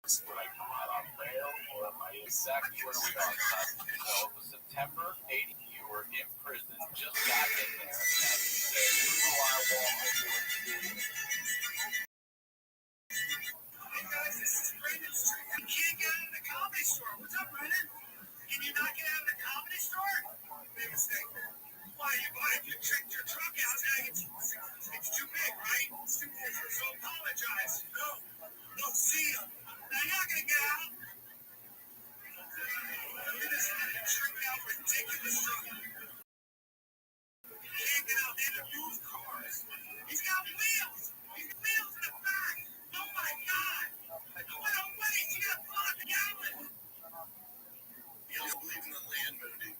Exactly where we are. So it was September 80. You were in prison, just got in there. As you said, through the firewall, hey guys, this is Brandon Street. You can't get out of the comedy store. What's up, Brandon? Can you not get out of the comedy store? Big mistake, man. Why? You checked your truck out. Now it's too big, right? It's too big. So apologize. No, see ya. Now you're not gonna get out. Look at this tricked out, ridiculous truck. He can't get out. They have used cars. He's got wheels. He's got wheels in the back. Oh my God. What a waste. You got blocked gallon. You don't believe in the land, Moody.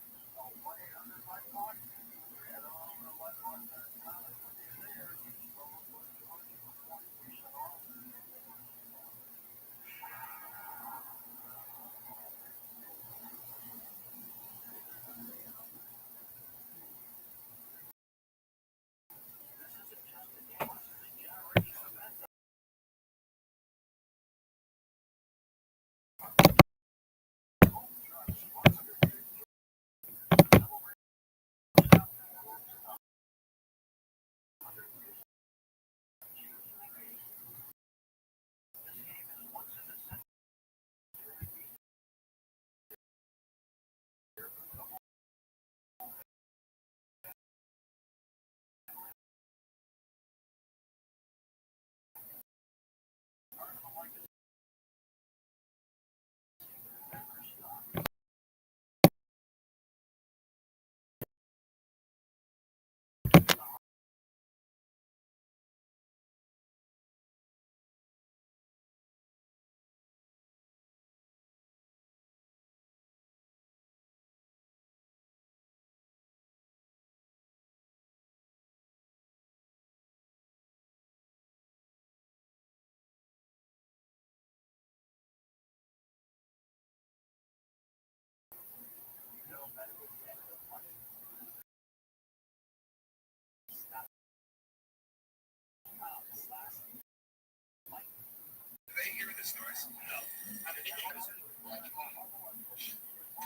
They hearing this noise? No.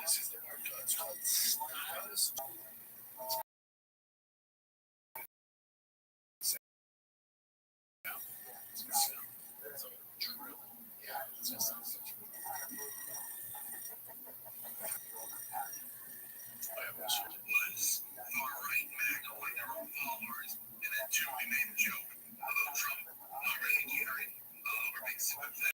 This is the part that's called styles. Was far-right Mac on their own followers, and then Joey made a joke about Trump not really caring or being sympathetic.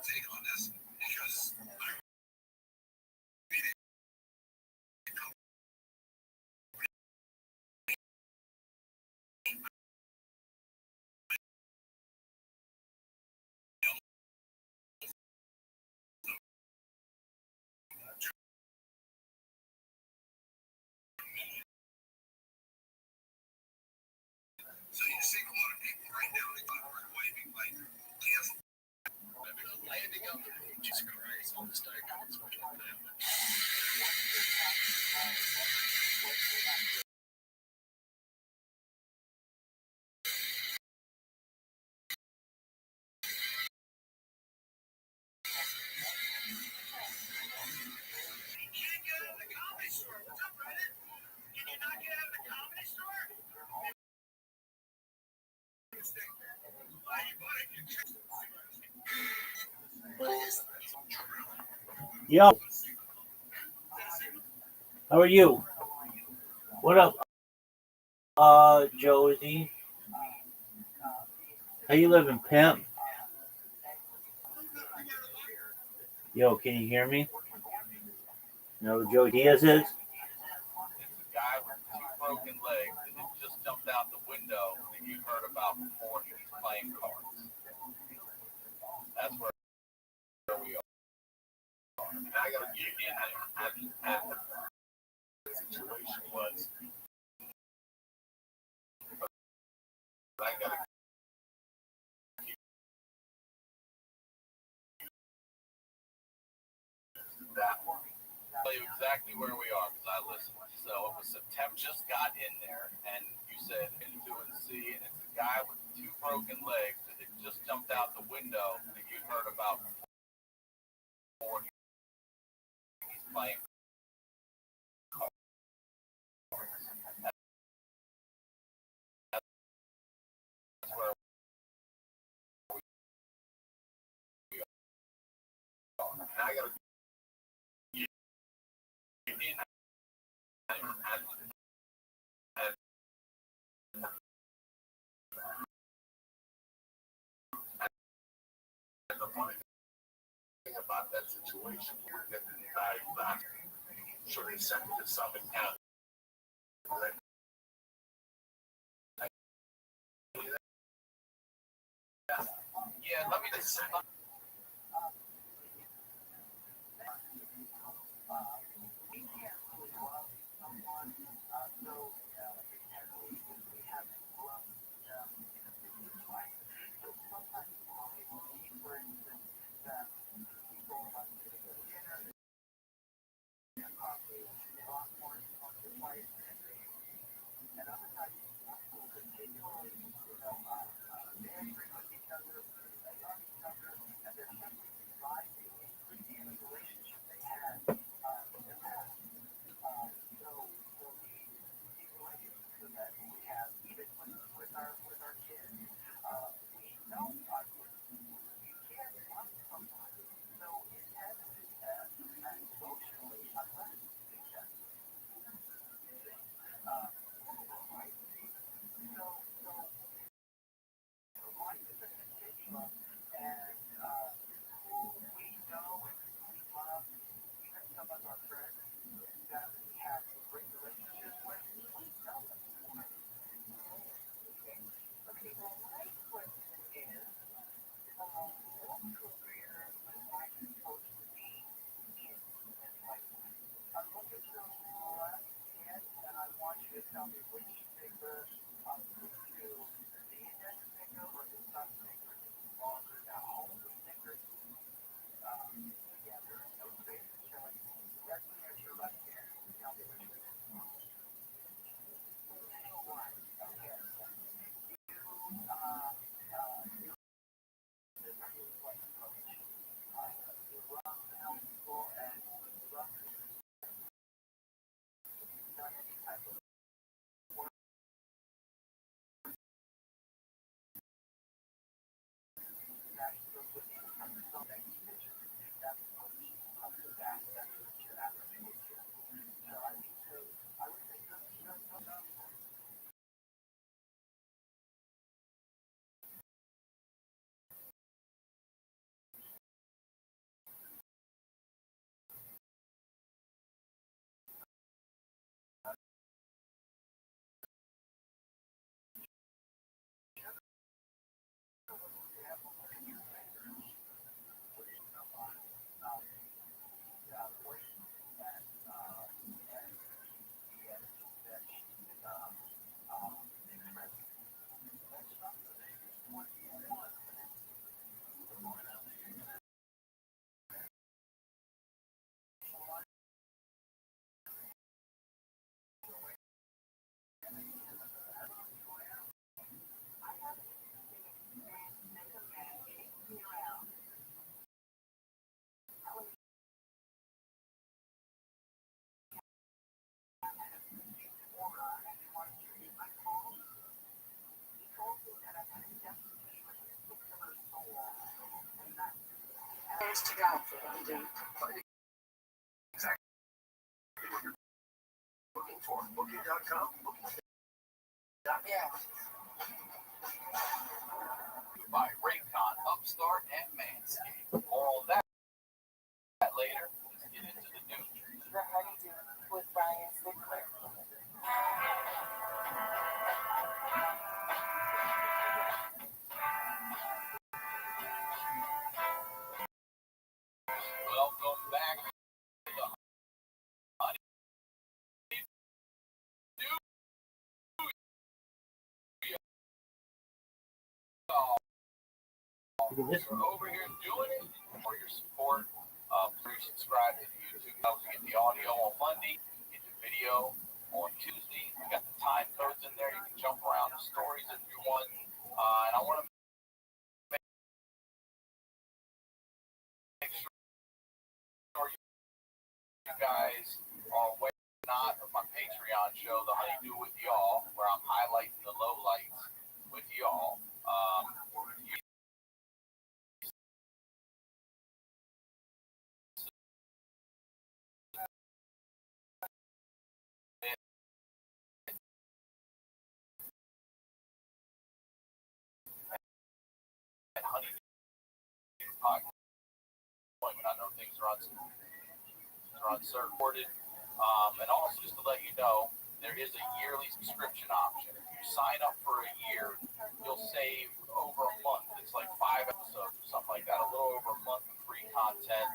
Take on this because so you see a lot of people right now they got waving like cancel. Landing on the moon, Jesus Christ, on the star comes much like that. Can't get out of the comedy store. What's up, Brandon? Can you not get out of the comedy store? Yo, how are you? What up, Josie? How you living, pimp? Yo, can you hear me? No, Joe Diaz is? It's a guy with two broken legs and it just jumped out the window that you heard about before. He's playing cards. That's where we are. tell you exactly where we are because I listened. So it was September. Just got in there, and you said into and see, and it's a guy with 2 broken legs that had just jumped out the window that you'd heard about before. He's playing. That's where we are. And I got to get in. And the funny thing about that situation, we're getting the value back. So they sent me to Summit County. Yeah, let me just say. To God for what you do. Exactly what you're looking for. Booking.com. Yeah. By Raycon, Upstart, and Manscaped. All that later. Let's get into the news. The Honeydew with Brian Sickler. Welcome back to the Honeydew. You're over here doing it for your support. Please subscribe to the YouTube We get the audio on Monday, get the video on Tuesday. We got the time codes in there. You can jump around the stories if you want. And I want to make sure you guys are aware or not of my Patreon show, The Honeydew with Y'all, where I'm highlighting the lowlights with y'all. And Honeydew podcast. I know things are uncertain. And also, just to let you know, there is a yearly subscription option. If you sign up for a year, you'll save over a month. It's like 5 episodes or something like that, a little over a month of free content.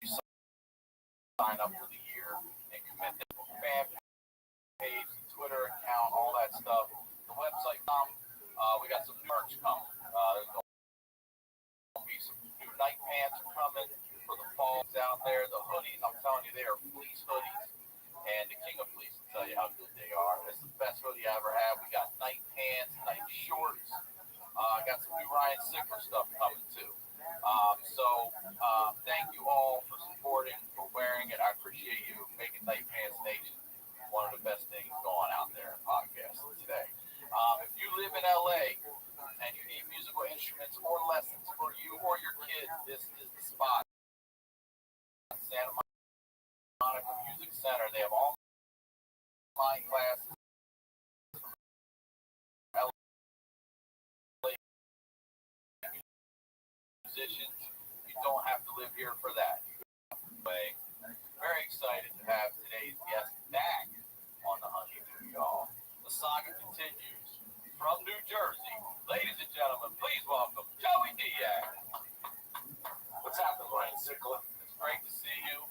If you sign up for the year and commit to a fan page, Twitter account, all that stuff, the website we got some merch coming. There's going to be some new night pants coming for the fall out there. The hoodies, I'm telling you, they are fleece hoodies. And the king of fleece will tell you how good they are. It's the best hoodie I ever had. We got night pants, night shorts. I got some new Ryan Sickler stuff coming too. Thank you all for supporting, for wearing it. I appreciate you making Night Pants Nation one of the best things going out there in podcasting today. If you live in LA and you need musical instruments or lessons for you or your kids, this is the spot. Santa Monica Music Center. They have all online classes. Musicians, you don't have to live here for that. Very excited to have today's guest back on the Honeydew, y'all. The saga continues from New Jersey. Ladies and gentlemen, please welcome Joey Diaz. What's happening, Ryan Sickler? It's great to see you.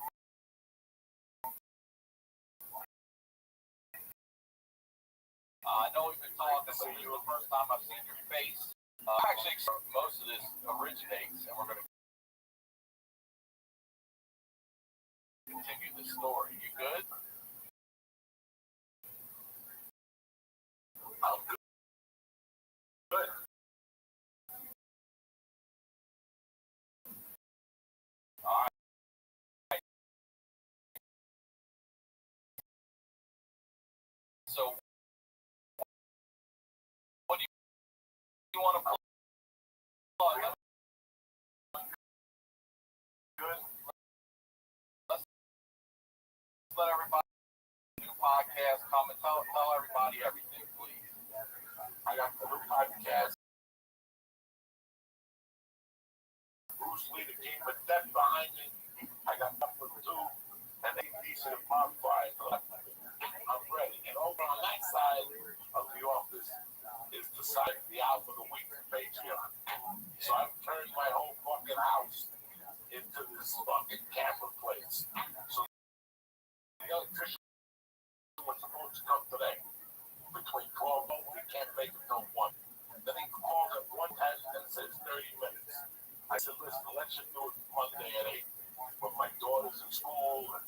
I know we've been talking, but this is the first time I've seen your face. Actually, most of this originates, and we're going to continue the story. You good? I'm good. Good. All right. So, what do you want to plug? Good. Let's let everybody new podcast come and tell everybody everything, please. I got the new podcast. Bruce Lee, the King of Death behind me. I got number 2 and they decent modified. I'm ready. And over on that side of the office is the side of the album of the week for Patreon. So I've turned my whole fucking house into this fucking camera place. So the electrician was supposed to come today between 12 and we can't make it till 1. Then he called at 1:10 and says 30 minutes. I said, listen, let's just do it Monday at 8 when my daughter's in school. And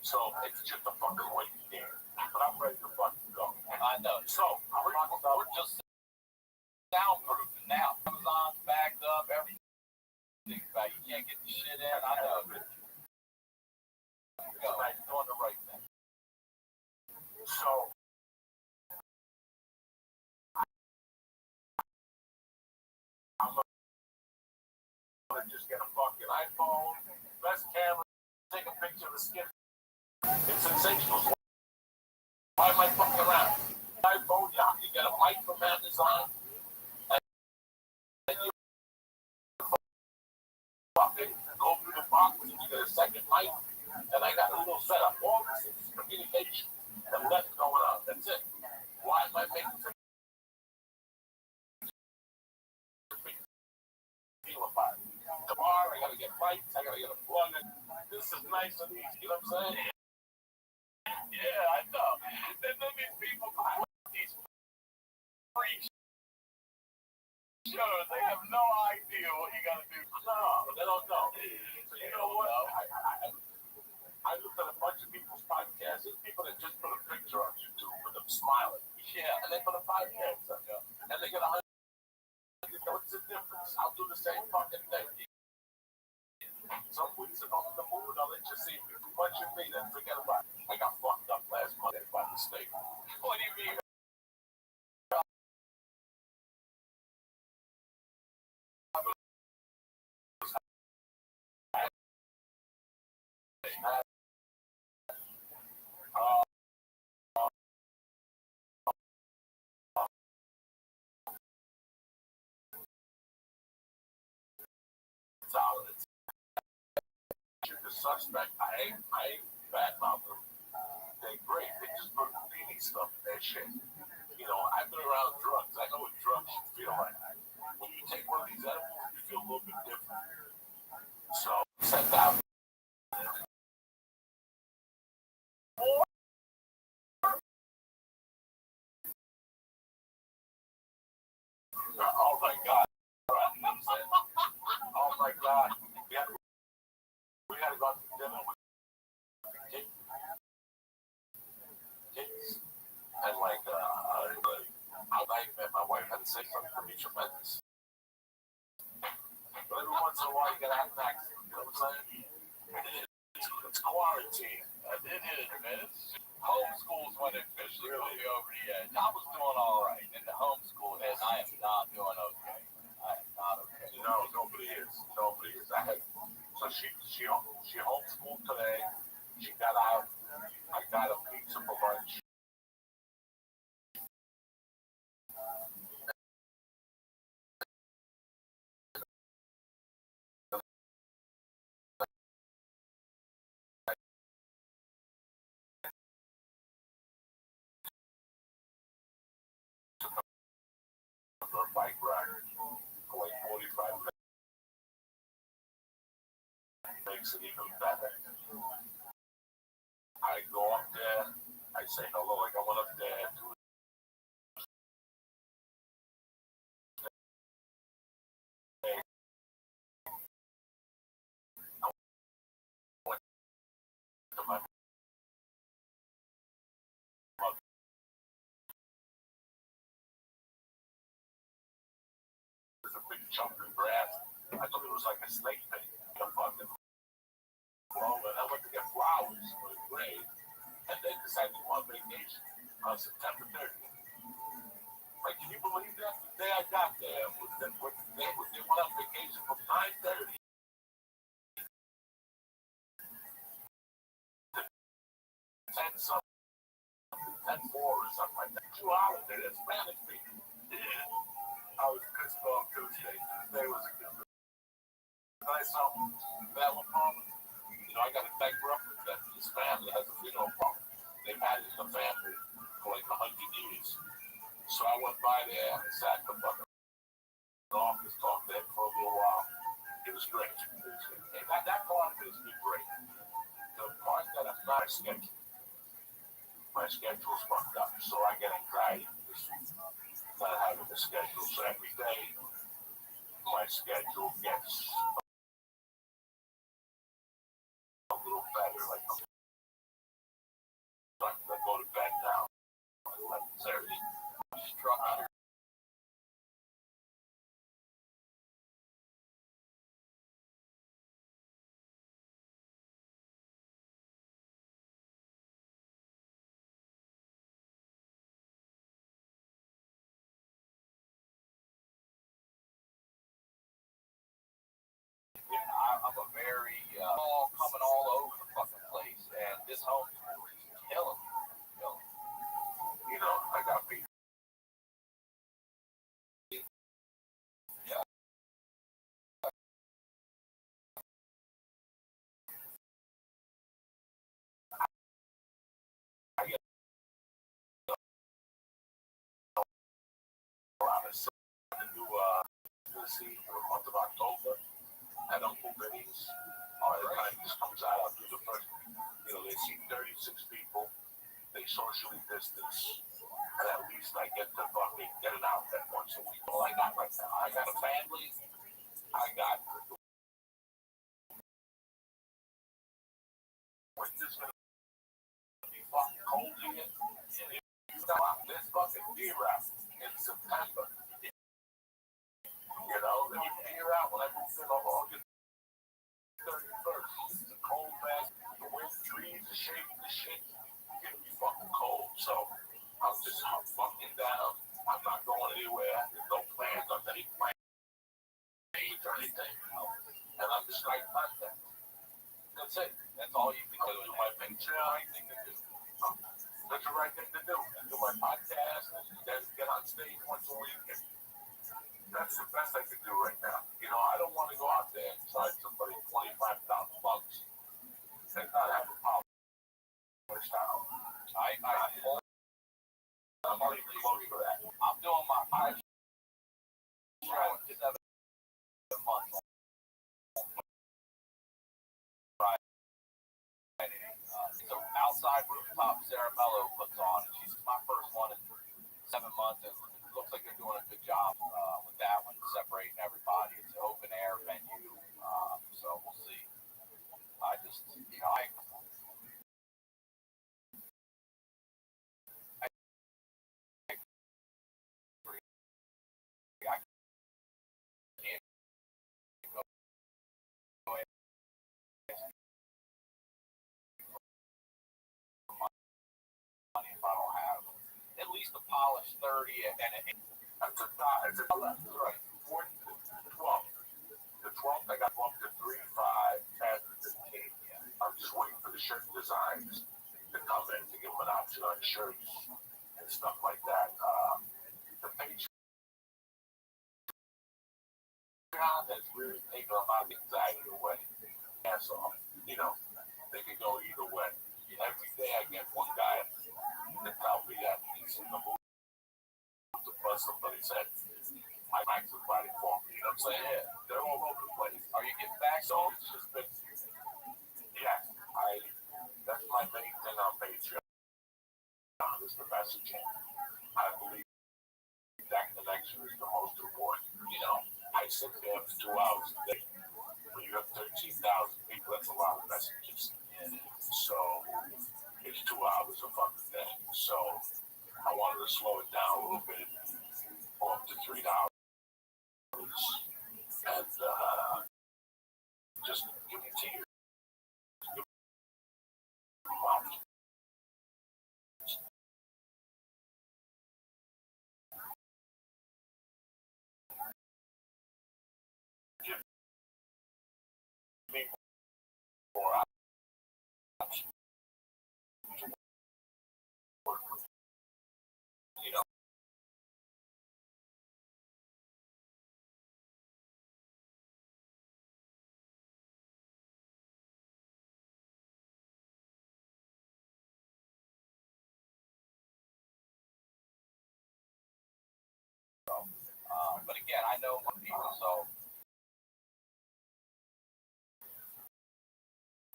so it's just a fucking waiting game. But I'm ready to fucking go. I know. So we're just soundproofing now. Amazon's backed up, everything. You can't get the shit in. I know. You're doing the right thing. So I'm gonna just get a fucking iPhone, best camera, take a picture of the skin. It's sensational. Why am I fucking around? iPhone, you get a mic from Amazon, and you fucking go through the box and you get a second mic, and I got a little setup. All this is communication and left going on. That's it. Why am I making such a big deal about it? Tomorrow, I gotta get lights, I gotta get a plug in. This is nice and easy, you know what I'm saying? Yeah, I know. Then these people buy these free shit sure. They have no idea what you got to do. No, they don't know. So you know what? I looked at a bunch of people's podcasts. There's people that just put a picture on YouTube with them smiling. Yeah, and they put a podcast up there. And they get 100. What's the difference? I'll do the same fucking thing. Some weeks if I'm in the mood, I'll let you see me. Bunch of me, then forget about it. I got fucked up last Monday by mistake. What do you mean? Solid. The suspect, I ain't bad mouth them. They're great. They just put beanie stuff in that shit. You know, I've been around drugs. I know what drugs feel like. When you take one of these edibles, you feel a little bit different. So, set down. Oh my God. Oh my God. We gotta go out to dinner with kids. And like, I met my wife had to say something to me tremendous. But every once in a while, you gotta have an accident. You know what I'm saying? It's quarantine. It is, man. Homeschools went officially really over the edge. I was doing all right in the homeschool, and I am not doing okay. I am not okay. No, nobody is. Nobody is. So she homeschooled today. She got out. I got a pizza for lunch. A bike ride for like 45 minutes. Makes it even better. I go up there. I say hello. Like I went up there to my mother. There's a big chunk of grass. I thought it was like a snake thing. I fucking and I went to get flowers for the grave, and they decided to go on vacation on September 30th. Like, can you believe that? The day I got there, they went on vacation from 9:30 to 10 something, 10:04 or something like that. 2 hours there, that's Spanish people. Yeah. I was pissed off Tuesday. Tuesday was a good day. I saw that one problem. You know, I got to thank Brooklyn that this family has a funeral problem. They've had it in the family for like 100 years. So I went by there and sat in the fucking office, talked there for a little while. It was great. And that part is great. The part that I'm not scheduled, my schedule's fucked up. So I get anxiety not having the schedule. So every day, my schedule gets a little better. Like, I go to bed now at 11:30. Structure. I'm a very all coming all over the fucking place, and this home is killing me. You know, I got people. Yeah, I get a lot of stuff to do. See for the month of October at Uncle Vinny's. Every time this comes out, I'll do the first. You know, they see 36 people. They socially distance. And at least I get to fucking get an outfit once a week. All I got right now. I got a family. I got winter's gonna be fucking cold again. And you know, this fucking beer out in September. You know, the beer out when I moved in on August 31st. It's a cold ass. The wind, trees, the shaking, the shit. It's gonna be fucking cold. So I'm just fucking down. I'm not going anywhere. There's no plans on any plans or anything. And I'm just like content. That's it. That's all you can do. My picture, the right thing to do. That's the right thing to do. Do my podcast and then get on stage once a week. And that's the best I can do right now. You know, I don't want to go out there and charge somebody $25,000. That's not having a problem. I'm already close for that. I'm doing my 5 show in 7 months. It's an outside rooftop Sarah Mello puts on. She's my first one in 7 months. It looks like they're doing a good job with that one, separating everybody. It's an open air venue, so we'll see. I just, you know, I can't go away for money if I don't have at least a polished 30 and that's a right. 40 to 12. The 12th I got bumped to 3, 5, 10, 15. I'm just waiting for the shirt designs to come in to give them an option on shirts and stuff like that. The page has really taken a lot of anxiety away. Yeah, so, you know, they can go either way. Every day I get one guy that tells me that he's in the mood to bust somebody's head. My backs are fighting for me. You know what I'm saying? Yeah, they're all over the place. Are you getting back? So it's just been, yeah, that's my main thing on Patreon. Is the messaging. I believe that connection is the most important. You know, I sit there for 2 hours a day. When you have 13,000 people, that's a lot of messages. So it's 2 hours a fucking day. So I wanted to slow it down a little bit, go up to 3 hours, and just give it to you. Give me more options. You know, but again, I know more people, so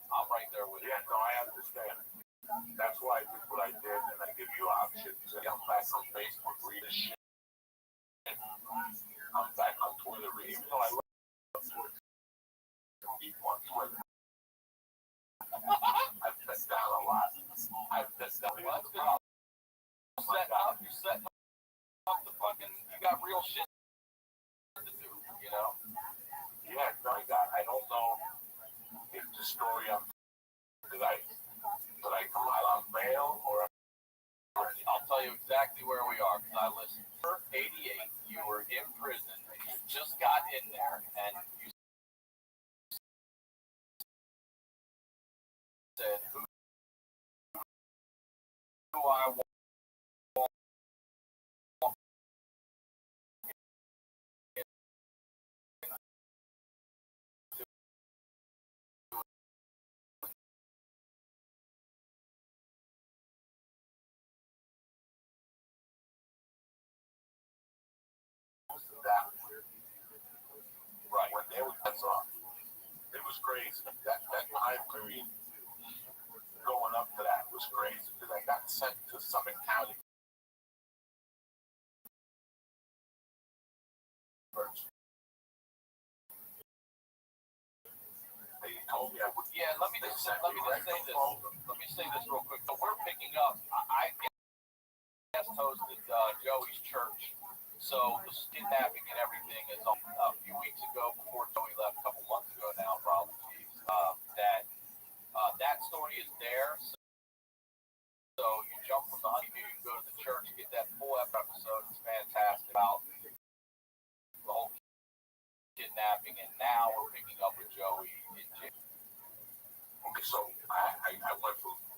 I'm right there with you. Yeah, no, I understand. That's why I did what I did, and I give you options. I'm back on Facebook, read this shit. I'm back on Twitter, even though I love Twitter. People on Twitter. I've been down a lot. I've been down a lot. You're setting up the fucking, you got real shit to do, you know? Yeah, no, I don't know if the story did I come out on bail or I'll tell you exactly where we are because I listened. 88, you were in prison and you just got in there and you said, who do I want that? Right. When they were cuts off, it was crazy. That time period going up to that was crazy because I got sent to Summit County Yeah, let me just say this. Let me say this real quick. So we're picking up. I guest hosted Joey's church. So the kidnapping and everything is a few weeks ago, before Joey left, a couple months ago now, probably. That story is there. So you jump from the honeymoon, you go to the church, get that full episode. It's fantastic about the whole kidnapping, and now we're picking up with Joey in jail. Okay, so I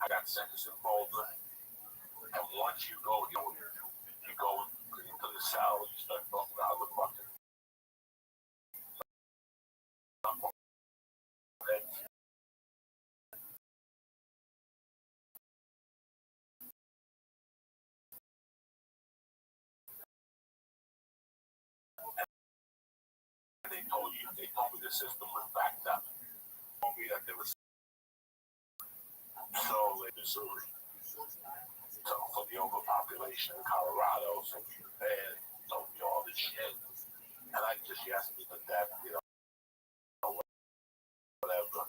got sentenced in Boulder, and once you go into the cell, you start talking about the fucking. They told me the system was backed up. Told me that there was Missouri. So for the overpopulation in Colorado, so we were bad, told me all this shit. And I just asked me to death, whatever.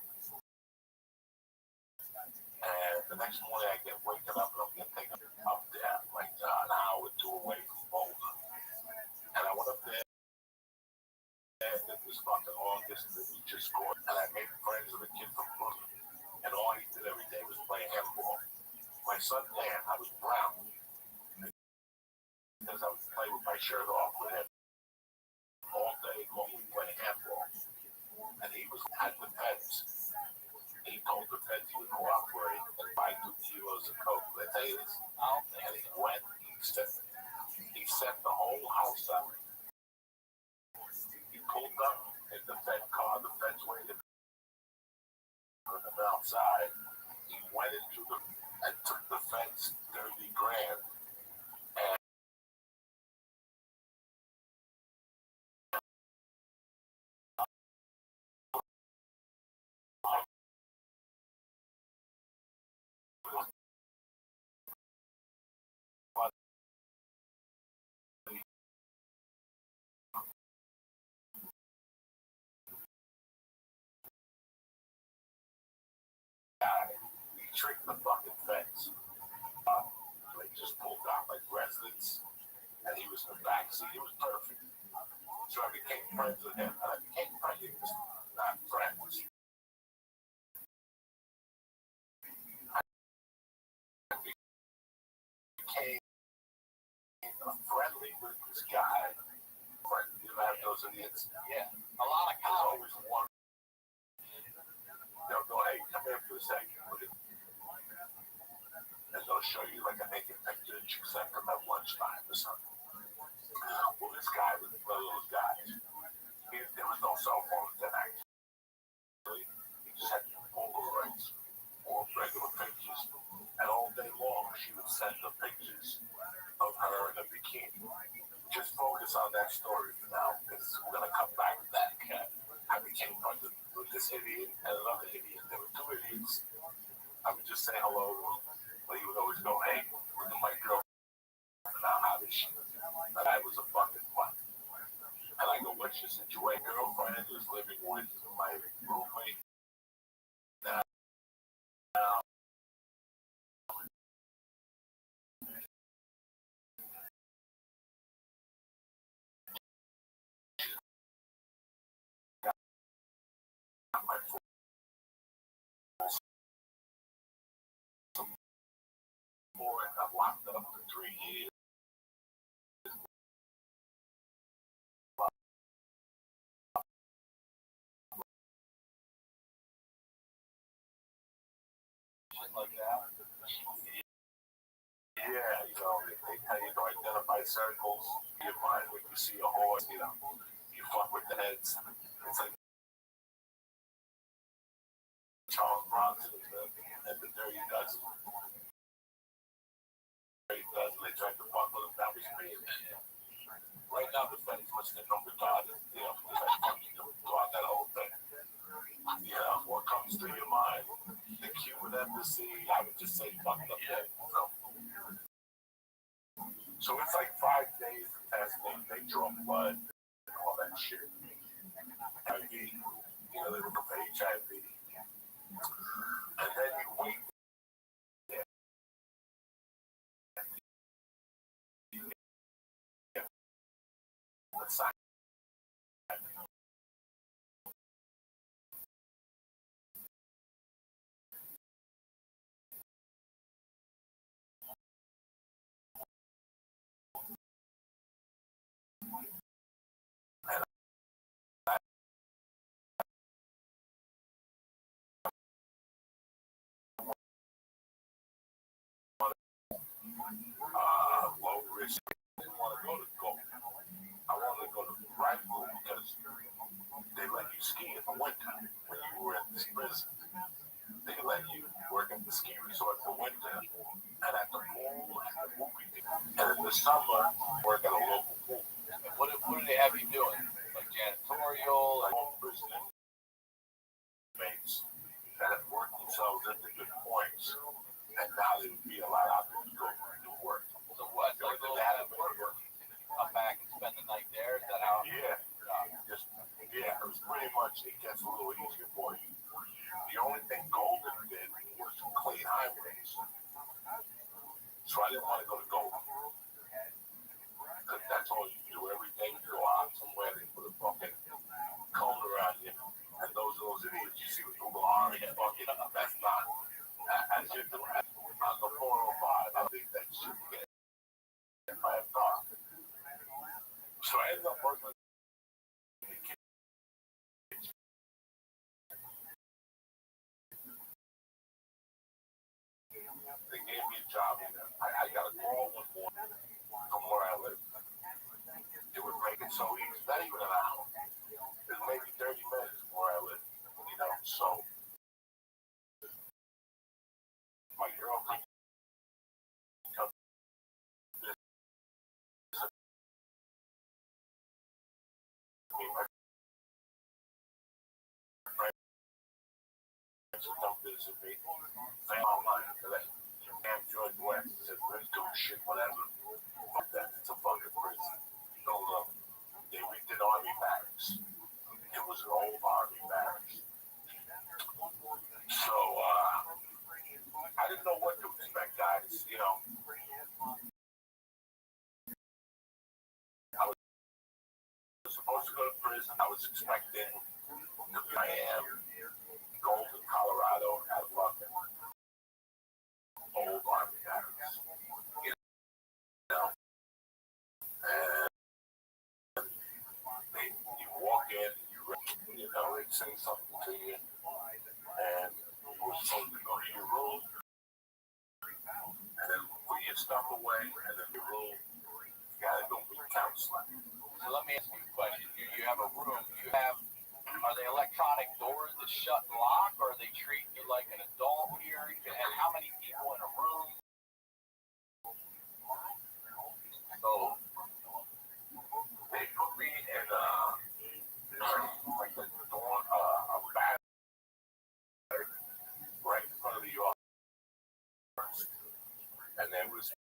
And the next morning I get waking up and I'm getting taken up there, like an hour or two away from Boulder. And I went up there, and it was fucking August, and it was just going. And I made friends with a kid from Brooklyn. And all he did every day was play handball. My son Dan, I was brown. Because I would play with my shirt off with him all day long. We play handball. And he was at the feds. He told the feds he would cooperate and buy 2 kilos of coke. Did I tell you this? And he went, he set the whole house up. He pulled up in the Fed car, the feds waited for him outside. He went into and took the feds 30 grand. And he tricked the fucking feds. They just pulled out like residents, and he was in the backseat. It was perfect. So I became friends with him, and I became friends, not friends. I became friendly with this guy. You have those idiots? Yeah, a lot of There's always one. They'll go, hey, come here for a second. And they'll show you like a naked picture that you sent them at lunchtime or something. Well, this guy was one of those guys. There was no cell phones then, actually. He just had Polaroids or regular pictures. And all day long, she would send the pictures of her in a bikini. Just focus on that story for now, because we're going to come back to that. I became friends with this idiot and another idiot. There were 2 idiots. I would just say hello to him. But he would always go, hey, look at my girlfriend. Now, how is she? That guy was a fucking fun. And I go, what's your situation? Girlfriend is living with my roommate now. My boy got locked up for 3 years. Like that. Yeah, they tell you to identify circles in your mind when you see a horse, you fuck with the heads. It's like Charles Bronson and the Dirty Dozen. Dirty Dozen, they tried to fuck with him, that was me. Right now, the feds listening to retarded, because I fucking throughout that whole thing. What comes to your mind? The Cuban embassy, I would just say fucked up there. So it's like 5 days of testing, they draw blood and all that shit. HIV, they look up HIV. And then you wait there. The sign. Low risk. I didn't want to go to Gold. I wanted to go to Rabbbi because they let you ski in the winter when you were in this prison. They let you work at the ski resort in the winter and at the pool and the movie theater. And in the summer, work at a local pool. And what do they have you doing? Like janitorial? Like all prison inmates that have worked themselves into good points, and now they would be allowed out to go do work. So what? Like they had to come back and spend the night there? Is that how? Yeah, it was pretty much, it gets a little easier for you. The only thing Golden did was clean highways. So I didn't want to go to Golden. Because that's all you do every day. You go out somewhere, they put a fucking cone around you. And those are those idiots you see with the little army fucking, that's not, as you're doing on the 405, I think that should get in my car. So I ended up working in the kitchen. They gave me a job. I got a call one morning from where I live. It would make it so easy. Not even an hour. It's maybe 30 minutes from where I live. You know, so my girlfriend comes visit me. My friends come visit me. They online today. Camp George West said, let's do shit, whatever. Fuck that. It's a fucking prison. No love. They redid army barracks. It was an old army barracks. So, I didn't know what to expect, guys. You know, I was supposed to go to prison. I was expecting to be I am Golden, Colorado, at fucking old army barracks. You know, and you walk in, you know, they say something to you, and you're supposed to go to your room, and then put your stuff away, and then your room, you gotta go meet counseling. So let me ask you a question. You have a room. Are they electronic doors that shut and lock, or are they treating you like an adult here? And how many people in a room? So They put me in like the door, a bathroom right in front of the office, and there was a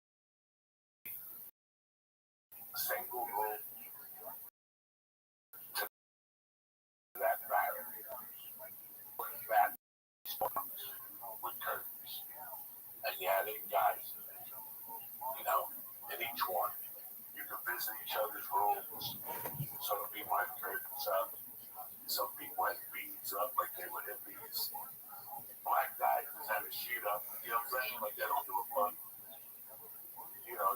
single room to that bathroom. That with curtains, and you had 8 guys, you know, in each one. You could visit each other's rooms. Some people had curtains up, some people had beads up like they were hippies. Black guys just had a sheet up, you know what I'm saying? Like they don't give a fuck. You know,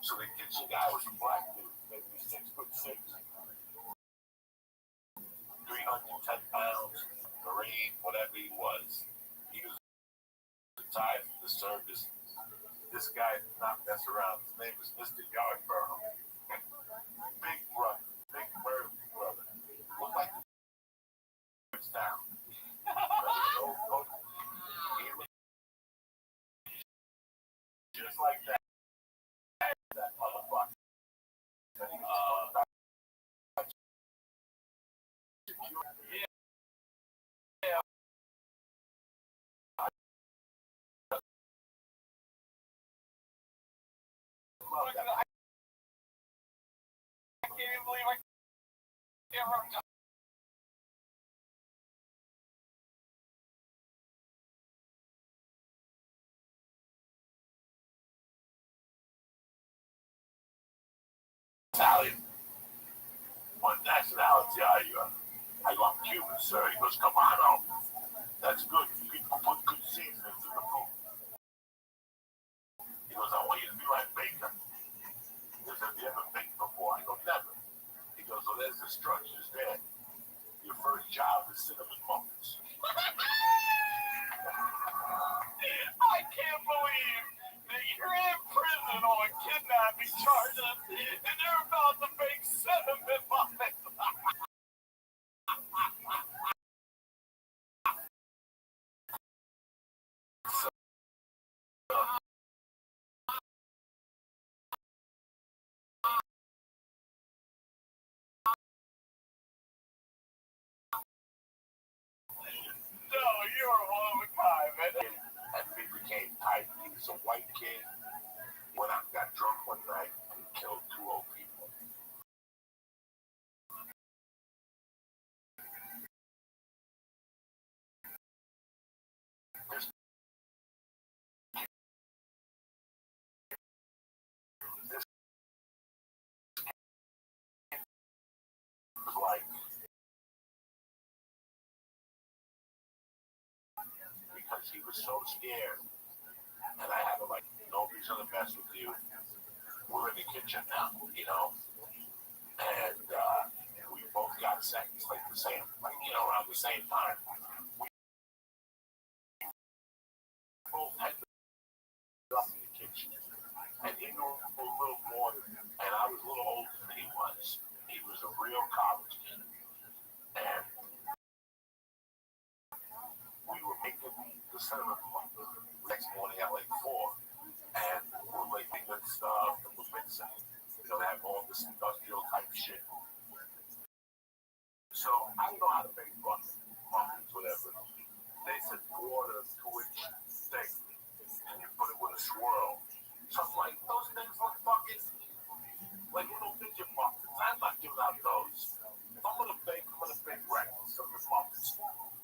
So the kitchen guy was a black dude, maybe 6'6", 310 pounds, Marine, whatever he was. He was retired from the service. This guy did not mess around. His name was Mr. Yardborough. Big brother, big murder brother. Looked like the down. Just like that. That motherfucker. Yeah. I can't even believe I can't remember. Italian. What nationality are you? I go, I'm Cuban, sir. He goes, come on, oh. That's good. People put good seasonings in the food. He goes, I want you to be like bacon. He goes, have you ever baked before? I go, never. He goes, well, there's instructions there. Your first job is cinnamon muffins. I can't believe that you're in prison on kidnapping charges and you're about to bake cinnamon muffins. No, you're one of a kind, man. And we became tight. He was a white kid. Went out and got drunk one night and killed 2 old people. This was like, because he was so scared. And I had to, like, nobody's gonna mess with you. We're in the kitchen now, you know? And we both got sentenced like the same, like, you know, around the same time. We both had up in the kitchen. And he knew a little more than him. And I was a little older than he was. He was a real college kid. And we were making the cinnamon muffins next morning at like 4. And we're like making stuff and we're mixing. You know, they have all this industrial type shit. So I don't know how to make muffins, whatever. They said 4-2-inch thick, and you put it with a swirl. So I'm like, those things look fucking like little midget muffins. I'm not giving out those. If I'm gonna bake breakfast of the muffins.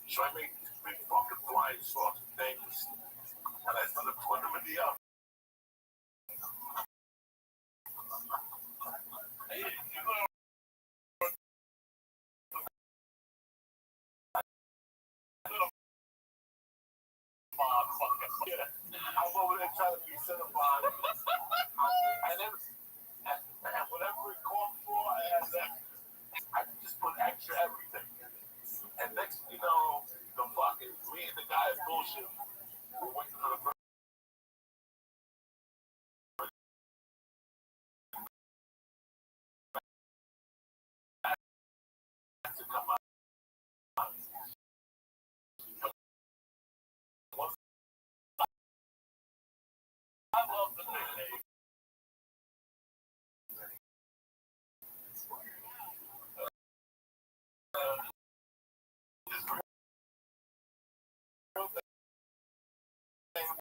So I made these big fucking flying sauce things, and I started putting them in the oven. I'm over there trying to be cinnamon. And whatever it called for, I had that. I just put extra everything. And next thing you know, the fucking, me and the guy is bullshit. We're waiting for the to come out. I love the nickname. His real name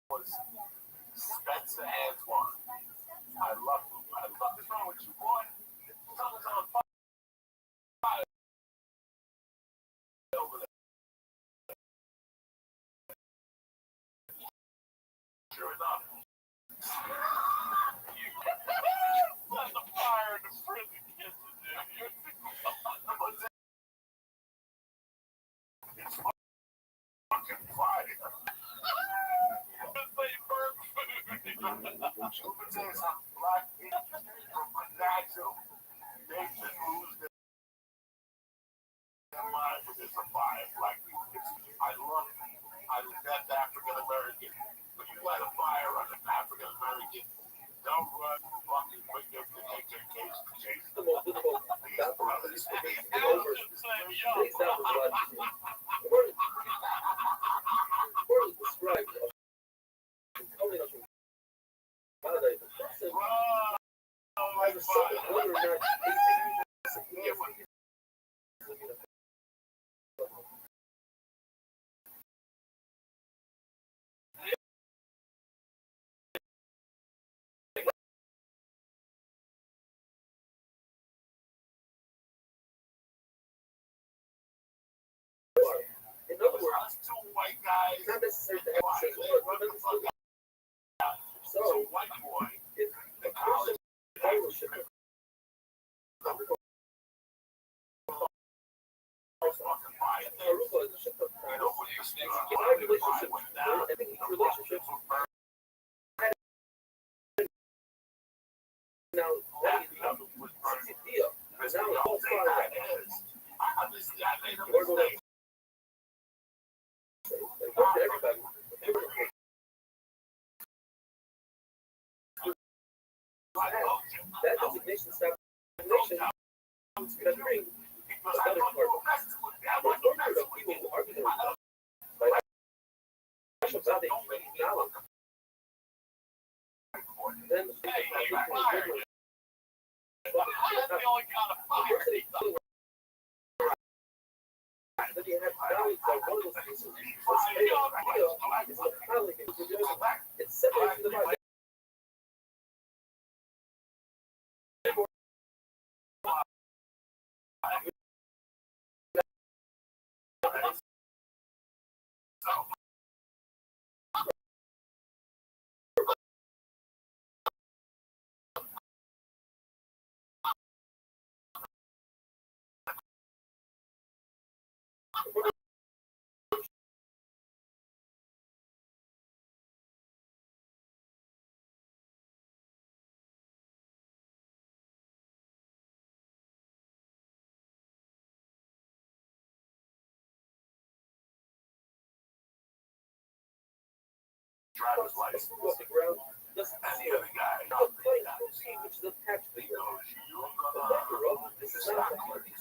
was Spencer Antoine. I love him. I love this wrong with you, boy. Something's on fire over there. Sure enough. You set the fire in the prison kitchen, dude. It's fucking fire. Say burnt food. Black people from natural nation lose their mind when there's a fire. Black people. I love it. That's African American. When you light a fire on an African American, don't run fucking with them to take their case to chase them. These brothers, In other words, two white guys, it's not necessary to have sex with so white boy, if the college ownership fucking fire thing. Aruba is a ship of You know, when you stick on my fire, relationship, went down. I think each relationship now that is an easy deal. But now it's all fire right now. I made a Or go mistake. They work to everybody. They work to that designation stagnation is going to bring another part. We're going through the people who argue with us. Like, about the knowledge. Then the That's the only kind of fire. then you have values like one of those pieces. What's made of idea is the colleague is revealing it's separated from the mind. Driver's license. Walking around, doesn't And see the other guy, a plane protein which is attached to he you. goes, you're The gonna maker of this is not a party.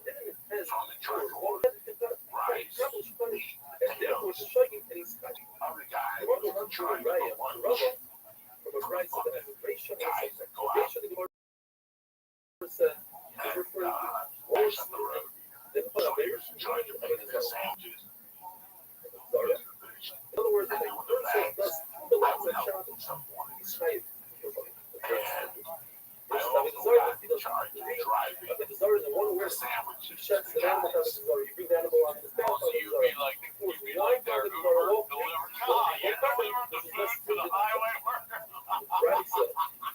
Then it has on the truck, all that establish money and therefore to show you any sky. other guy, The other one to a raya, from a rice of the racial guys that go out racial the Lord said is and referring to wash up the road. then put a So bear he's trying to make their sandwiches. in other words, they burn so thus the I lives would of help child some mornings. is high. And I also got in charge of driving The desire is a one the word. sandwiches. You shut the animal down the desire. You bring the animal on the back. So you'd be like their Uber delivered. You delivered the food to the highway worker. Right, so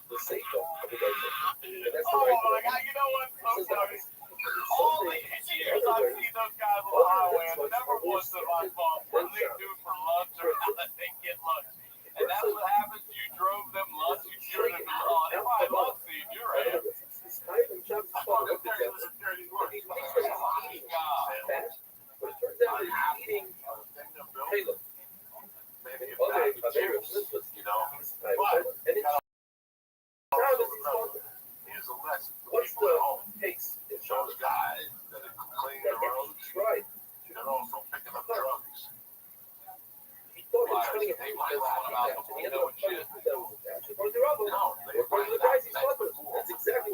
the safe one. And that's the Oh right my one. God! You know what? So funny. All Something these years I've seen those guys on the highway, and never once have I thought, what do they do for lunch or how do they get lunch? And that's what happens. You drove them lunch. You sure to be on. If I love seeing your ass. It's higher than Travis I Scott. thought What it is was that? dirty But work. he thinks that he's eating fat, but it turns out that he's eating Caleb. Maybe Okay, a very restless, you know, and it's Travis Scott. here's a lesson for What's people the at home. case in Those guys that are cleaning the roads, tried? they're also picking up drugs. He thought it was funny They might laugh about the and he ended up shit. that was attached. Or the other, No, they or one of the guys he's fucking with. That's exactly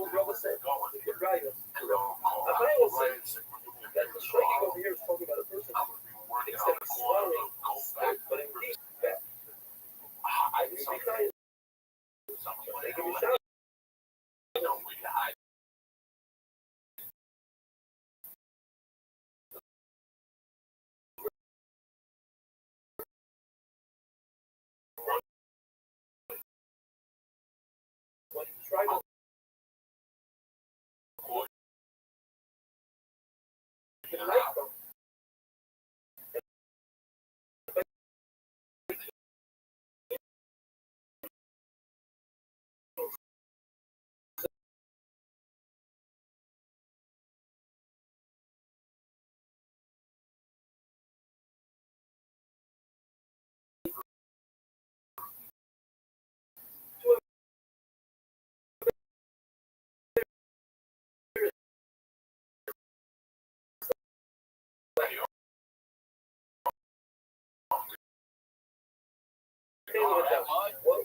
that much? Well,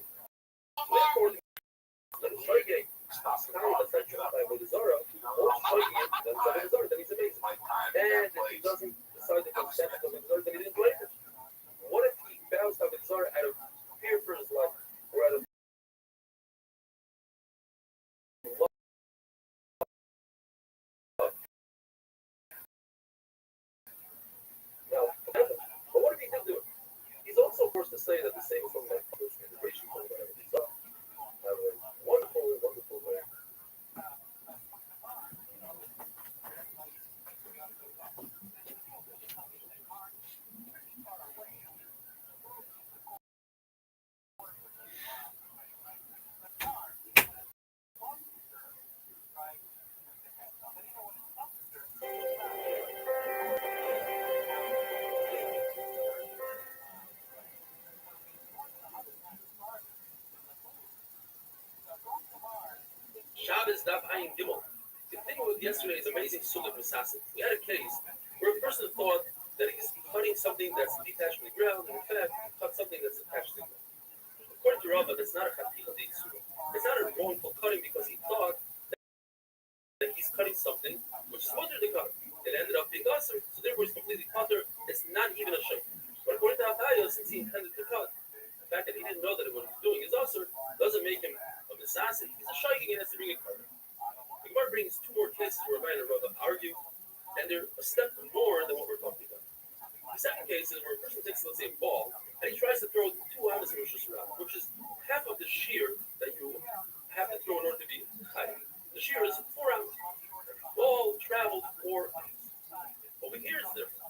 therefore, the shaygate stops the power that's by Avodah Zarah, or shaygate, then Avodah Zarah, then he's amazing. And if he doesn't decide to accept Avodah Zarah, then he didn't break it. What if he bows to Avodah Zarah out of fear for his life, or out of love? Now, but what if he did do it? He's also forced to say that the same from like the generation from whatever he's up. Wonderful, wonderful way. Shabbos Daf Ayin Gimel. Continuing with yesterday's amazing Sukkot Misasik, we had a case where a person thought that he's cutting something that's detached from the ground, and in fact, he cut something that's attached to the ground. According to Rabbah, that's not a Chatikah D'Yisur. It's not a wrongful cutting because he thought that he's cutting something which is under the cut. It ended up being usher, so therefore he's completely cutter. It's not even a shayk. But according to Havaya, since he intended to cut, the fact that he didn't know that what he was doing is usher doesn't make him a misasik. He's a shayk and he has to bring a cutter. The Gemara brings two more cases where Rabbi and Rabbah argue, and they're a step more than what we're talking about. The second case is where a person takes, let's say, a ball, and he tries to throw 2 ounces of Rosh Hashanah, which is half of the shear that you have to throw in order to be high. The shear is 4 ounces. Ball traveled 4 ounces. Over here it's different.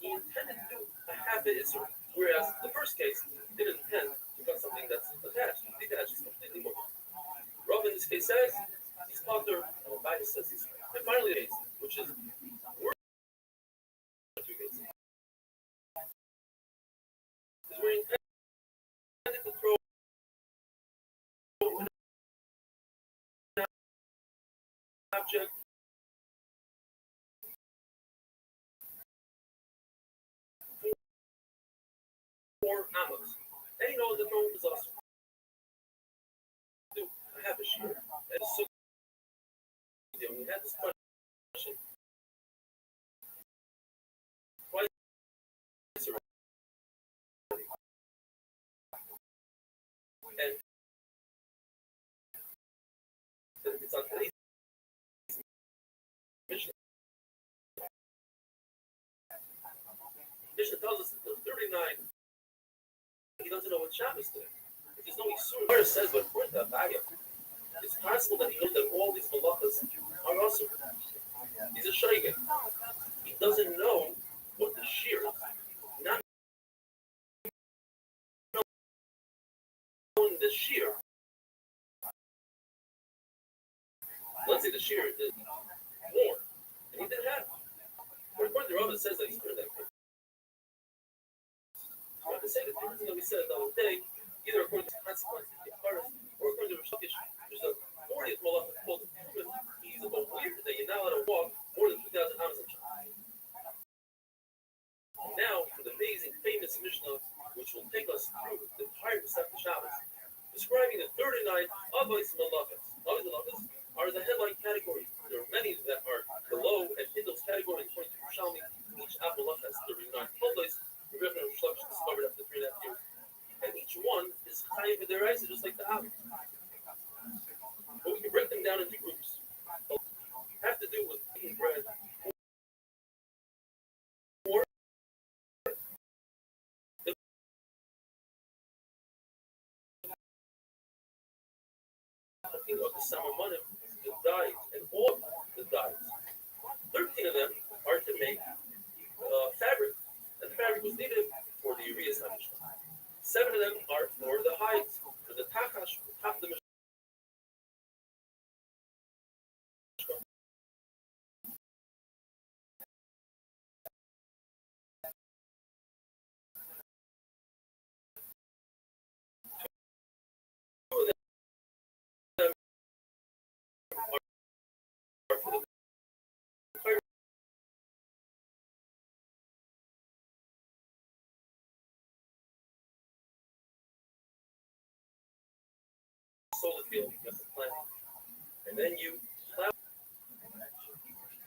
He intended to do a half of Isser, whereas the first case, he didn't intend to cut something that's attached. Detached is completely more. Rav in this case says he's counter, and Rabbi says he's. And finally, the case, which is worse than 2 cases, is where he intended to throw an object 4 amos. And he knows that no one is also do I have a shear. And so we had this question twice already. And it's on today's Mishnah. Mishnah tells us that the 39, he doesn't know what Shabbos is. There's no Yisur. The says, but according to Abaya, it's possible that he knows that all these malachas are also. He's a shaygan. He doesn't know what the shear is. Not knowing the shear. Let's say the shear is more, and he didn't have it. But according to Rabbah, it says that he's put in that case. So to say the things that we said the other day, either according to the consequences of the Paris, or according to Rosh Hashanah, there's a 40th malach called human. He's about weird that you're not allowed to walk more than 2,000 amos of Shabbos. Now, for the amazing, famous Mishnah, which will take us through the entire Masechet Shabbos, describing the 39 Avos Malachas. Avos Malachas are the headline category. There are many that are below and in those categories, according to Yerushalmi. Each Av Malach has 39 Avos. The Rebbe of Shlosh discovered after 3.5 years. And each one is high for their eyes, just like the Av. But we can break them down into groups. Have to do with eating bread. Or the of the Samamonim, the dyes, and all the dyes. 13 of them are to make fabric. And the fabric was needed for the urea establishment. 7 of them are for the hides, for the tachash, the top of the Mishkan. then you plow.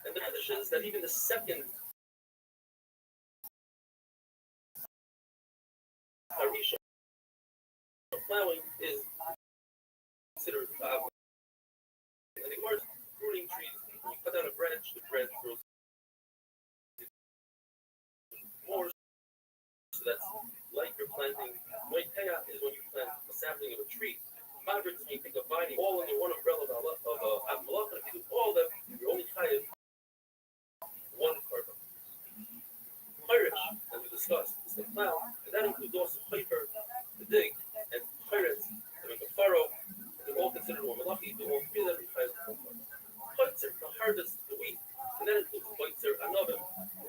And the Kaddish is that even the second Harisha plowing is considered and the worst pruning trees, when you cut down a branch, the branch grows more. So that's like you're planting. Moiteya is when you plant a sapling of a tree. Maverick is when you take a vine, all under one umbrella of Amalek, and if you do all of them, you're only chayav one carbon. Pirish, as we discussed, is the plow, and that includes also paper, the dig, and pirates, to make a furrow. They're all considered one malachi, but all three of them are chayav one carbon. Poitzer, the harvest, the wheat, and that includes poitzer, another,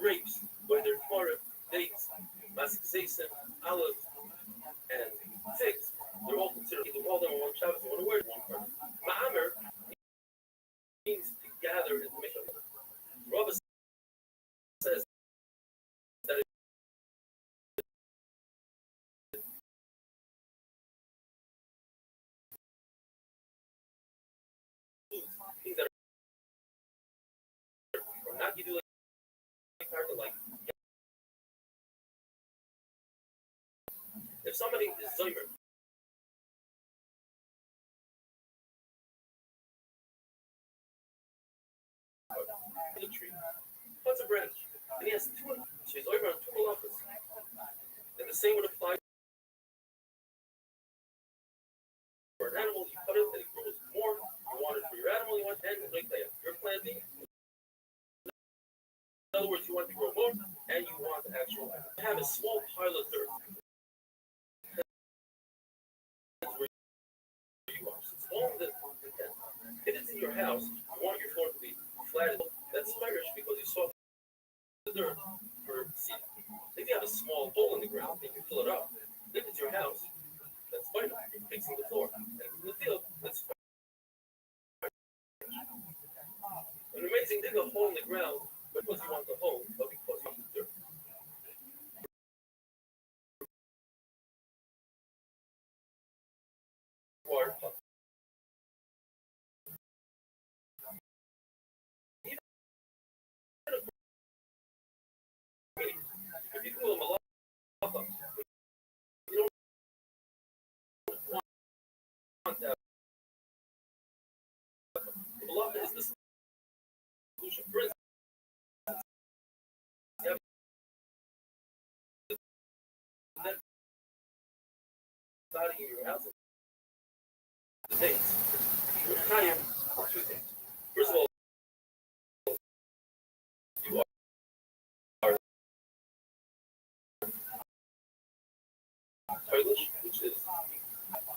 grapes, whether tmarib, dates, maskzeisim, olives, and figs. They're all considered either all them on one Shabbos, one word, one carbon. Ma'amer means to gather information. Rabbbi says that things that are not you do like if somebody is zomer, the tree, cuts a branch, and he has two, so he's over on two malachas. And the same would apply for an animal. You cut it, and it grows more. You want it for your animal, you want it, and you're planting. In other words, you want it to grow more, and you want the actual. You have a small pile of dirt. That's where you are. So it's all the intent. If it's in your house, you want your floor to be flat. That's Irish because you saw the dirt for seed. If you have a small hole in the ground, then you fill it up. If it's your house, that's fine. You're fixing the floor. And if it's in the field, that's fine. An amazing thing, a hole in the ground, not because you want the hole, but because you want the dirt. Water pump. If you do a malacha, you don't want that. The malacha is the solution. For instance, you have that body in your house. The things. You're trying for two things. First of all, you are Polish, which is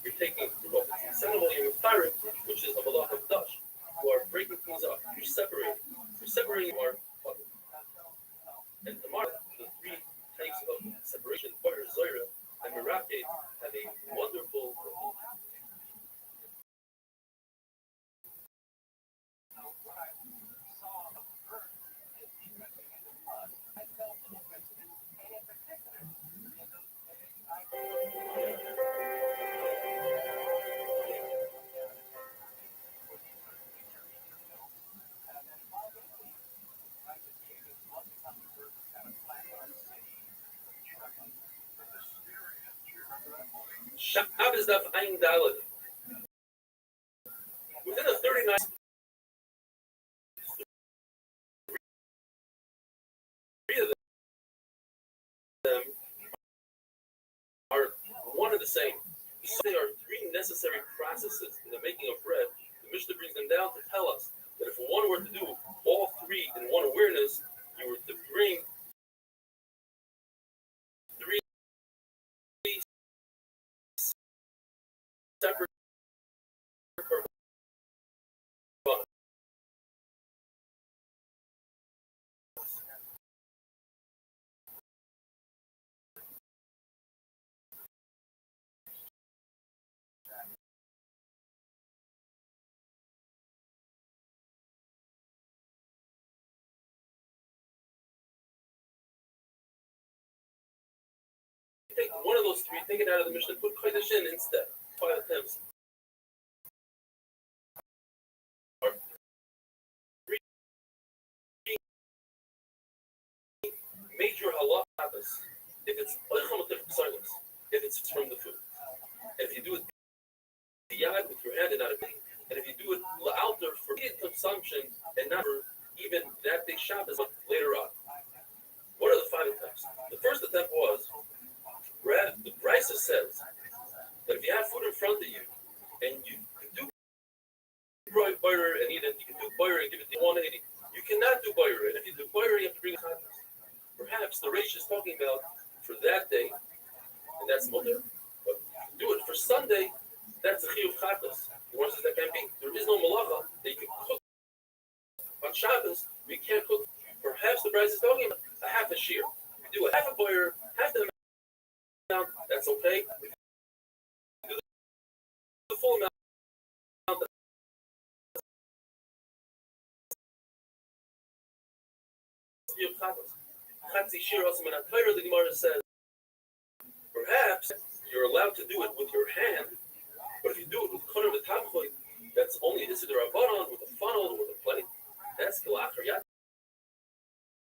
you're taking the rope. Second of all, you're firing, which is a malach of Dutch. You are breaking things up. You're separating. You're separating your puzzle. And tomorrow, the three types of separation, fire, zoira, and Rabbbi, have a wonderful. Shabbos daf ein daled. Within the 39, three of them are one and the same. So they are three necessary processes in the making of bread. The Mishnah brings them down to tell us that if one were to do all three in one awareness, you were to bring three separate take one of those three, take it out of the Mishnah, put Kodesh in instead. 5 attempts. major halachas if it's if it's from the food. And if you do it biyad with your hand and not a thing, and if you do it la'alter for immediate consumption and not for even that day Shabbos later on. What are the 5 attempts? The first attempt was, the Brisa says that if you have food in front of you and you can do butter and eat it, you can do butter and give it to 180. You cannot do butter, and if you do butter, you have to bring a context. Perhaps the Reish is talking about for that day, and that's mutter. But do it for Sunday, that's a chiyuv chatas. The one says that can't be. There is no malacha that you can cook on Shabbos. We can't cook. Perhaps the Brisa is talking about a half a shear. You do a half a butter, half the amount, that's okay. If you do the full amount, Chatzi Shir also Menat Torah, the Gemara says, perhaps you're allowed to do it with your hand, but if you do it with Koner V'Tamchoy, that's only this is the Rabbanon with a funnel or with a plate. That's Kilachar Yad.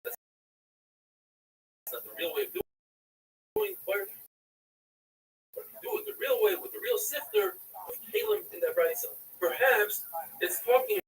That's not the real way of doing fire. But if you do it the real way with the real sifter of Kalim in that Brisa, perhaps it's talking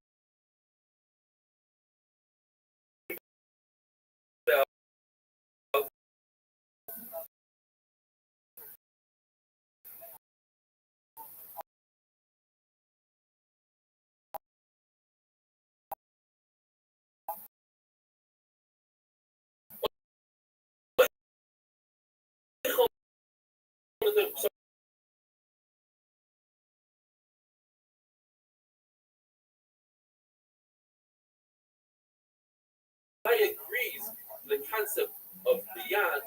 I agrees the concept of biyad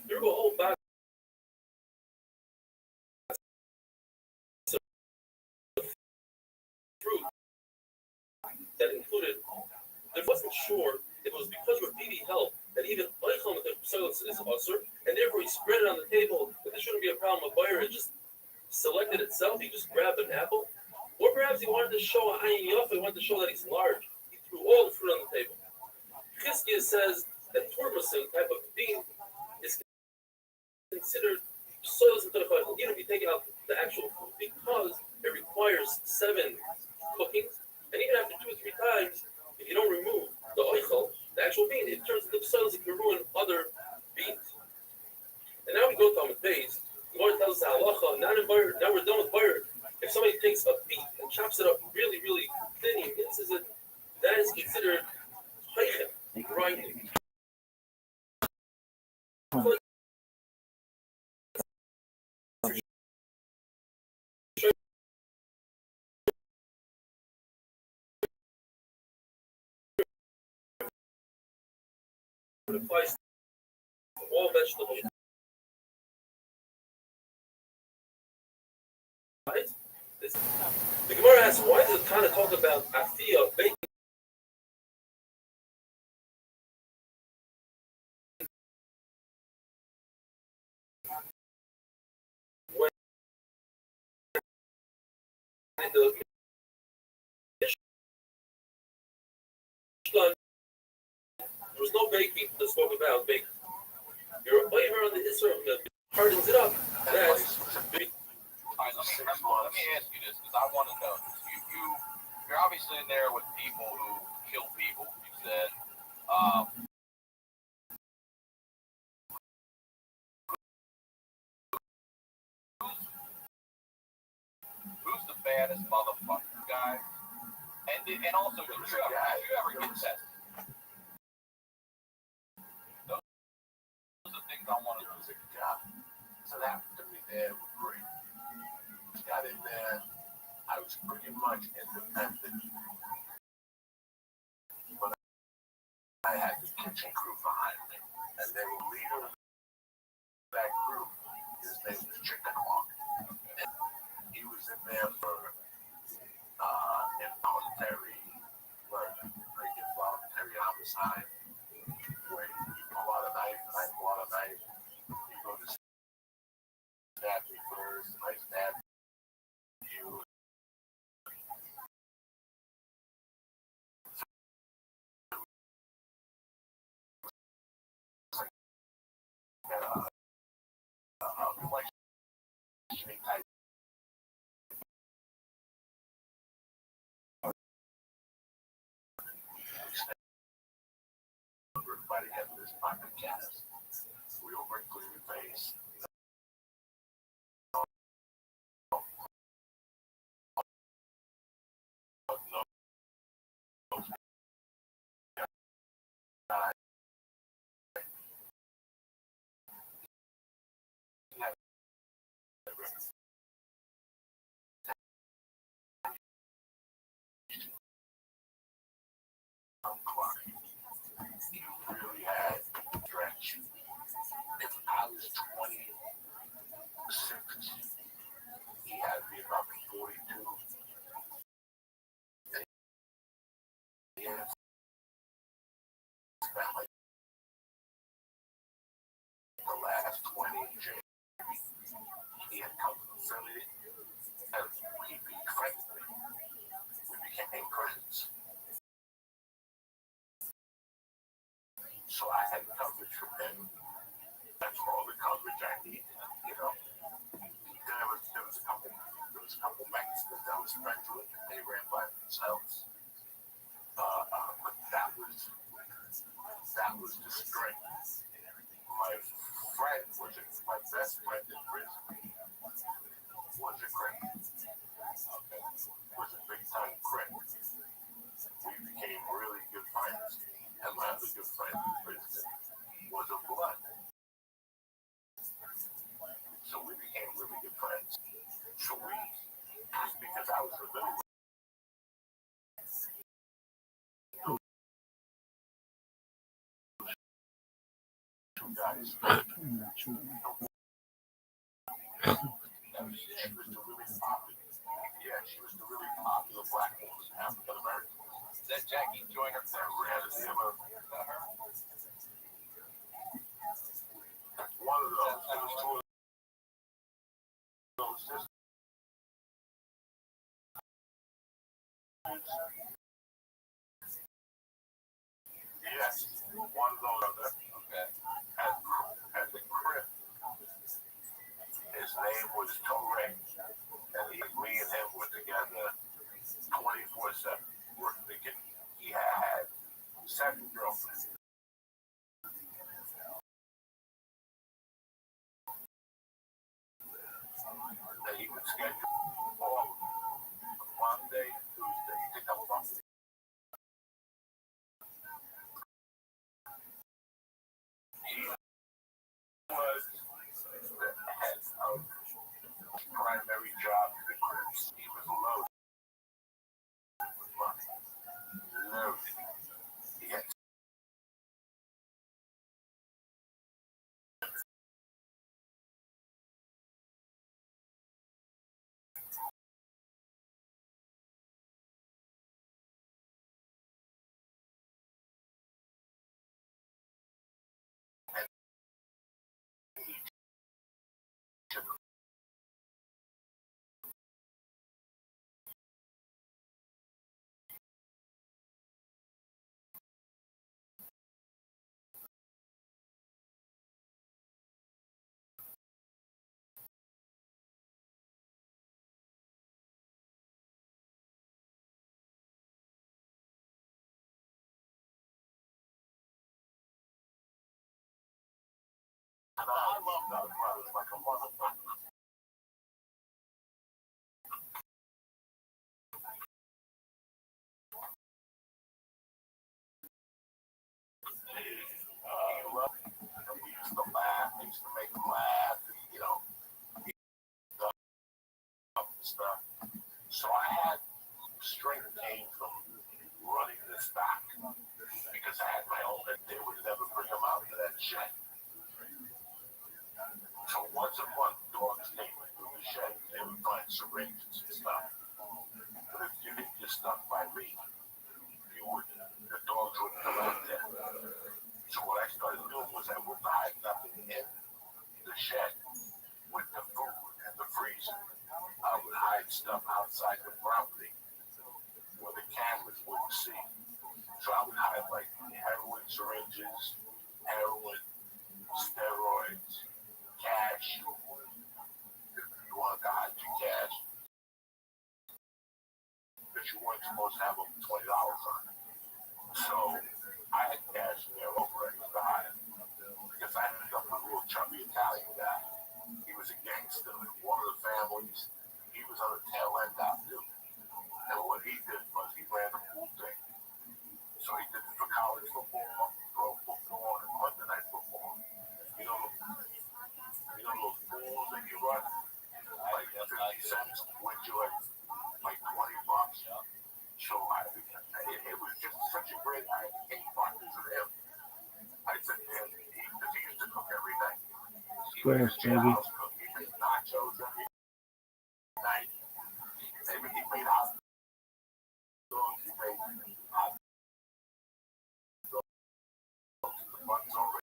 through a whole box of fruit that included. There wasn't sure it was because Rabbbi held that even oichel with the psalus is usher, and therefore he spread it on the table that there shouldn't be a problem with buyer. It just selected itself. He just grabbed an apple, or perhaps he wanted to show a ayin yofa. He wanted to show that he's large. He threw all the fruit on the table. Chizkiah says that turmosin type of bean is considered soils and terechayim, even if you take out the actual food, because it requires 7 cookings, and even after 2 or 3 times, if you don't remove the oichel, the actual bean, it turns into soils that can ruin other beans. And now we go to Amud Beis. The Lord tells us halacha, not in butter. Now we're done with butter. If somebody takes a beet and chops it up really, really thin, he minces it, that is considered chaychem. Grinding. It applies to all vegetables. Right? The Gemara asks, why does it kind of talk about afiyah, baking? In the Mishnah, there was no baking that spoke about baking. You're over on the Isra that hardens it up. That's big. All right, let me ask you this because I want to know. You're obviously in there with people who kill people. You said, who's the baddest motherfucker guy? And also, did you ever get tested? Those are the things I want to know. It was a job. So that happened to me there was great. Got in there. I was pretty much independent. But I had the kitchen crew behind me. And they were leader of that group. His name was Chicken Hawk. And he was in there for involuntary murder, like involuntary homicide. Where you pull out a knife and I pull out a knife. You go to stab me first, and I stab you. everybody had this pocket cast, real wrinkly face. He really had stretch. If I was 26, he had to be about 42. He had spent like the last 20 in jail. He had come from Philly and he befriended me. We became friends. So I had coverage from him. That's all the coverage I needed, you know. There was a couple Mexicans I was friends with. They ran by themselves. But that was the strength. My friend my best friend in prison was a criminal. Okay. Was a big time criminal. We became really good friends. And my other good friend in prison was a blood. So we became really good friends. So because I was the middle two guys. She was the really popular. Yeah, she was the really popular black woman, African American. Is that Jackie Joyner? That ran as the other. One of those. There was two of those sisters. Yes, one of those other. Okay. At the crib, his name was Torre, and me and him were together 24/7. Working together. He had 7 girlfriends. That he would schedule all Monday, Tuesday, pick up Monday. He was the head of primary job in the Crips. He was loaded with money. Loaded. He had I love those brothers like a motherfucker. We used to laugh. We used to make them laugh. And, stuff. So I had strength came from running this back because I had my own, and they would never bring them out to that shed. So once a month, dogs came through the shed. They would find syringes and stuff. But if you didn't get stuck by me, the dogs wouldn't come out there. So what I started doing was I would hide nothing in the shed with the food and the freezer. I would hide stuff outside the property where the cameras wouldn't see. So I would hide like heroin syringes, heroin, steroids, cash. If you wanted to hide your cash, but you weren't supposed to have over $20 on it. So I had cash in there already. like 8 partners of him. I said, man, because he used to cook every night. Squares, baby. He made nachos every night. He made hot dogs. He made hot dogs. The buns already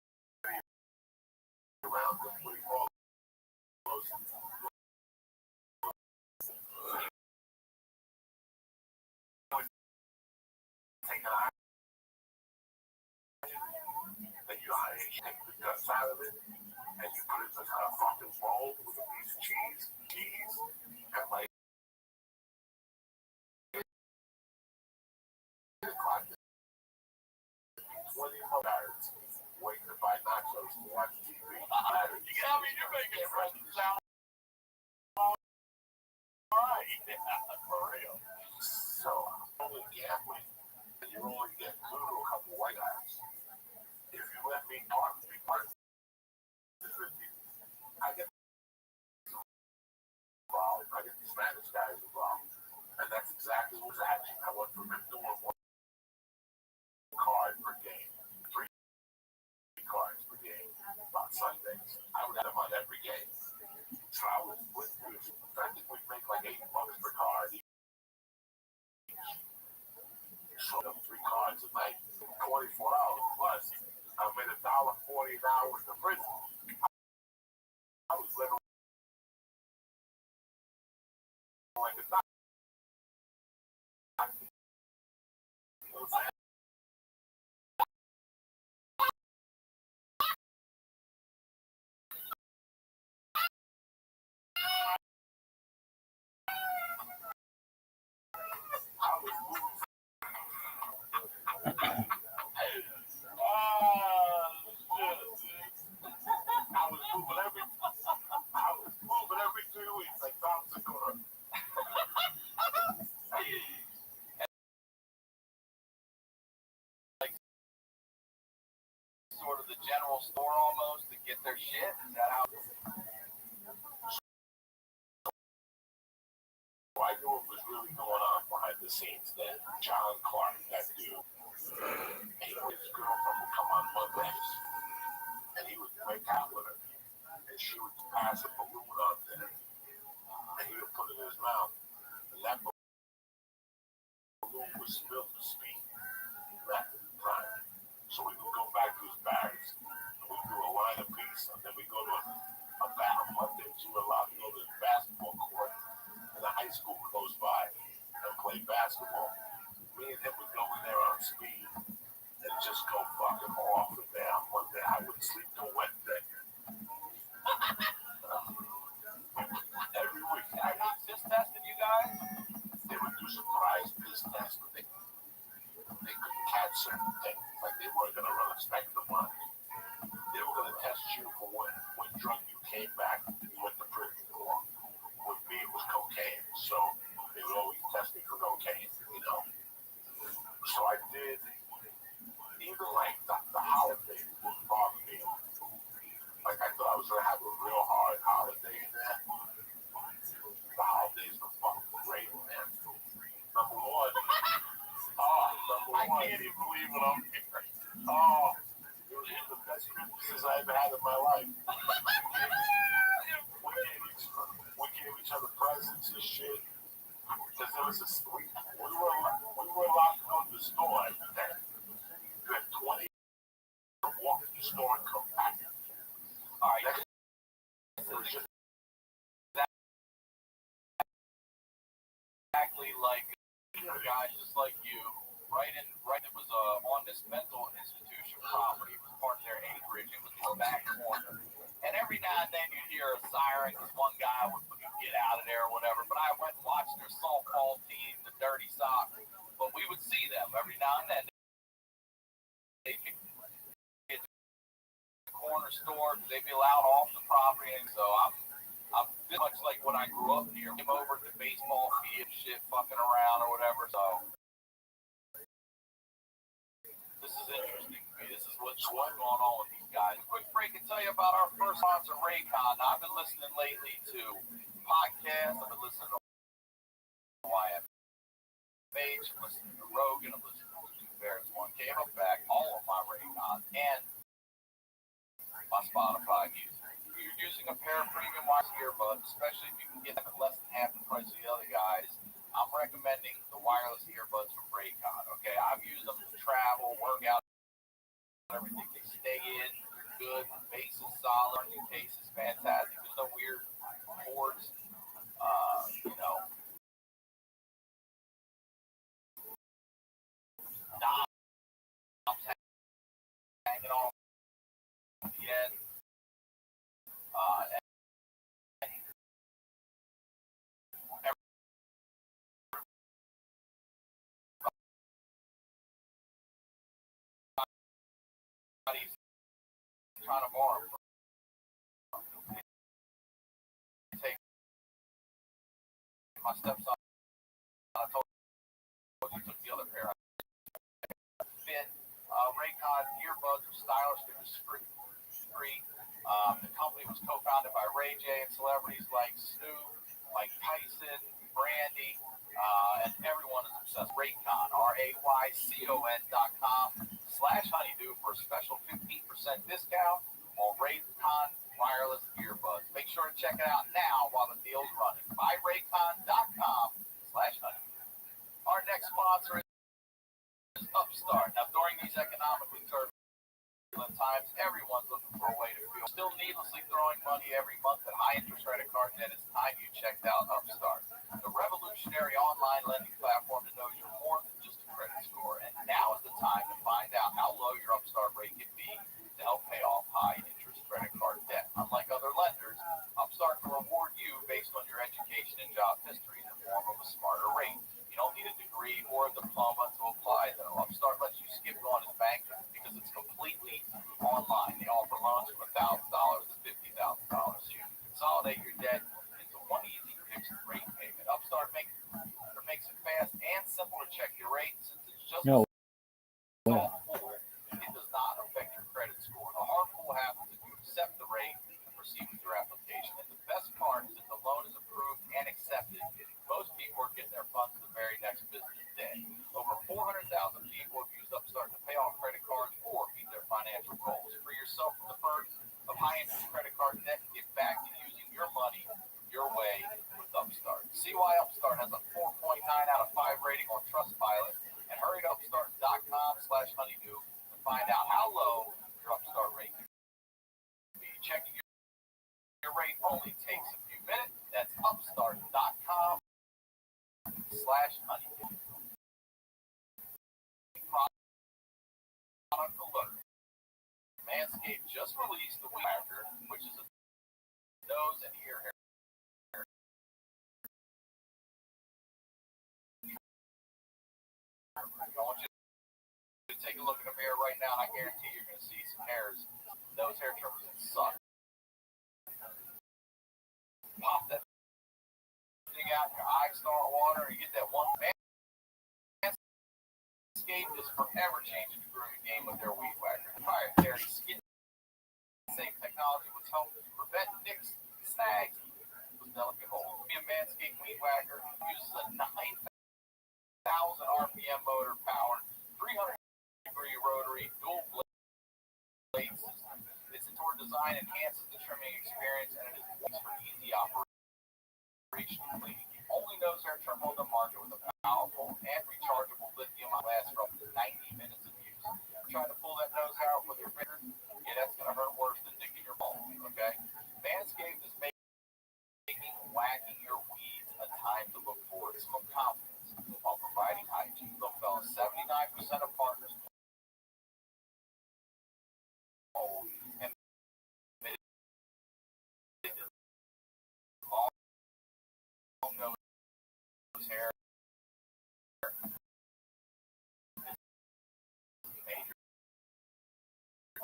around them. We all those. Take an eye. And you take the guts out of it. And you put it in a fucking bowl with a piece of cheese, and like 20 more hours waiting to buy nachos to watch TV. You're making it sound alright. For real. So, only gambling, and you only get two to a couple white eyes. If you let me talk to me, I get involved. I get the Spanish guys involved. And that's exactly what's happening. I went from him doing 1 card per game, 3 cards per game on Sundays. I would have him on every game. So I think we'd make like $8 per card each. So 3 cards a night, $24 plus. I made $1.40 an hour in the prison. I was living like a dime. I was moving every 2 weeks like Tom Segura. Like sort of the general store almost to get their shit. Is that how? I knew what was really going on behind the scenes then. John Clark, that dude. His girlfriend would come on Mondays, and he would make out with her, and she would pass a balloon up there, and he would put it in his mouth, and that balloon would spill the speed back at the time. So we would go back to his barracks, and we'd do a line of peace, and then we'd go to a battle Mondays. We were allowed to go to the basketball court in the high school close by and play basketball. Me and him would go in there on speed and just go fucking off and down. One day I wouldn't sleep till Wednesday. Every week. They're not just testing you guys? They would do surprise piss tests, but they couldn't catch certain things. Like they weren't going to run a spectrum on it. They were going to test you for what drug you came back and you went to prison for. With me, it was cocaine. So they would always test me for cocaine, you know. So I did, even like the holidays didn't bother me. Like I thought I was going to have a real hard holiday in there. The holidays were fucking great, man. Number one, I can't even believe what I'm hearing. it was one of the best Christmases I ever had in my life. We gave each other presents and shit. Because there was we were allowed to go to the store every day. You had 20 to walk to the store and come back. All right. It was just Exactly like guys just like you, right? It was on this mental institution property. It was part of their acreage. It was the back corner. And every now and then you hear a siren because one guy would get out of there or whatever. But I went and watched their softball team, the Dirty Sox. But we would see them every now and then. They'd be at the corner store. They'd be allowed off the property. And so I'm much like when I grew up here. Came over to the baseball field, shit, fucking around or whatever. So this is interesting to me. This is what's going on with these guys. Quick break and tell you about our first sponsor, Raycon. Now, I've been listening lately to podcasts. I've been listening to YFH. I'm listening to Rogan. I'm listening to Two Bears, One gave them back all of my Raycons and my Spotify music. If you're using a pair of premium wireless earbuds, especially if you can get them at less than half the price of the other guys, I'm recommending the wireless earbuds from Raycon. Okay, I've used them to travel, work out, everything. They stay in, good, bass is solid, the case is fantastic. There's no weird cords, knobs hanging off the end. Everybody's trying to borrow from take my stepson. I told you took the other pair. Fit Raycon earbuds are stylish, they're discreet. The company was co-founded by Ray J and celebrities like Snoop, Mike Tyson, Brandy, and everyone is obsessed. Raycon, RAYCON.com/honeydew for a special 15% discount on Raycon wireless earbuds. Make sure to check it out now while the deal's running. BuyRaycon.com/honeydew. Our next sponsor is Upstart. Now, during these economically turbulent times, everyone's looking for a way to feel. Still needlessly throwing money every month at high interest credit card debt. It's time you checked out Upstart, the revolutionary online lending platform that knows you're more than just a credit score. And now is the time to find out how low your Upstart rate can be to help pay off high interest credit card debt. Unlike other lenders, Upstart can reward you based on your education and job history in the form of a smarter rate. You don't need a degree or a diploma to apply, though. Upstart lets you skip going to the bank because it's completely online. They offer loans from $1,000 to $50,000, so you can consolidate your debt into one easy fixed rate payment. Upstart makes it fast and simple to check your rate since it's just No. Well, it does not affect your credit score. The hard pull happens if you accept the rate and proceed with your application. And the best part is that the loan is approved and accepted. Most people are getting their funds the very next business day. Over 400,000 people have used Upstart to pay off credit cards or meet their financial goals. Free yourself from the burden of high-interest credit card debt and get back to using your money your way with Upstart. See why Upstart has a 4.9 out of 5 rating on Trustpilot, and hurry to Upstart.com/honeydew to find out how low your Upstart rate can be. Checking your rate only takes a few minutes. That's Upstart.com/honeydew. Product alert. Manscaped just released the Weed Whacker, which is a nose and ear hair. I want you to take a look in the mirror right now, and I guarantee you're going to see some hairs. Nose hair trimmers that suck. Pop that thing out, and your eyes start watering, and you get that one. Manscaped is forever changing the grooming game with their Weed Whacker. Proprietary skin-safe technology which helps prevent nicks, snags, with delicate holes. A Manscaped Weed Whacker uses a 9,000 RPM motor powered 300-degree rotary dual blade system. Its indoor design enhances the trimming experience, and it is for easy operation cleaning. Only nose hair trimmer on the market with a powerful and rechargeable lithium lasts for up to 90 minutes of use. Trying to pull that nose hair out with your fingers, yeah, that's going to hurt worse than digging your balls, okay? Manscaped is making whacking your weeds a time to look forward to some confidence while providing hygiene. Look, fellas, 79% of partners and long nose hair major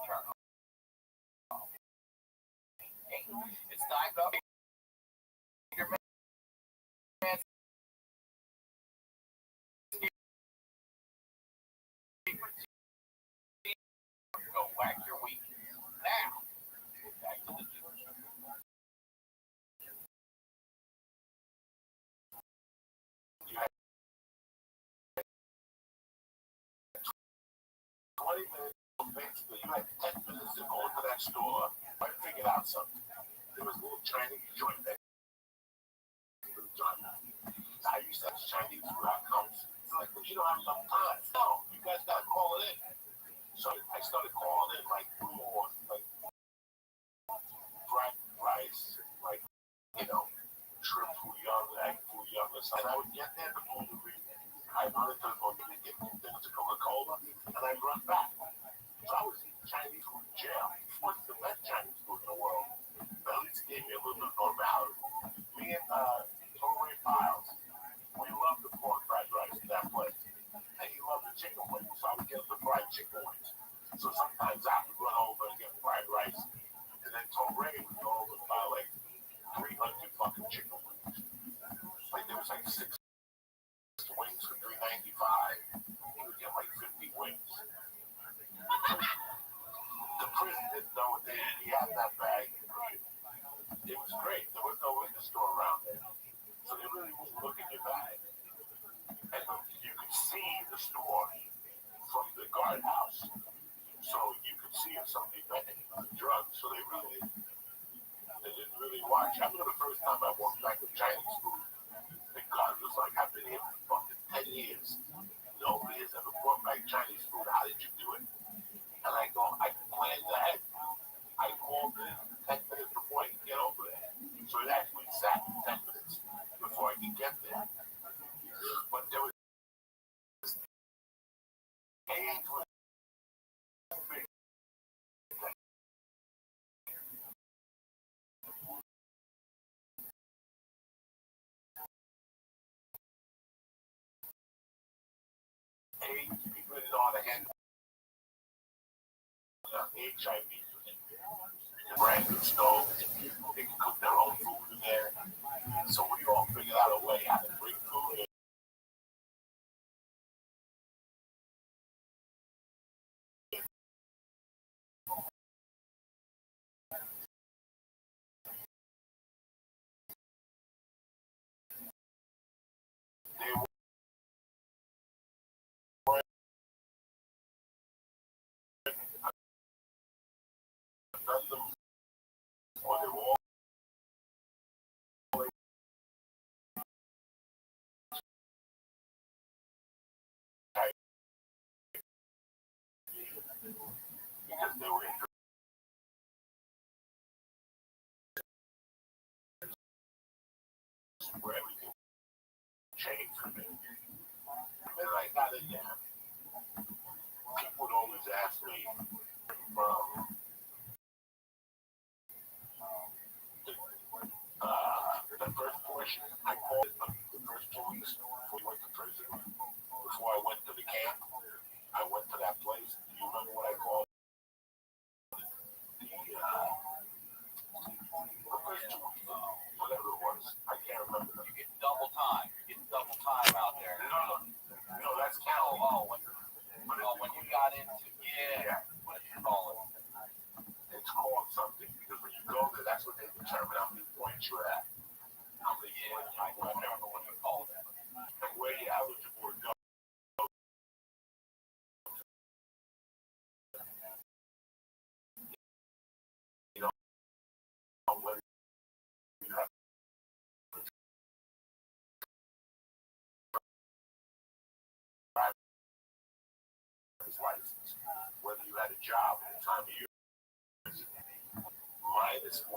turn off. It's time to update your go whack your weed now. Back to the 20 minutes. Basically, you had 10 minutes to go into that store. I figured out something. There was a little Chinese joint there. I used to have Chinese food outcomes. It's like, but you don't have enough time. No, you guys got to call it in. So I started calling in like more, like fried rice, like, shrimp fouillon, egg fouillon, and I would get there before the reason. I wanted to go get things to Coca-Cola, and I'd run back. So I was eating Chinese food in jail. What's the best Chinese food in the world? But at least it gave me a little bit of normality. Me and Torrey Files, we loved the pork fried rice in that place. And he loved the chicken wings, so I would get the fried chicken wings. So sometimes I would run over and get fried rice, and then Torrey would go over and buy like 300 fucking chicken wings. Like there was like 6 wings for $3.95. He would get like 50 wings. The prison didn't know what they did. He had that bag. It was great. There was no liquor store around there. So they really wouldn't look at your bag. And you could see the store from the guardhouse. So you could see if somebody been drugs. So they didn't really watch. I remember the first time I walked back with Chinese food. The guard was like, I've been here for fucking 10 years. Nobody has ever brought back Chinese food. How did you do it? And I go, I planned ahead. I called in 10 minutes before I could get over there. So it actually sat 10 minutes before I could get there. But there was age was big. Age, people didn't know how to handle HIV. Brand new stove, they can cook their own food in there. So we all figured out a way how to bring food in. They were nothing, or they were all because they were interested where everything changed for me. And I got in there. People would always ask me the first portion. I called it the first 2 weeks before I went to prison. Before I went to the camp, I went to that place. Do you remember what I called it? The first 2 weeks, whatever it was. I can't remember. You get double time. You get double time out there. No, that's county. When you got into, what do you call it? It's called something because when you go there, that's what they determine how many points you're at. How many points I don't remember what you called it. and where you're eligible to go. Whether you have driver's license, whether you had a job at the time of year, minus 1.5.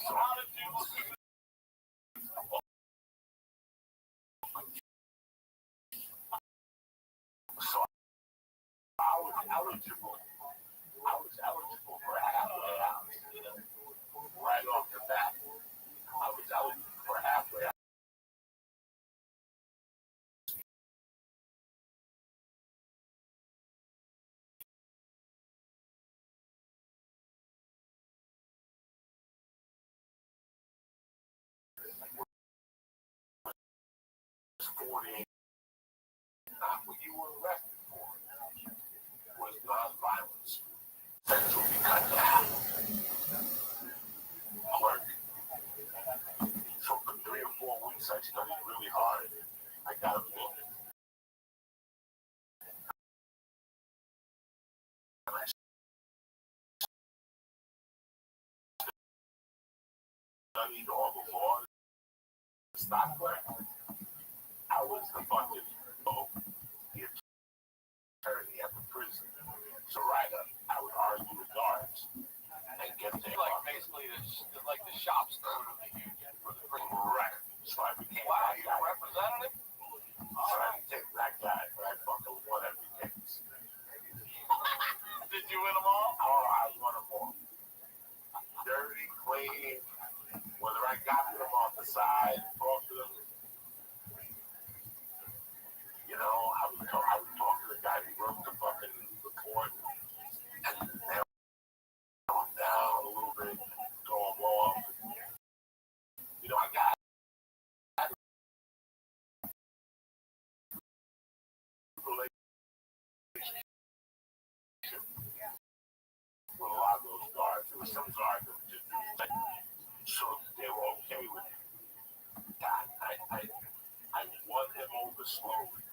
How did you So I was eligible. For a halfway house. Right off the bat. I was eligible for a halfway house. Not what you were arrested for. Was nonviolence. Central cut down. Clerk. So for 3 or 4 weeks, I studied really hard. I got a book. studied all the laws in Stockholm. I was the fucking the attorney at the prison. So I would argue with guards and get their Like basically like the shop steward of the union for the prison. right. So I became Wow, that you're a guy. representative? So I became that guy, but I fucking won every case. Did you win them all? Oh, I won them all. Dirty, clean. Whether I got them off the side, talk to them. You know, I would talk to the guy who wrote the fucking report and nail him down a little bit, throw him off. You know, I got with a lot of those guards. There was some guards that were just so they were okay with it. God, I won him over slowly.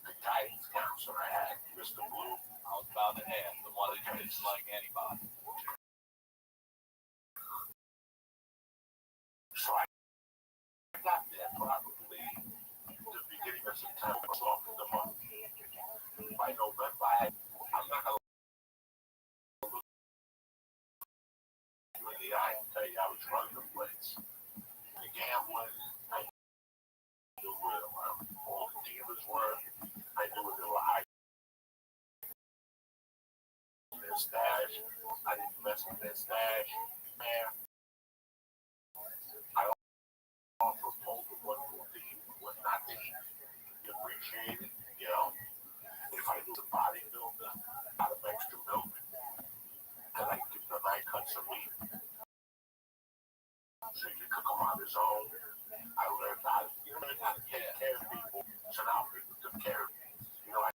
The guidance counselor I had, Mr. Blue, I was about to ask, the one that you didn't like anybody. so I got there probably the beginning of September, off the month. By November, I'm not gonna look you in the eye and tell you I was running the place. The gambling, I knew where all the dealers were. I knew where they were hiding their stash. I didn't mess with their stash. Man, I also told them what not to eat. You appreciate it, you know. If I was a bodybuilder, out of extra milk, and I give them 9 cuts of meat, so you can cook them on his own. I learned how to take care of people, so now people took care of me. You know,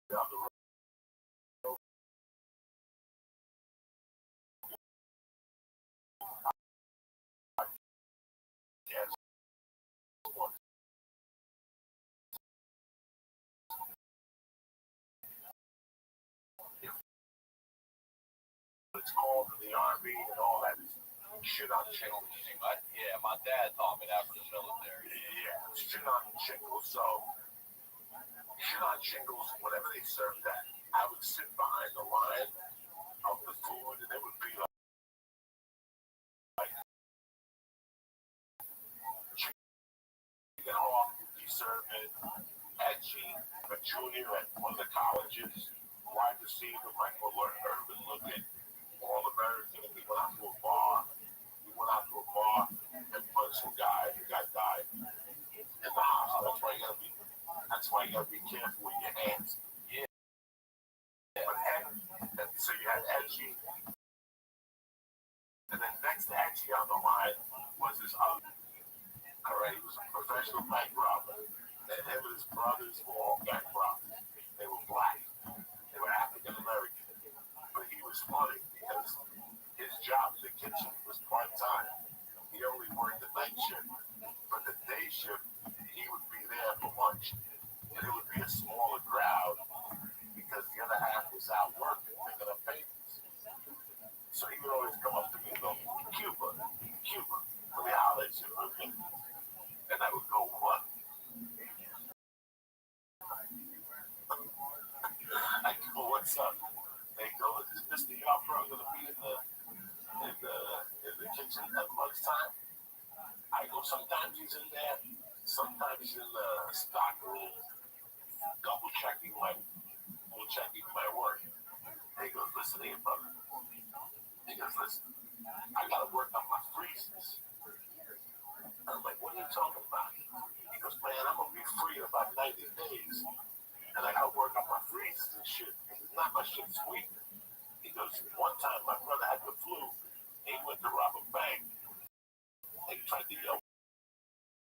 down the road. Yes. It's called in the Army and all that shit on shingles. Yeah, my dad taught me that for the military. Yeah, shit on shingles. So, shit on shingles, whenever they served that, I would sit behind the line of the food and it would be like chicken hawk would be served at a junior at one of the colleges, wide receiver, Michael Urban looking, all American. We went out to a bar. And punched some guy. The guy died in the hospital. That's why you gotta be careful with your hands. Yeah. But so you had Edgy, and then next to Edgy on the line was this other. Alright, he was a professional bank robber. And him and his brothers were all bank robbers. They were black. They were African American. But he was funny because his job in the kitchen was part-time. He only worked the night shift. But the day shift, he would be there for lunch. And it would be a smaller crowd because the other half was out working, picking up papers. So he would always come up to me and go, Cuba, let me holler at you for a minute. And I would go, what? I go, what's up? They go, is Mr. Yarbrough going to be in the kitchen at lunchtime? I go, sometimes he's in there, sometimes he's in the stock room, double checking my work. He goes, listen here, brother. He goes, listen, I got to work on my freezes. I'm like, what are you talking about? He goes, man, I'm going to be free in about 90 days. And I got to work on my freezes and shit. Not my shit sweet. He goes, one time my brother had the flu. He went to rob a bank. And he tried to yell,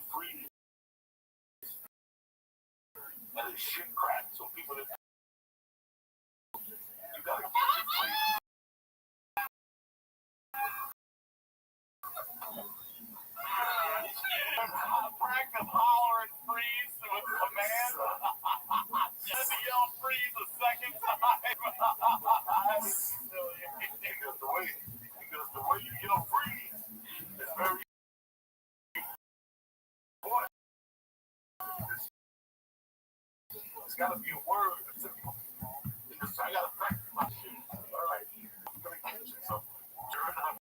freeze. And his shit cracked. So people didn't. You got to keep it free. How to practice holler and freeze with command. You had to yell freeze a second time. That was silly. It's got to be a word. I got to practice my shit. All right. I'm going to catch it. So, German,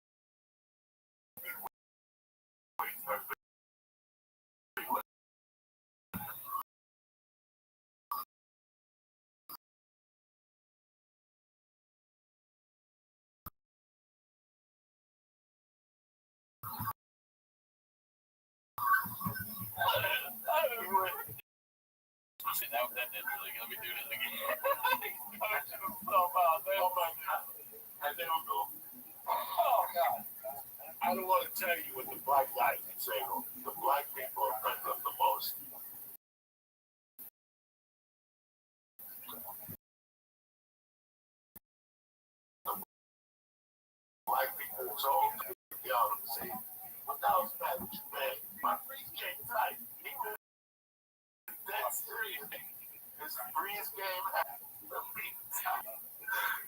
that didn't really. Let me do this again. And they will go, oh, God. I don't want to tell you what the black guys would say. The black people offend them the most. Black people told y'all to say, what the hell's that with you, man? My freeze came tight. He was that serious. His freeze game had the beat tight.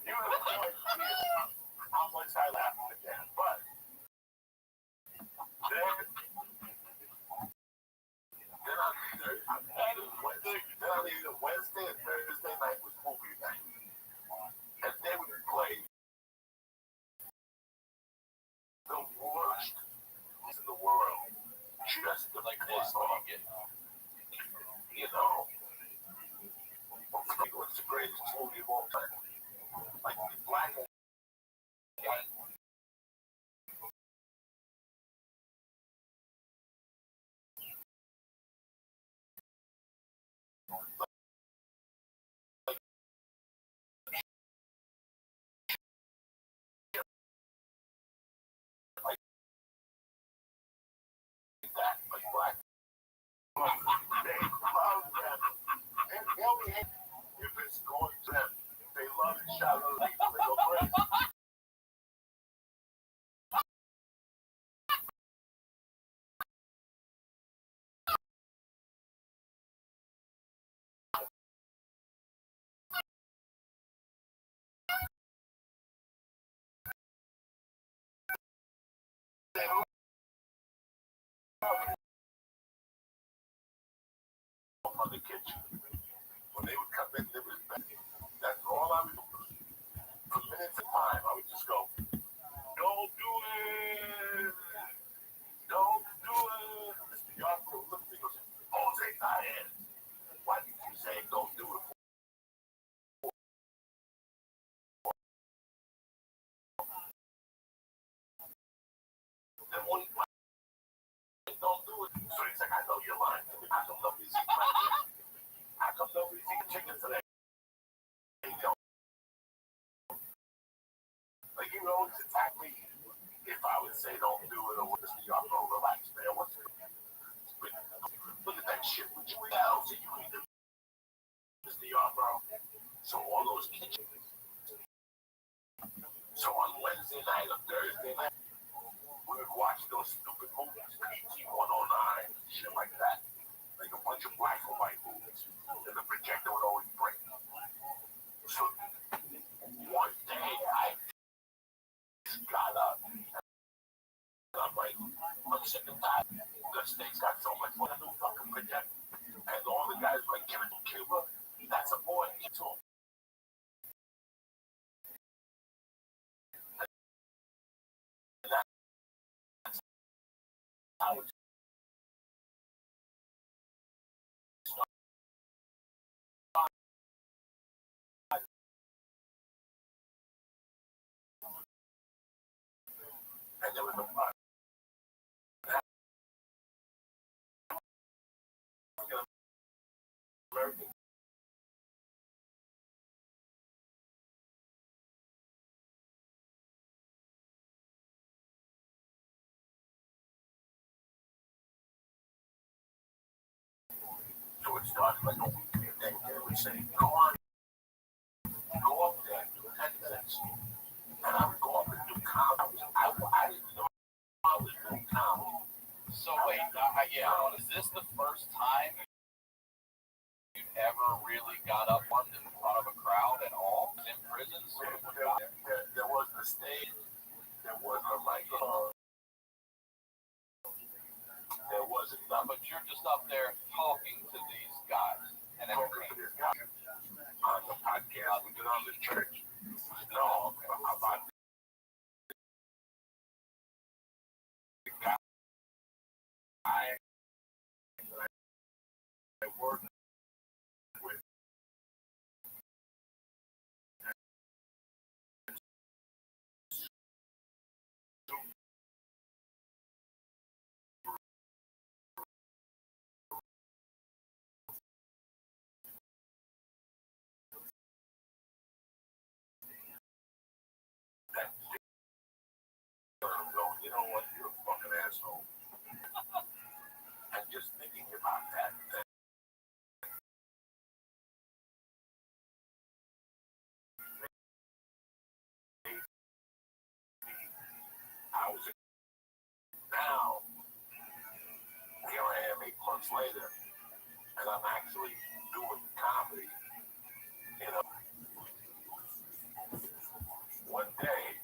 You would have no idea how much I laughed at that. But then on either Wednesday or Thursday night was movie night. And they would play the worst in the world. Just to like this off. You know, what's the greatest movie of all time? Like the black and white. Like black. They love them. And they'll be if it's going to them. They love it. Shout out they go crazy. From the kitchen. When they would come in, they would that's all I would do. For minutes at a time, I would just go, don't do it. Don't do it. Mr. Yarbrough looked at me and goes, Jose, not in. Why did you say don't do it? Then one don't do it. So he's like, I know you're lying to me. I come nobody's eating my chicken. I come nobody's eating chicken today. Like you would always attack me if I would say don't do it or Mr. Yarbrough, relax, man. What's it? Look at that shit. Would you eat else you eat Mr. Yarbrough? So all those kitchens. So on Wednesday night or Thursday night, we would watch those stupid movies, PT 109, shit like that. Like a bunch of black and white movies. And the projector would always break. So one day I got up and I'm like, I'm sick and tired. The state's got so much more than a fucking projector. And all the guys were like, give it to Cuba. That's a boy. It's all. I was and there was a American. So it started like a week and then they would say, go on, go up there and do 10 minutes. And I would go up and do comedy. I didn't know I was doing comedy. So wait, is this the first time you ever really got up on in front of a crowd at all in prison? So There wasn't a stage. There wasn't a microphone. There wasn't nothing. But you're just up there talking to these guys and Talking to this guy. working with. You know what? You're a fucking asshole. And just thinking about that I was now, here I am 8 months later, and I'm actually doing comedy. You know, one day,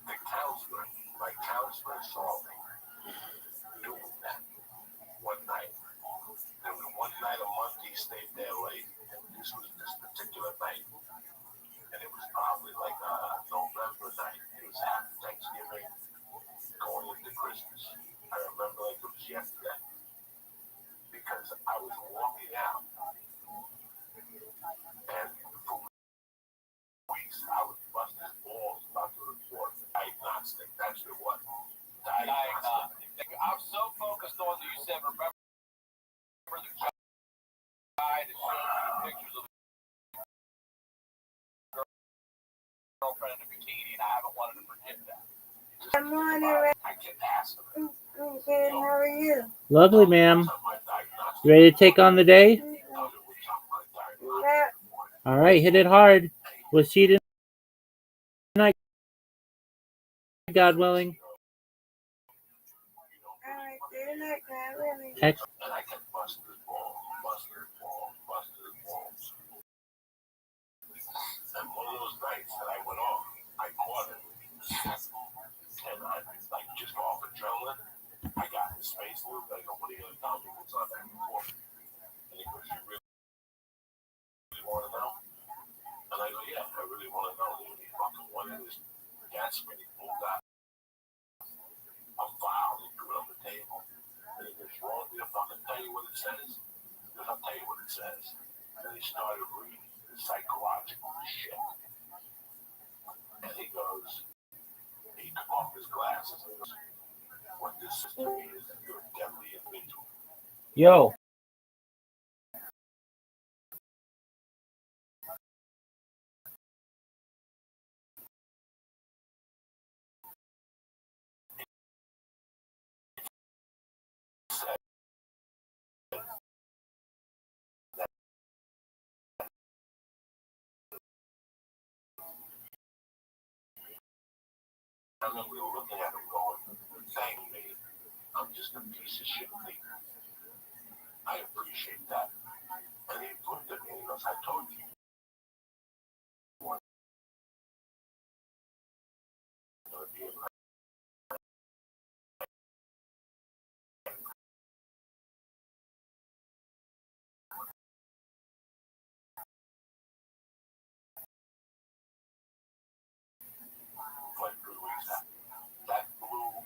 the counselor, my counselor saw me doing that one night. There was one night a month he stayed there late, and this was this particular night. And it was probably like a November night. It was after Thanksgiving, going into Christmas. I remember like it was yesterday. Because I was walking out, and for weeks I was busting balls about the report. Diagnostic, that's what it was. Diagnostic. I'm so focused on that you said, remember the guy that showed me pictures of the girlfriend in a bikini, and I haven't wanted to forget that. Good morning, I can ask him. I'm good. How are you? Lovely, ma'am. You ready to take on the day? Yeah. All right, hit it hard. We'll see you tonight, God willing. All right, see you next time. Really. Excellent. And I kept busting his balls. And one of those nights that I went off, I caught him. And I like just off adrenaline. I got in his face a little bit. I go, what are you going to tell me? What's on that report? And he goes, you really want to know? And I go, yeah, I really want to know. And he fucking went in his gas when he pulled out a file and threw it on the table. And he goes, you want me to fucking tell you what it says? He goes, I'll tell you what it says. And he started reading the psychological shit. And he goes, he took off his glasses and he goes, what this system is, you're a deadly individual. Yo. I remember we were looking at him going, thank me, I'm just a piece of shit leader. I appreciate that. And he looked at me and he goes, I told you. That blew all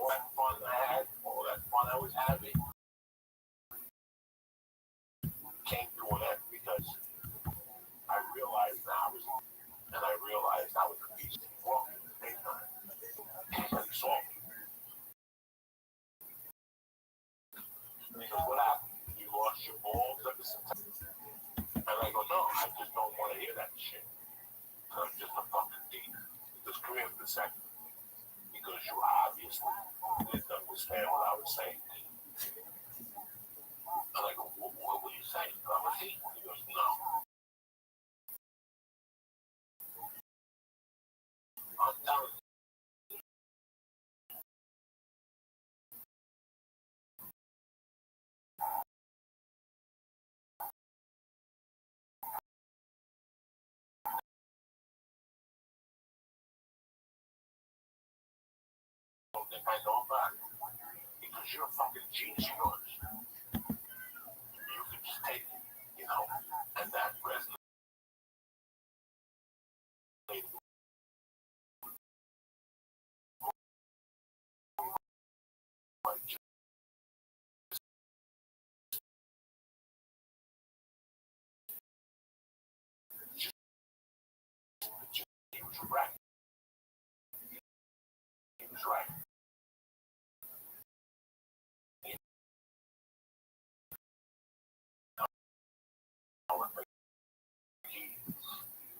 that fun I had, all that fun I was having, came to an end because I realized I was a piece of work at the same time. And he saw me. And he goes, what happened? You lost your balls ever since? And I go, no, I just don't want to hear that shit. I'm just a fucking thief. Just come here for a second. Because you obviously didn't understand what I was saying. And I go, what were you saying? I'm a thief. He goes, no. I'm telling you. I don't think I know about it. Because you're a fucking genius, yours. You can just take it, you know, and that resonated. right. He was right.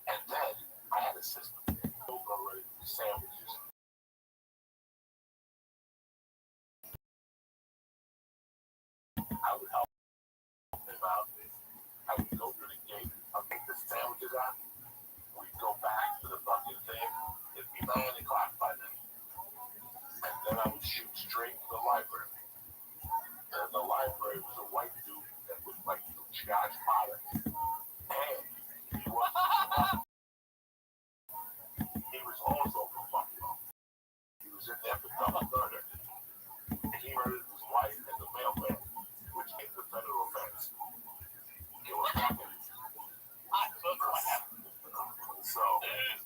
And then I had a system. Sandwiches. I would help him out. I would go to the gate. I'd take the sandwiches out. We'd go back to the fucking thing. It'd be 9 o'clock by then. And then I would shoot straight to the library. And the library was a white dude that was like Josh Potter. And he was also from Buffalo. He was in there for double murder. He murdered his wife and the mailman, which made the federal offense. It was fucking. So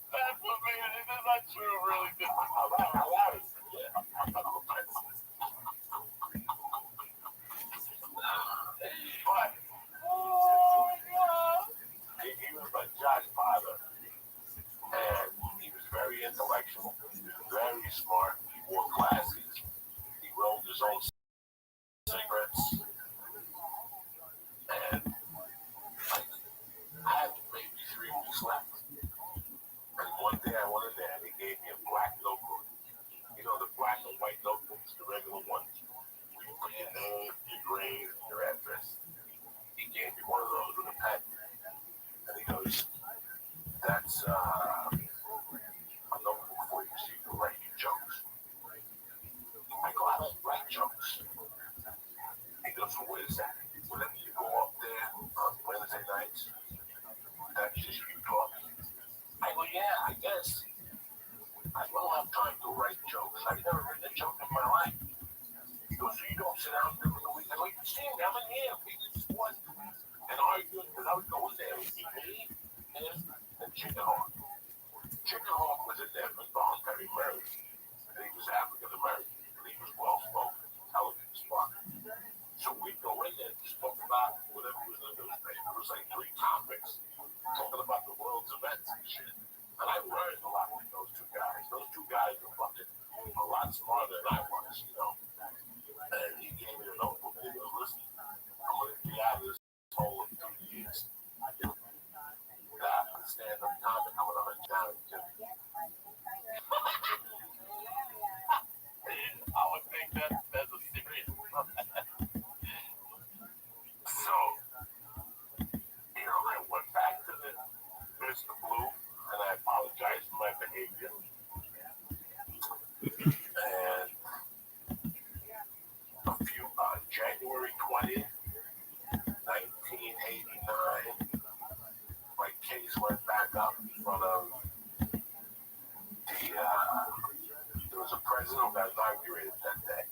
That's what made it. It is not true, really. But he was like Josh Potter, and he was very intellectual, very smart. He wore glasses. He rolled his own cigarettes, and I had maybe 3 weeks left. And one day I went in there and he gave me a black notebook. You know the black and white notebooks, the regular ones. Where you put your name, your grade, and your address. He gave me one of those with a pen. And he goes, that's a notebook for you so you can write your jokes. I go, I don't write jokes. He goes, well, what is that? Whenever you go up there on Wednesday nights, that's just you talking. I go, yeah, I guess. I don't have time to write jokes. I've never written a joke in my life. He goes, so you don't sit down during the week. I go, you see me, I'm in here. We just one and arguing because I would go in there. It would be me, him, and Chicken Hawk. Chicken Hawk was in there for voluntary marriage. And he was African American. And he was well spoken, intelligent, smart. So we'd go in there and just talk about whatever was in the newspaper. It was like 3 topics talking about the world's events and shit. And I learned a lot from those 2 guys. Those 2 guys were fucking a lot smarter than I was, you know. And he gave me a notebook and he goes, listen, I'm going to be out of this hole in 2 years. Stand up comic, I'm going to hunt down and kill you. I would think that's a serious. So, you know, I went back to the Mr. Blue and I apologized for my behavior. And January 20th, 1989, my case went back up in front of there was a president who got inaugurated that day.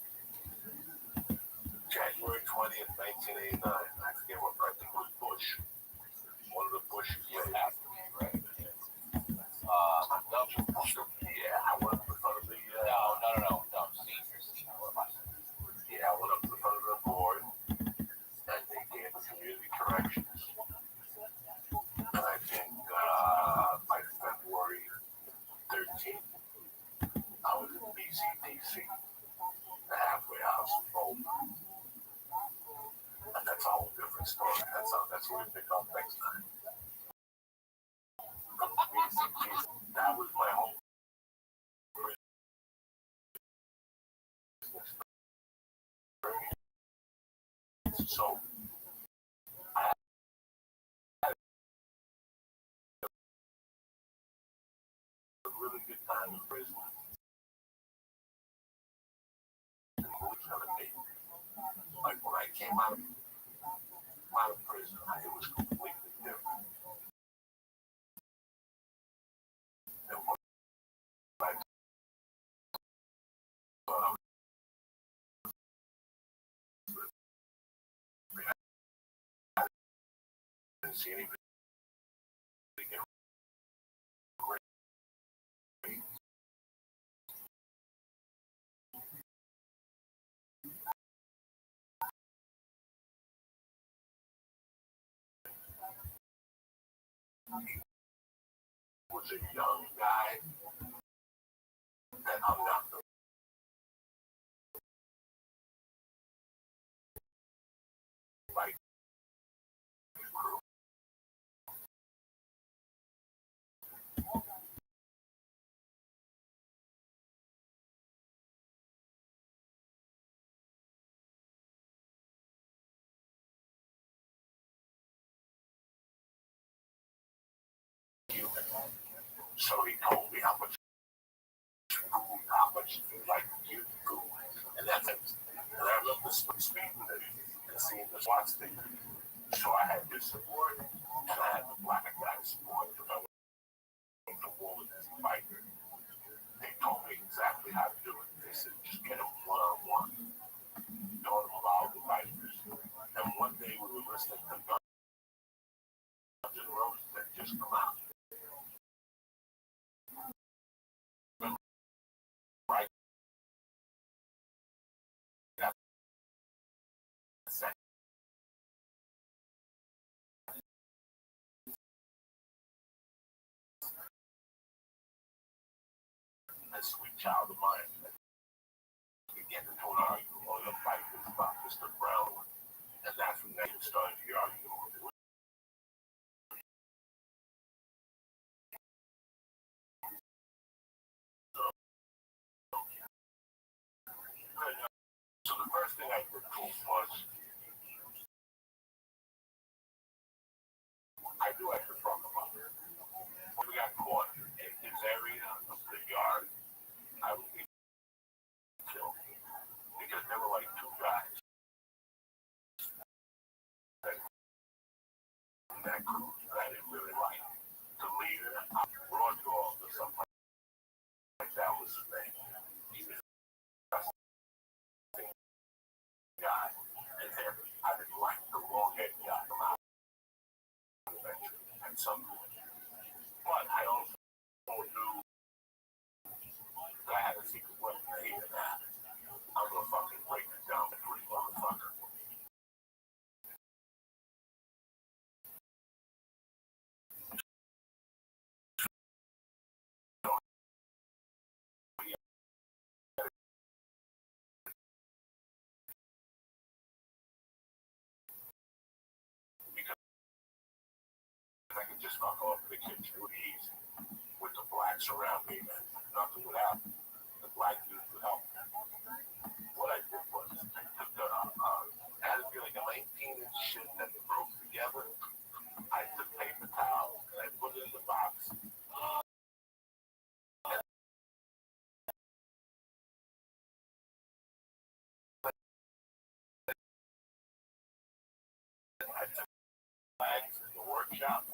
January 20th, 1989. I forget what, I think it was Bush. One of the Bush years. Right? Yeah, I went up in front of the. No. Senior. What am I saying? Yeah, I went up in front of the board, and they gave us community corrections. And I think by February 13th, I was in BCDC, the halfway house in Boulder. And that's a whole different story. That's what we pick up next time. That was my home. So I had a really good time in prison. Like when I came out of prison, it was completely different. And when I didn't see anybody get great. was a young guy that hung out the bike crew. So he told me how much you like to give food. And that's it. And I remember speaking and seeing the SWAT thing. So I had this support, and I had the black guy support. Because I went to war with this biker. They told me exactly how to do it. They said, just get them one-on-one. Don't allow the bikers. And one day we were listening to Guns N' Roses that just come out. Right? That sweet child of mine began to argue all the bikers about Mr. Brown. And that's when they started the argument. So the first thing I did was I knew I could talk about it. When we got caught in his area of the yard, I would be killed. Because there were like two guys that crew that I didn't really like. The leader, Rothschild or something like that was his name. He was a guy. And heavy. I didn't like the long-head guy come out eventually at some point. But I also knew that I had a secret weapon to hate that. I'm gonna fucking break it down to three motherfucker. Because I could just fuck off the kids really easy. With the blacks around me, man, nothing would happen. The black dudes would help. What I did was I took had to be like a 19-inch shit that broke together. I took paper towels and I put it in the box. I took flags in the workshop.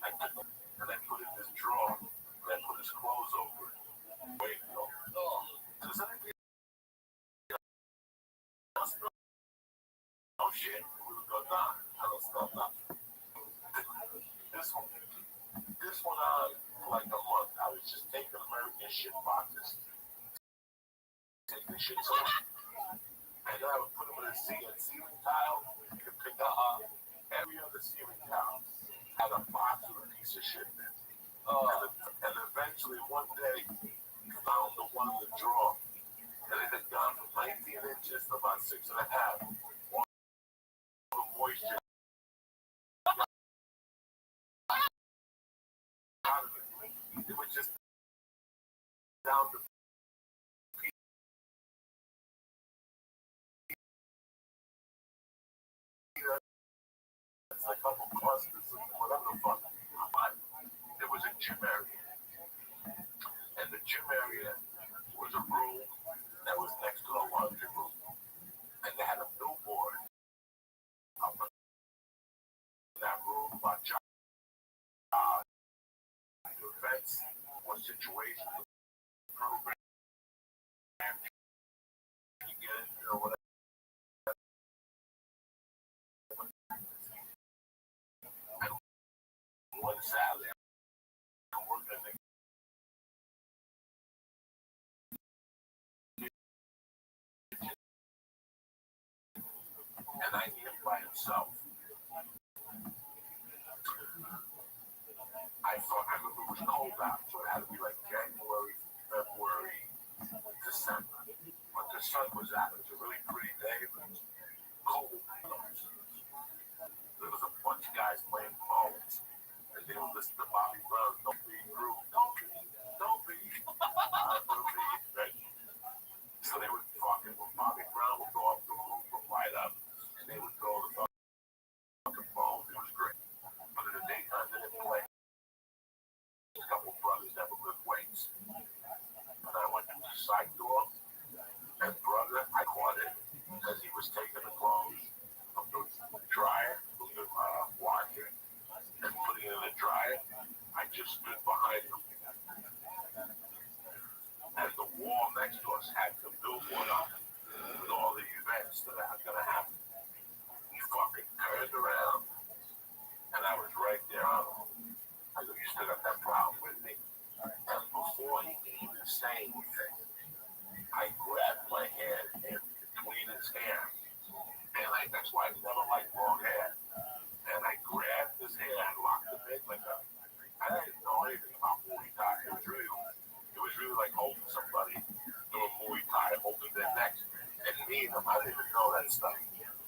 I took them and I put it in this drawer. And I put his clothes over it. Wait, no. Does anything else smell? Oh shit. We would go, nah, I don't smell nothing. This one for like a month. I was just taking American shit boxes, taking the shit off, and then I would put them in a ceiling tile. You could pick up every other ceiling tile had a box with a piece of shit in it. And eventually one day, found the one in the drawer, and it had gone from 19 inches to about 6.5. All the moisture out of it. It was just down to a couple clusters of whatever the fuck. But there was a gym area. And the gym area was a room that was next to the laundry room. And they had a billboard up in that room about events or situations, program, you get into or whatever. And one Saturday, I'm working in and I hear him by himself. I remember it was cold out, so it had to be like January, February, December. But the sun was out. It was a really pretty day. It was cold. There was a bunch of guys playing phones, and they would listen to Bobby Brown's Don't Be Rude. Don't be. Right? So they would fucking with Bobby Brown would go up the roof, would light up, and they would throw the fucking phone. It was great. But in the daytime, they didn't play. A couple of brothers that would lift weights. And I went to the side door, and brother, I caught it because he was taking the clothes from the dryer, from the washer, and putting it in the dryer. I just stood behind him. And the wall next to us had the billboard up with all the events that are going to happen. He fucking turned around, and I was right there on him. I go, you still got that problem with me? And before he could even say anything, I grabbed my hand in between his hair. And that's why I never liked long hair. And I grabbed his hair and locked him in like a, I didn't know anything about Muay Thai. It was really like holding somebody doing Muay Thai, holding their neck. And me, I didn't even know that stuff.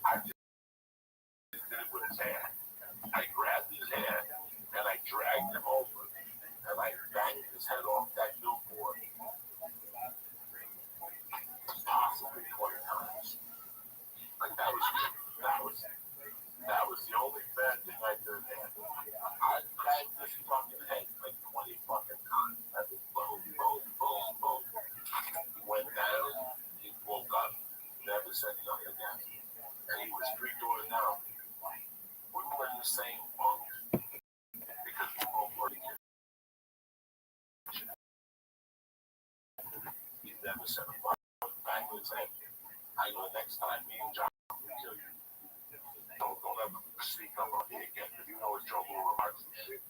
I just did it with his hand. I grabbed his hand and I dragged him over and I banged his head off that billboard possibly 20 times. Like that was the only bad thing I did there. I banged this fucking head like 20 fucking times. I was boom, boom, boom, boom. He went down, he woke up, never said nothing again. And he was 3 doors down. We were in the same bunk because we both were in the kitchen. He never said a fuck. Bang his head. I know next time me and John will kill you. Don't ever speak up on me again because you know it's trouble with remarks and shit.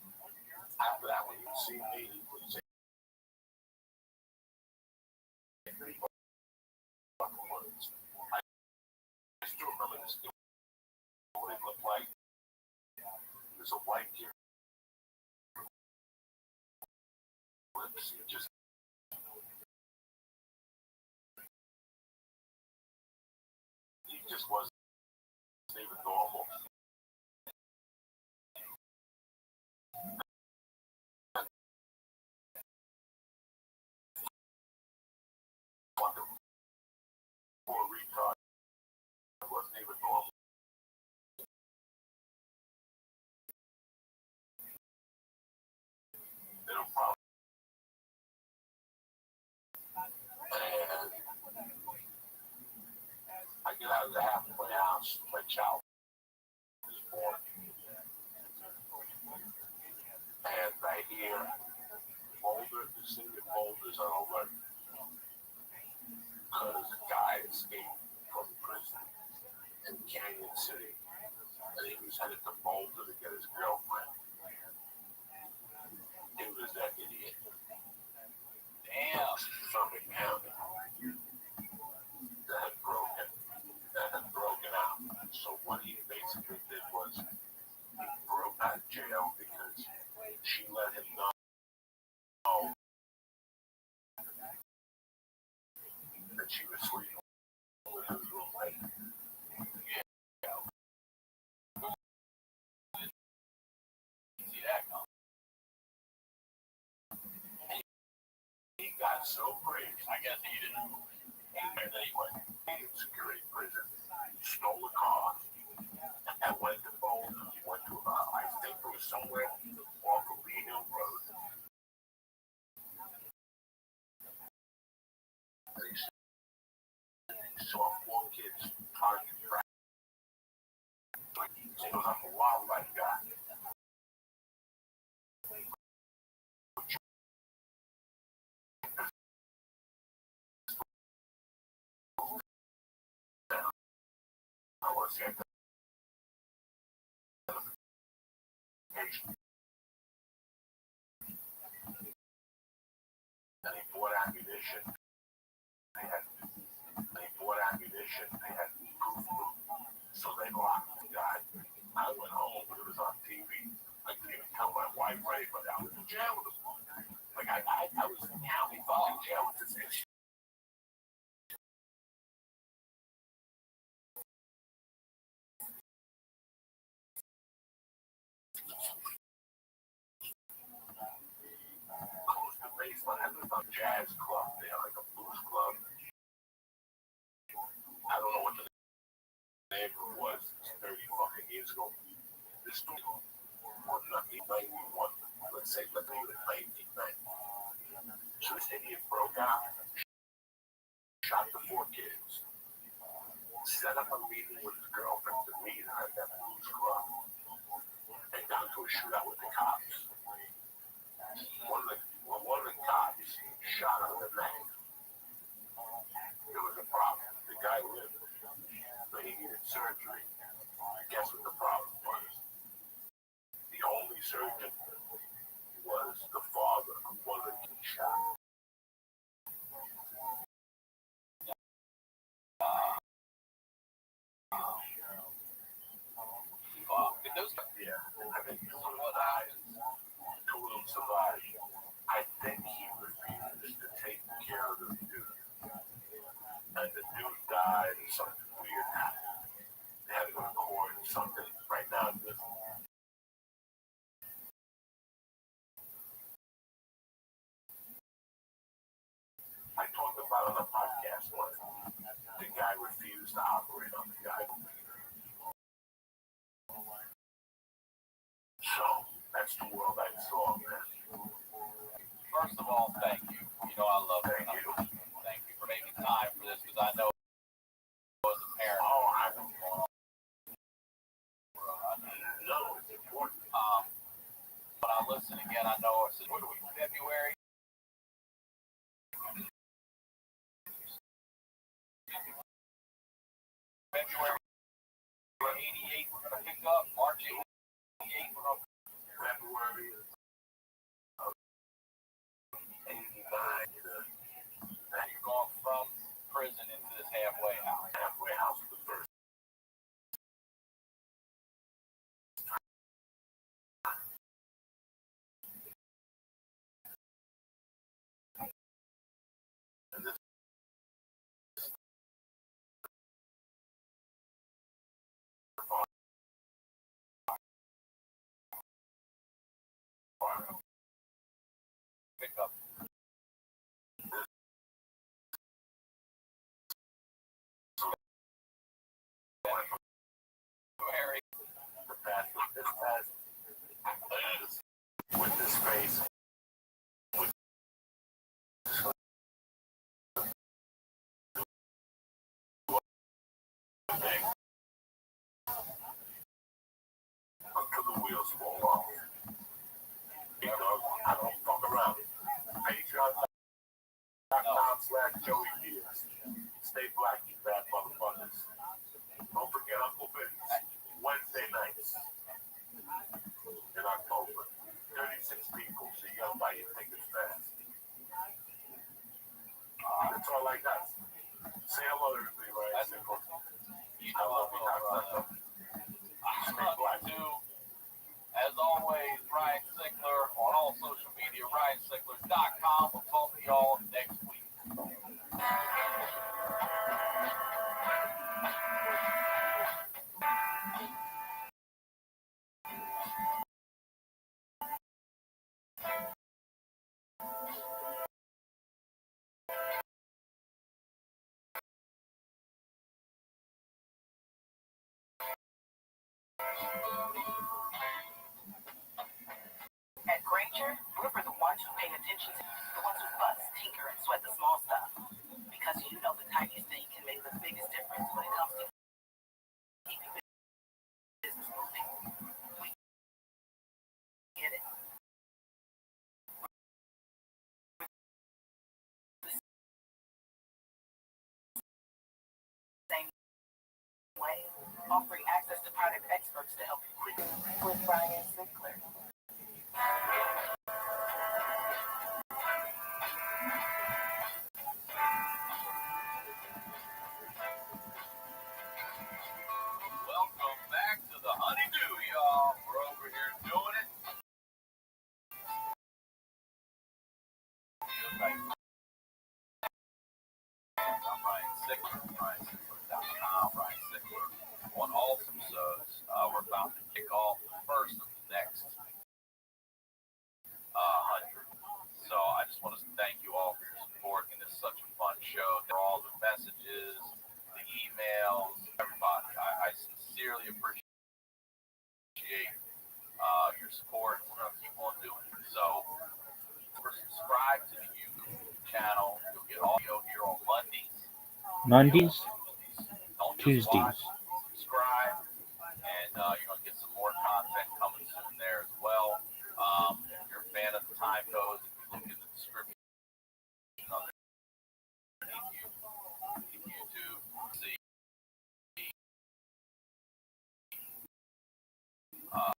After that, when you see me, you would say fucking words. I still remember this kid. What it looked like. He was a white kid. He just wasn't even normal. Fucking poor retard. Wasn't even normal. They don't probably. And I get out of the halfway house, my child is born. And I hear the city of Boulder's on alert. Because a guy escaped from prison in Canyon City. And he was headed to Boulder to get his girlfriend. He was that idiot. Damn. Something happened. That had broken out. So what he basically did was he broke out of jail because she let him know that she was sleeping with his roommate. Yeah. See that coming? He got so crazy. I guess he didn't. And anyway, he in security prison. He stole a car and went to Boulder. He went to, I think it was somewhere off of Lee Hill Road. He saw 4 kids target practice. He was like a wildlife guy. I was saying that. And he bought ammunition. They had proof, so they locked the guy. I went home, but it was on TV. I couldn't even tell my wife or anybody. I was I lived on a jazz club there, like a blues club. I don't know what the name was. It's 30 fucking years ago. This dude was 1991. Let's say 1990. So this idiot broke out, shot the 4 kids, set up a meeting with his girlfriend to meet her at that blues club, and got into a shootout with the cops. One of the cops shot him in the neck. There was a problem. The guy lived, but he needed surgery. Guess what the problem was? The only surgeon was the father of one of the kids shot. Yeah, I think what happened? 2 of them survived. I think he refused to take care of the dude. And the dude died or something weird happened. They had to go to court or something. Right now, I talked about on a podcast once. The guy refused to operate on the guy. So, that's the world I saw, man. First of all, thank you. You know I love Thank it. you. Thank you for making time for this, because I know as a parent. Oh, I don't know. No, it's important. When I listen again, I know it's what are we, February? February 88, we're going to pick up. March 88, we're going to February of 89. you're going from prison into this halfway house. Halfway house was the first. And this Pick up. February. the past, this past, with this face, with thing, until the wheels fall off. You know, I don't fuck around. Patreon.com/Joey Diaz. Stay black, you bad motherfuckers. Don't forget Uncle Vince. Wednesday nights in October. 36 people, so you gotta buy your tickets fast. That's all I got. Say hello to everybody, right? That's it. You know I will. Stay black. Too. As always, Ryan Sickler on all social media, RyanSickler.com. We'll talk to y'all next week. At Granger, we're for the ones who pay attention to the ones who fuss, tinker, and sweat the small stuff. Because you know the tiniest thing can make the biggest difference when it comes to keeping business moving. We get it. Same way, offering access to product experts to help you quickly. With Ryan Sickler. Welcome back to the Honeydew, y'all. We're over here doing it. I'm Ryan Sickler, RyanSickler.com, Ryan Sickler on all episodes. We're about to kick off the first of the next 100. So I just want to thank Mondays, Don't just Tuesdays. watch, subscribe, and you're going to get some more content coming soon there as well. If you're a fan of the time codes, if you look in the description underneath YouTube, see uh,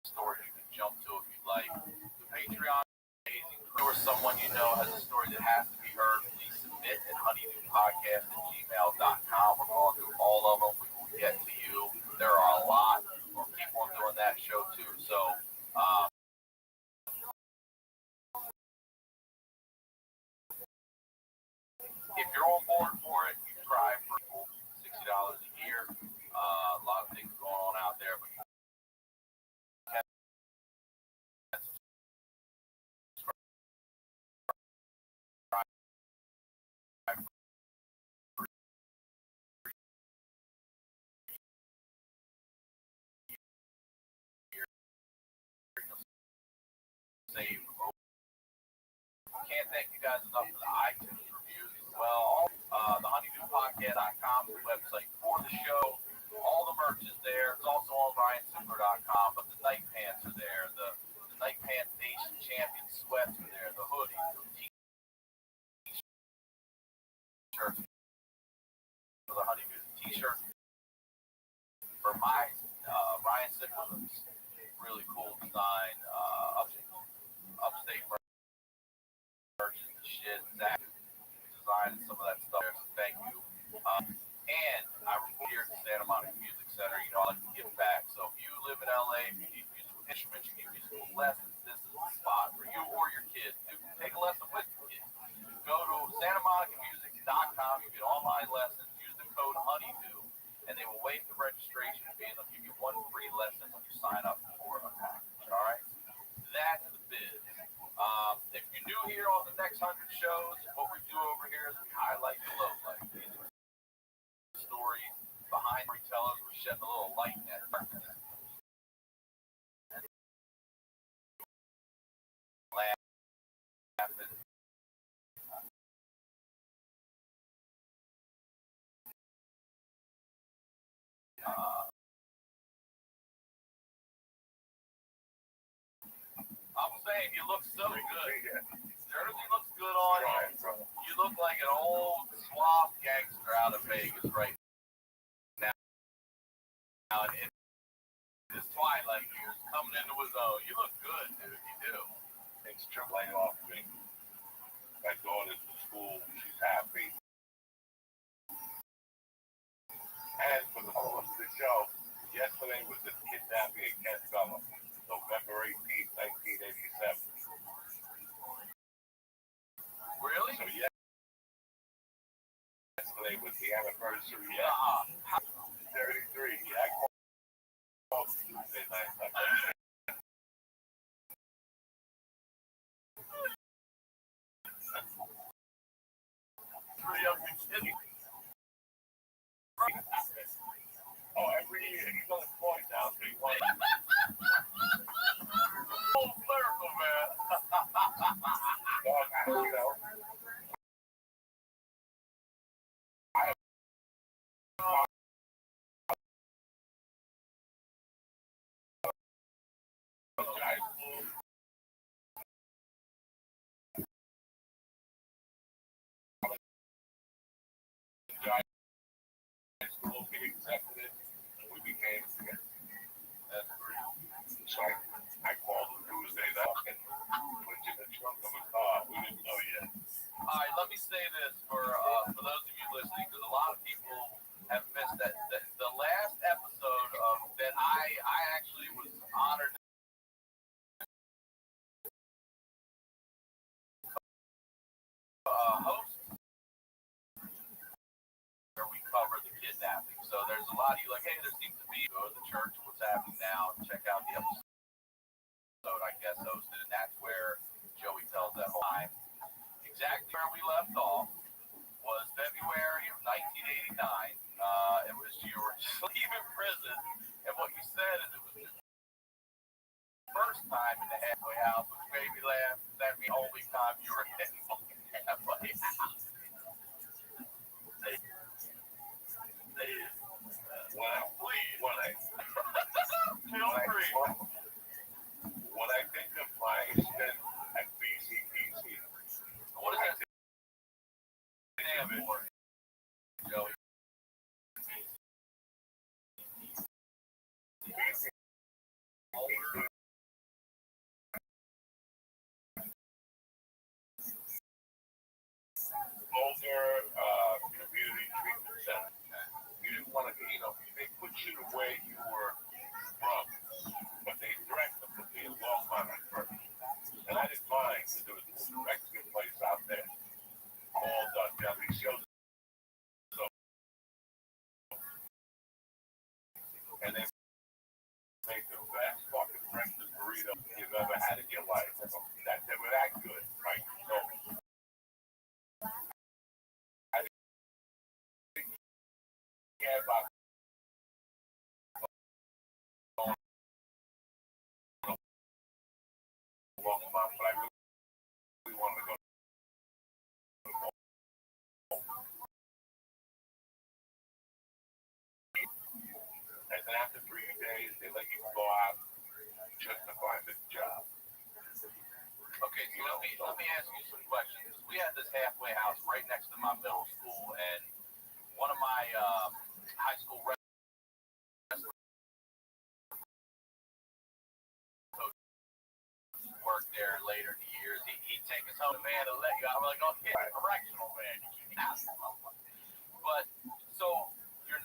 stories you can jump to if you like. The Patreon is amazing. Or someone you know has a story that has to be heard, please submit at honeydewpodcast@gmail.com. We're going through all of them. We will get to you. There are a lot. We'll keep on doing that show too. So, if you're on board for it, you try for $60 a year. A lot of things going on out there, but you can save. Can't thank you guys enough for the iTunes reviews as well. The honeydewpodcast.com is the website for the show. All the merch is there. It's also on RyanSimler.com, but the night pants are there. The Night Pants Nation Champion sweats are there. The hoodies, the t-shirts, the Honeydew t-shirt for my Ryan Simler's really cool design, upstate merch and shit. Zach designed some of that stuff there, so thank you. And I'm here at the Santa Monica Music Center. You know, I like to give back. So if you live in LA, if you need musical instruments, you need musical lessons, this is the spot for you or your kids. Take a lesson with your kids. Go to SantaMonicaMusic.com. You get online lessons. Use the code Honeydew, and they will waive the registration fee, and they'll give you one free lesson when you sign up for a package. All right? That's the biz. If you're new here on the next 100 shows, what we do over here is we highlight the low light. These are stories behind retellers. We're shedding a little light in that darkness. Laughing. I'm saying you look so good. Jersey looks good on you. You look like an old suave gangster out of Vegas right now. In this twilight years, coming into his own. You look good, dude. You do. It's tripling off me. My daughter's in school. She's happy. And for the host of the show, yesterday was the kidnapping of Ken Summer, November 18th, 1987. Really? So yesterday was the anniversary. Yeah. 33. Yeah, I called Tuesday night. Pretty up and kidding. Oh, every year he's on the point now, so he wants Full circle, man. you know. Executive, we became together. That's great. So I called him Tuesday night and put you in the trunk of a car. We didn't know yet. All right, let me say this for those of you listening, because a lot of people have missed that. The last episode of that I actually was honored to host, where we cover the kidnapping. So there's a lot of you like, hey, there seems to be go to the church, what's happening now, check out the episode I guess hosted, and that's where Joey tells that whole time. Exactly where we left off was February of 1989. It was you were leaving prison, and what you said is it was the first time in the halfway house, which made me laugh. That'd be the only time damn it. Joey. Older community treatment center. You didn't want to, they put you the way you were from, but they threatened to put me in Longmont at first. And I didn't mind because there was this Mexican place out there called Delicioso. And they made the best fucking breakfast burrito you've ever had in your life. They were that good, right? So I didn't care about Longmont, but I really wanted to go. And then after 3 days, they let you go out just to find a job. Okay, so let me ask you some questions. We had this halfway house right next to my middle school, and one of my high school wrestling coaches worked there later in the years. He'd take us home, man, and let you out. I'm like, oh, yeah, correctional man. But so you're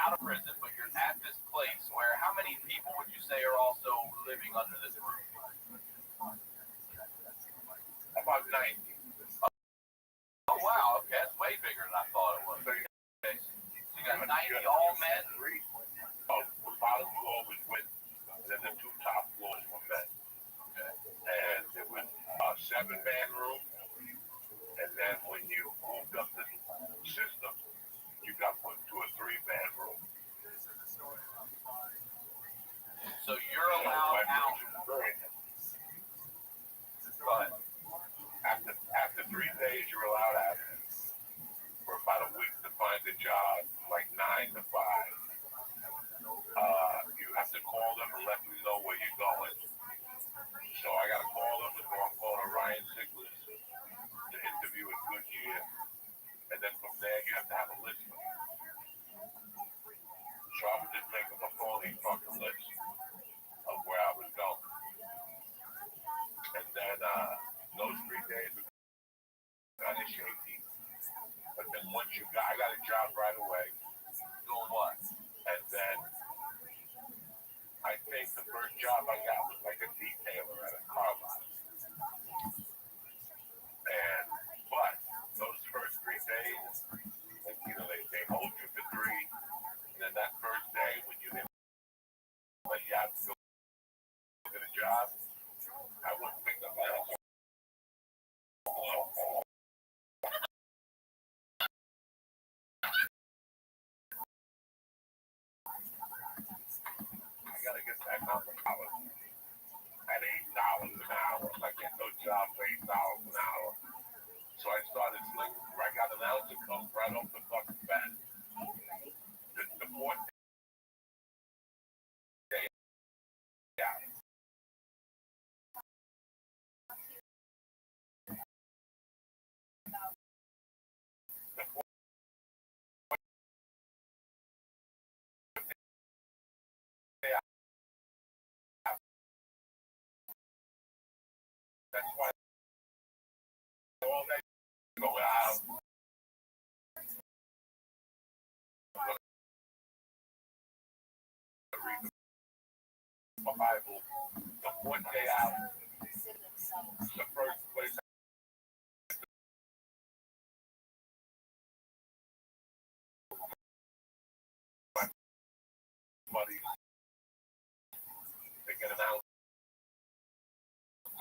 out of prison, but you're at this place where how many people would you say are also living under this roof? About 90. Oh wow, okay, that's way bigger than I thought it was. Okay. So you got 90 all men? Oh, the bottom floor was women, and then the 2 top floors were men. Okay. And it was a 7-man room, and then when you moved up the system, you got put into a 3-man room. So you're allowed out. But After 3 days, you're allowed out for about a week to find a job, like 9 to 5. You have to call them and let them know where you're going. So I got to call them and go on phone to Ryan Sigler's to interview at Goodyear. And then from there, you have to have a list. So I would just make up a phony fucking list of where I was going. And then those 3 days were kind of shaky. But then once I got a job right away. doing what? And then I think the first job I got was like a detailer at a car lot. But those first 3 days, like, they hold you for 3. And then that first day when you didn't let you out to go get a job, I wouldn't pick up my house. I gotta get back on the college at $8 an hour. I get no job for $8 an hour. So I started slinging. I got an ounce of coke right off the fucking bat. The 4th day out. The 4th day out. That's why all that go out. Read the Bible. The 4th day out. The first place buddy to get an ounce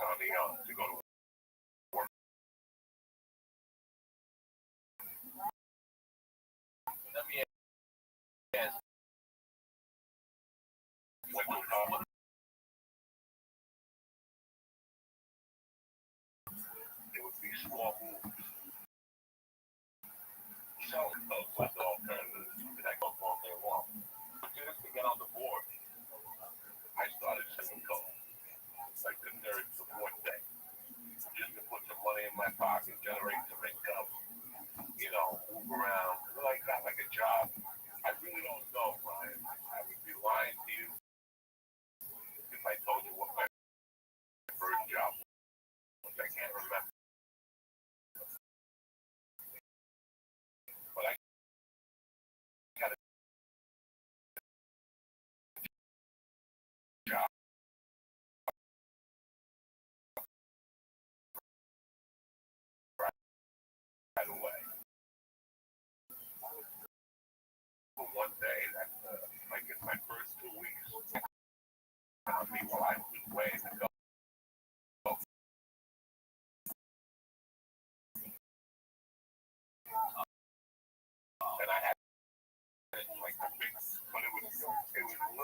on the to go to work. Let me ask. It would be small moves. Selling those was the alternative. And I go all day long. Just to get on the board, I started selling coke. Like the 3rd to 4th day. Just to put some money in my pocket, generate some income.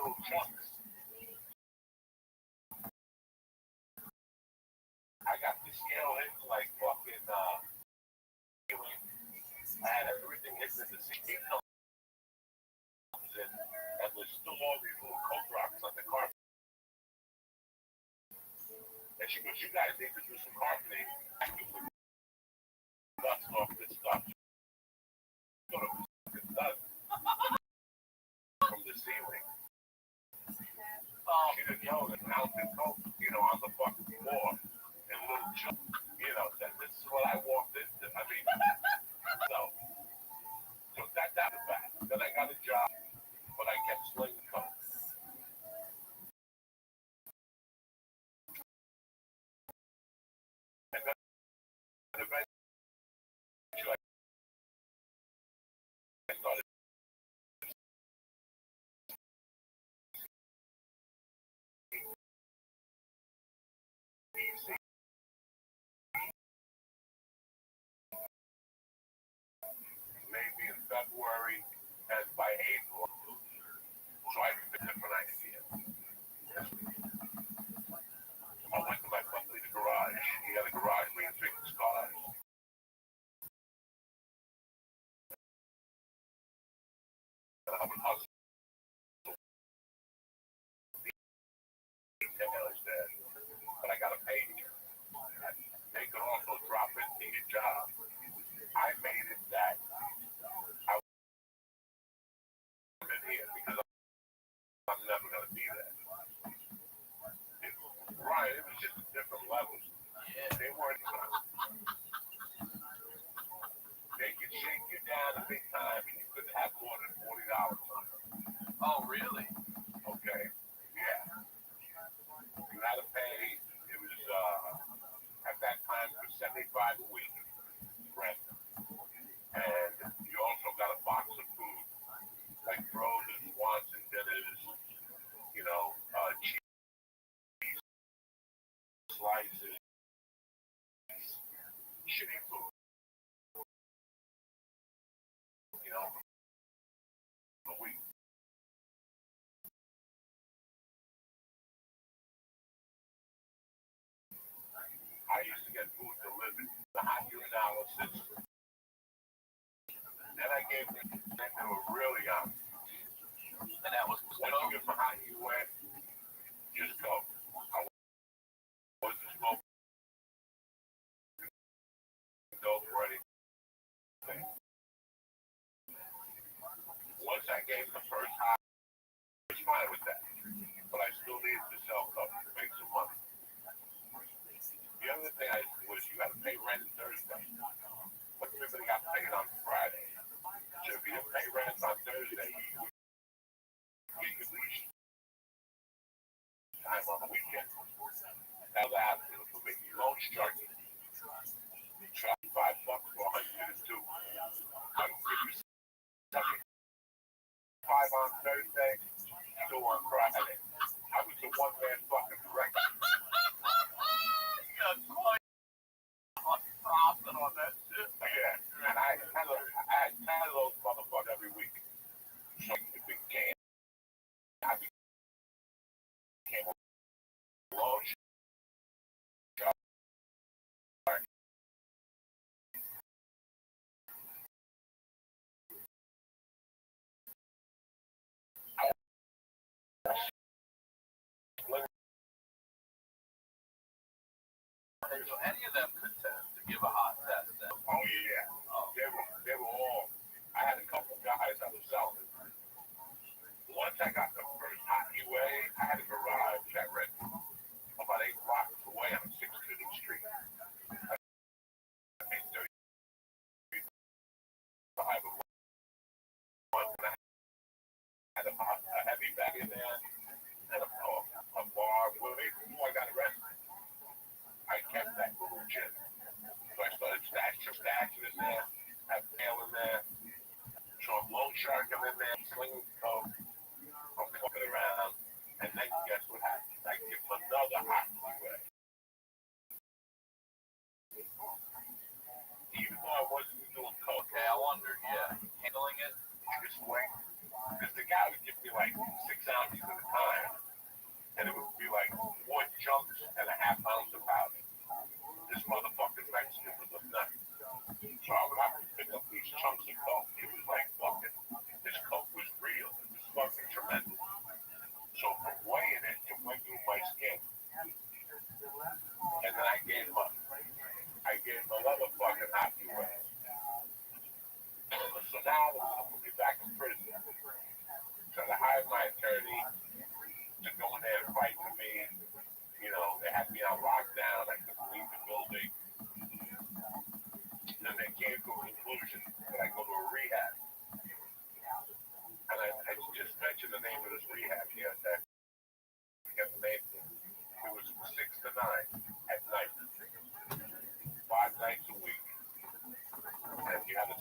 little chunks. I got the scale hit like fucking I had everything hit in the CD comes in, and there's still all these little coke rocks on the carpet. And she goes, you guys need to do some carpeting. Dust off this stuff. So it's dust from the ceiling. She didn't know that mountain coke, on the fucking floor in little chunks. That this is what I walked into. I mean, so that's the fact. Then I got a job, but I kept slinging coke. And then eventually I started. Maybe in February, and by April, so I picked a different idea. I went to my buddy's garage. He had a garage where he fixed cars. And I would hustle detailers there, but I got to pay you. They could also drop into your job. I made it that I was in here because I'm never going to be there. Right, it was just different levels. They weren't they could shake you down a big time and you couldn't have more than $40 on it. Oh, really? Okay. Yeah. You had to pay, it was at that time for $75 a week rent. And you also got a box of food, like frozen Swanson dinners, cheese slices, shitty food. A week. I used to get food delivered, the hot urinalysis. Then I gave them, they were really young. And that was Once you get for hot UA, just go. I wasn't smoking dope or anything. Once I gave the first hot, I was fine with that. But I still needed to sell coke to make some money. The other thing was you got to pay rent Thursday. But everybody got paid on Friday. So if you didn't pay rent on Thursday, you could leave time on the weekend. That was happening for me. Loan sharking. Charge $5 for 102. I'll give you 75 on Thursday, 2 on Friday. I was the one-man fucking director. profit on that shit. Yeah, and I had 10 of those motherfuckers every week. So it became, I became a loan shark. So any of them could test to give a hot test then. Oh yeah. They were all. I had a couple guys that were selling. Once I got the first hot UA, I had a garage at Red about 8 blocks away on 6th Street. I made 35 a month, and I had a heavy bag in there and a bar. Way before I got arrested, I kept that little gym. So I started stashing in there, have mail in there. So I'm loan sharking in there, slinging coke, I'm fucking around, and then guess what happens? I give them another hot UA. Even though I wasn't doing coke, Okay, I wondered, handling it. I could swing. Because the guy would give me like 6 ounces of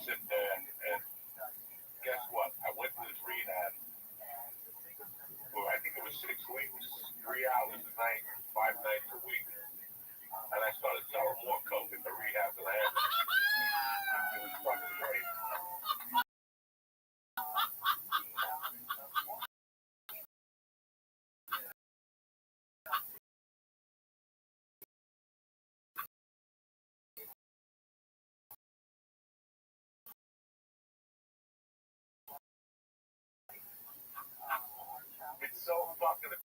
sit there and guess what? I went to this rehab for I think it was 6 weeks, 3 hours a night, 5 nights a week. And I started selling more coke in the rehab than I ever. It was fucking great. It's so fucking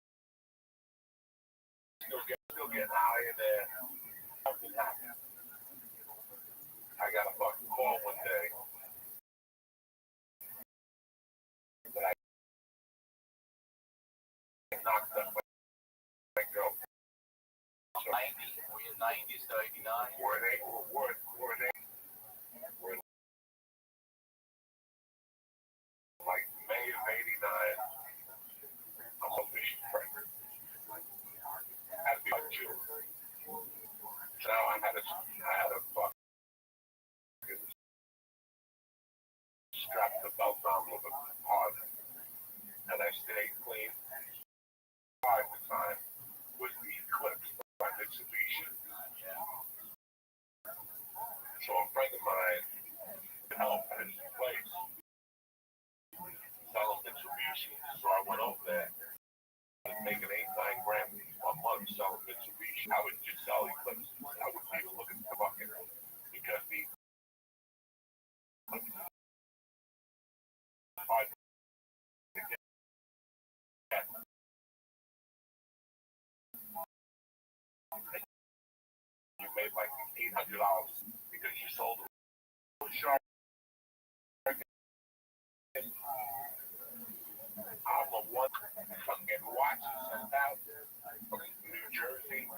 still getting high in there. Something happened. I got a fucking call one day that I knocked up my girl. So 90. Were you 90s to 89? were they like May of '89? I'm officially pregnant. Had to be like June. So now I had a fucking strap the belt down a little bit hard, and I stayed clean. At the time was the Eclipse by Mitsubishi. So a friend of mine helped at his place selling Mitsubishi. So I went over there and making 8-9 grand a month selling Mitsubishi. I would just sell Eclipses. I wouldn't even look at the bucket because the hard to get. You made like $800 because you sold a shark. I'm the one. I'm getting watches sent out from New Jersey,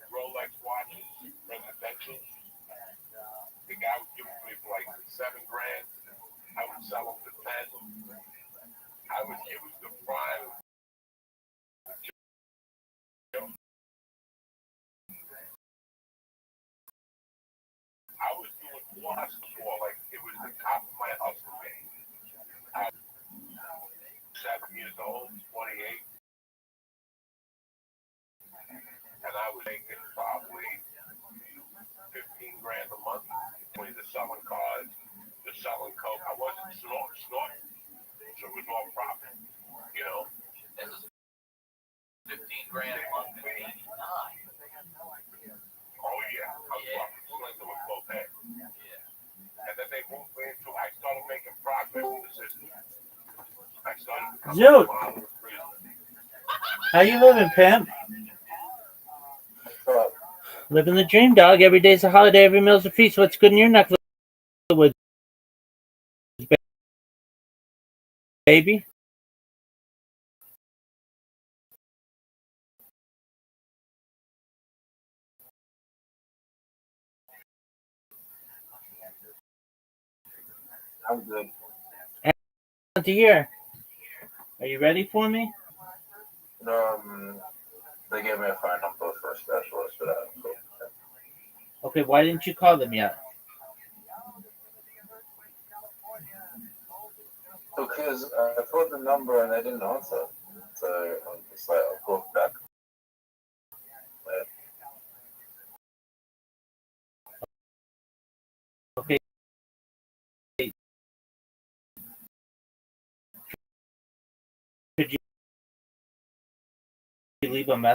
Rolex watches, residential. The guy would give them to me for like 7 grand. I would sell them for 10. It was the prime. I was doing watch for like it was the top of my hustle game. I was 7 years old, 28, and I was making probably 15 grand a month between the selling cars, the selling coke. I wasn't snorting, so it was all profit, you know. This is 15 grand a month in 89. Oh yeah, I was walking slender with both hands. And then they moved me into. I started making progress in the system. I started becoming Zoot. a model of prison. How you living, pimp? Living the dream, dog. Every day's a holiday, every meal's a feast. What's good in your neck of the woods, baby? I'm good. To hear. Are you ready for me? They gave me a phone number for a specialist, but I haven't called them. Okay, why didn't you call them yet? Because I called the number and they didn't answer. So I'm just like, I'll call back. Okay. Could you leave a message?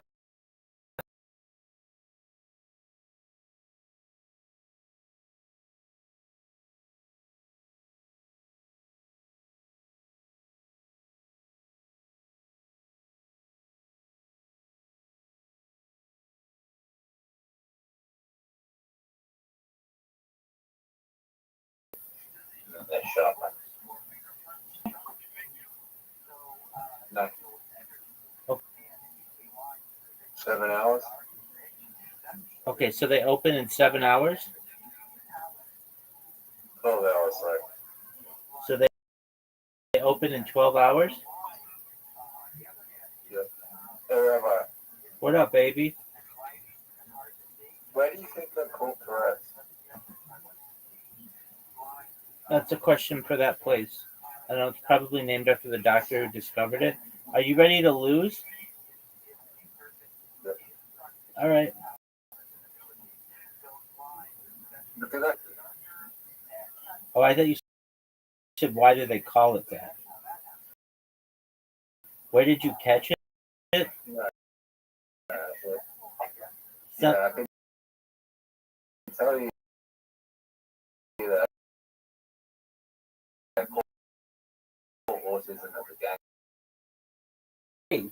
They shot me. No. Okay. 7 hours? Okay, so they open in 7 hours? 12 hours, sorry. So they open in 12 hours? Yeah. Hey, Rabbi, What up, baby? where do you think they're called Tourette's? That's a question for that place. I know it's probably named after the doctor who discovered it. Are you ready to lose? All right. Because I, Oh, I thought you said, why do they call it that? Where did you catch it? yeah, Some- I can tell you that horses and other gang.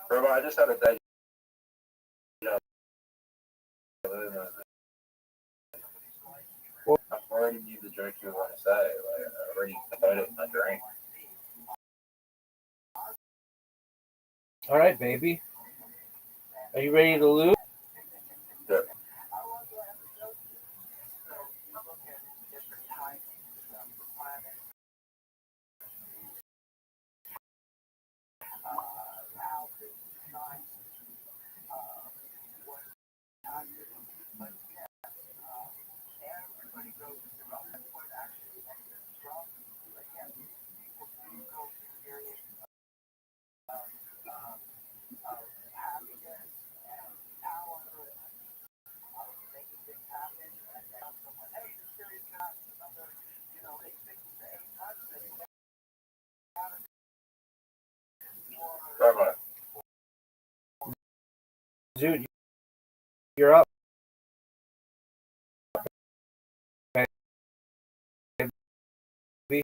Bro, I just had a day. I already knew the joke you were going to say. Like, I already heard it in my brain. All right, baby. Are you ready to lose? Yeah. Bye-bye. Dude, you're up. Baby.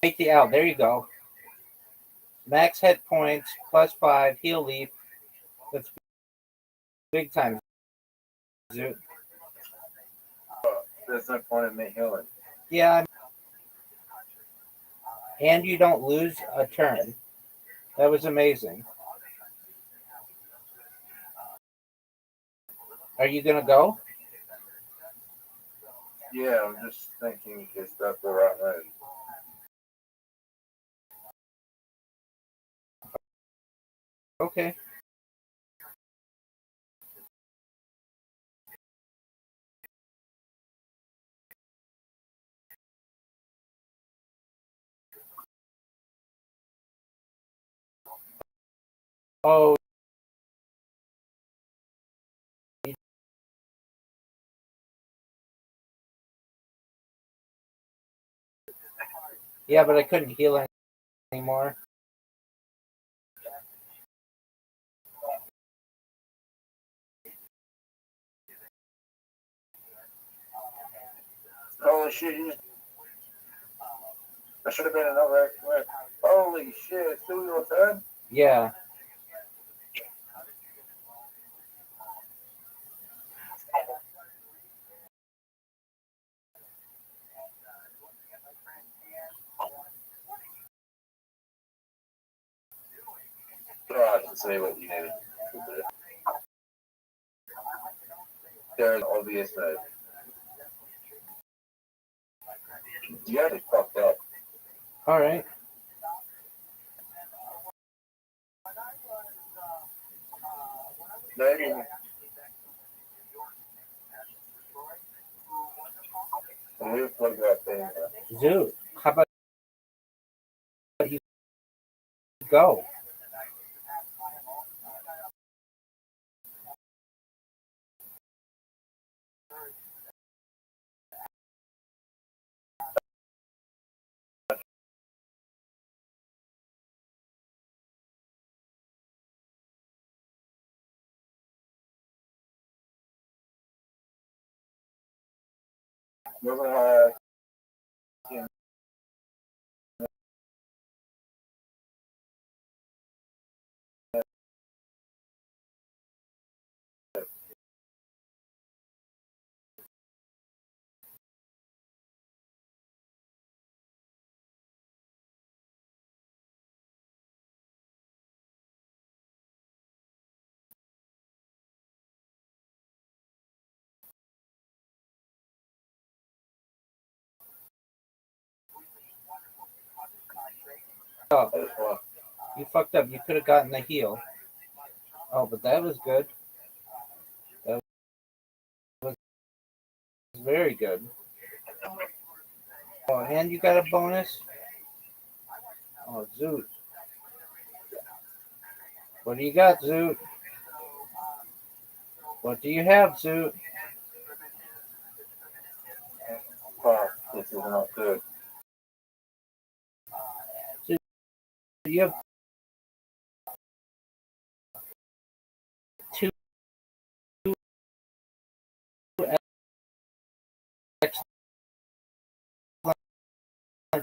Take the L. There you go. Max hit points, +5, heal leap. That's big time, Zoot. There's no point in me healing. Yeah, and you don't lose a turn. That was amazing. Are you gonna go? Yeah, I'm just thinking is that the right move? Okay. Oh, yeah, but I couldn't heal anymore. Holy shit, that should have been another X-Men. Holy shit, it's still your turn? Yeah. Oh, I can see what you needed to do. There's an obvious move. You actually fucked up. All right. Maybe. We've looked at that thing. Zoot, how about you go? We're gonna have Oh, as well. you fucked up. You could have gotten the heel. Oh, but that was good. That was very good. Oh, and you got a bonus? Oh, Zoot. What do you got, Zoot? What do you have, Zoot? Wow, this is not good. You have two excellent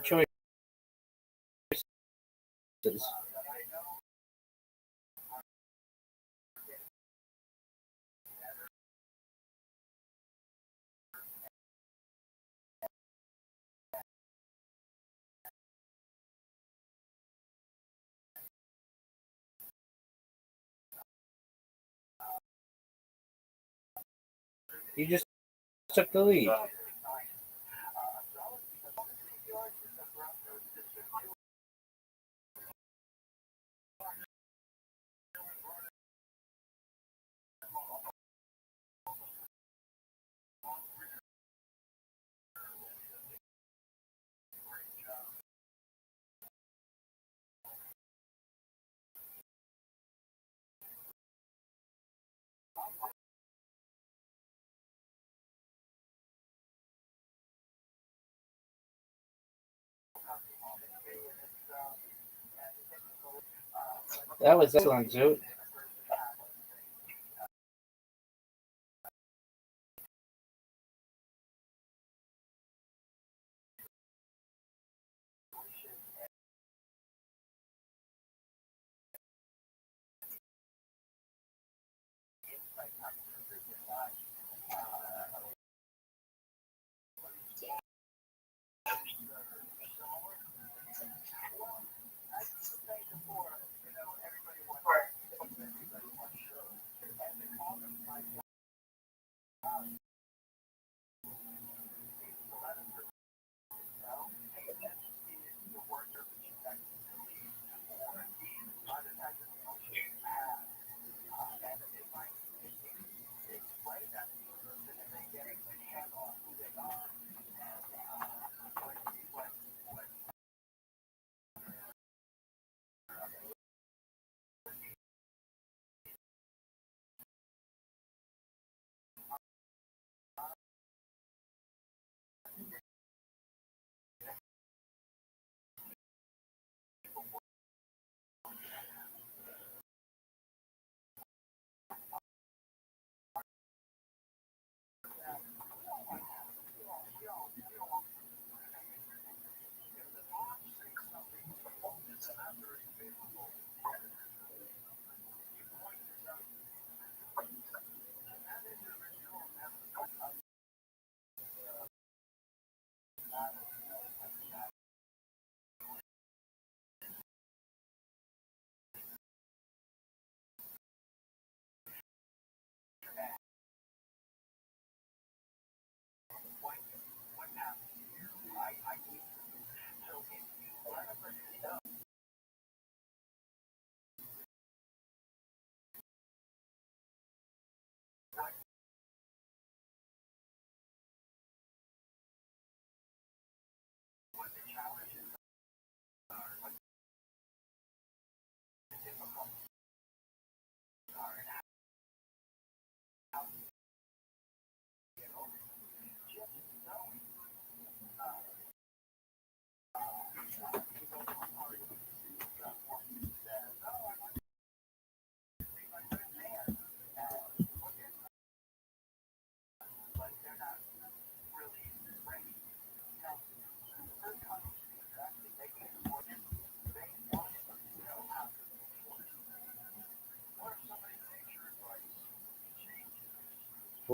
choices. You just took the lead. That was excellent, Zoot.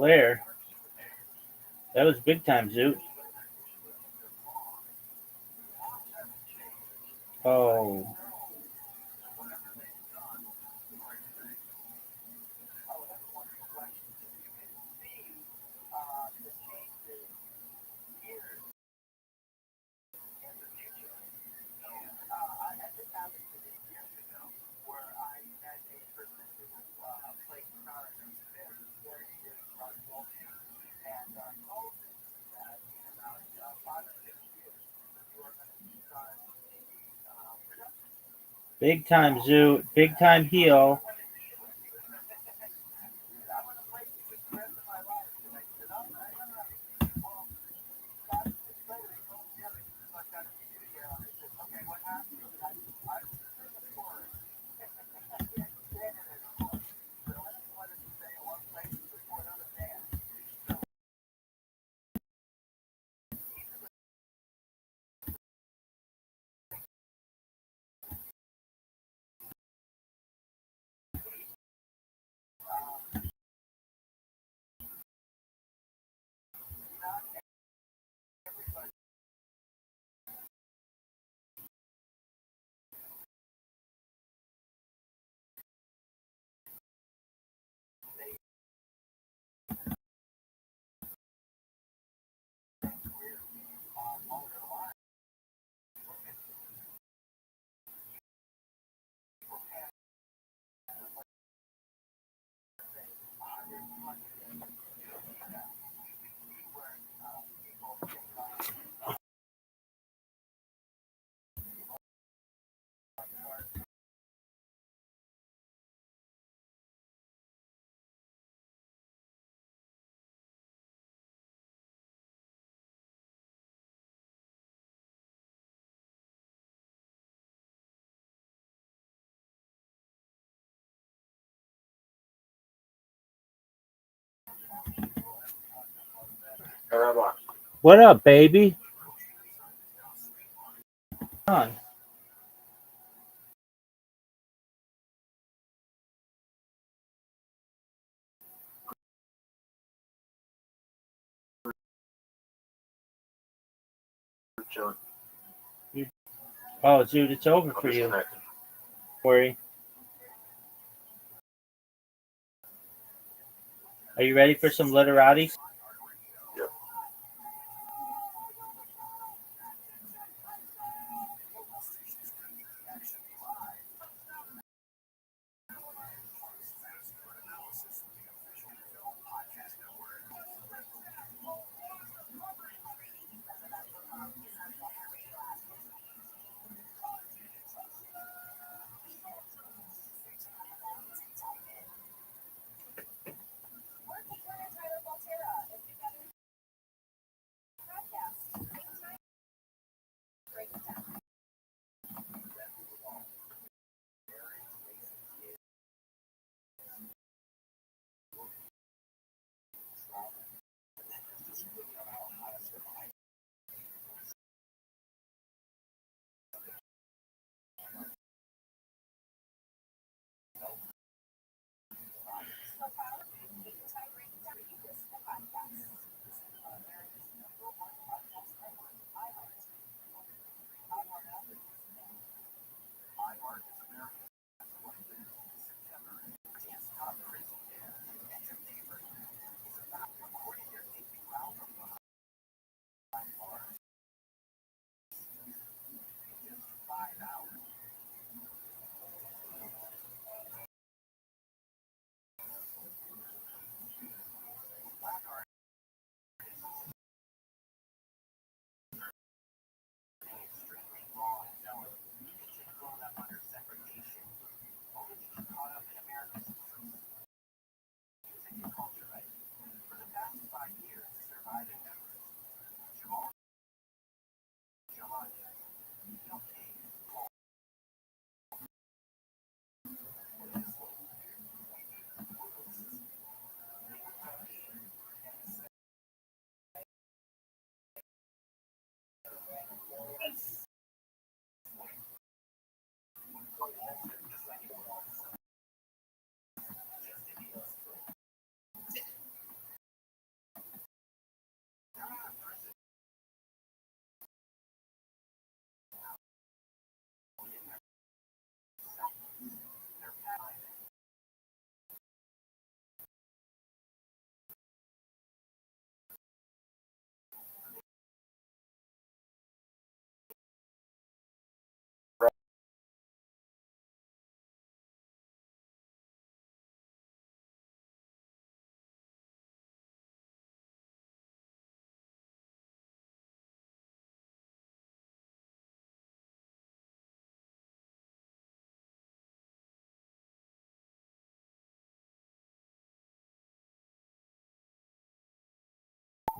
Blair. That was big time, Zoot. Oh. Big time, Zoot. Big time heel. Hey, Rabbi. What up, baby? Come on. Chilling. Oh, Zoot, it's over I'm for you. disconnected. Don't worry. Are you ready for some literati? Yep.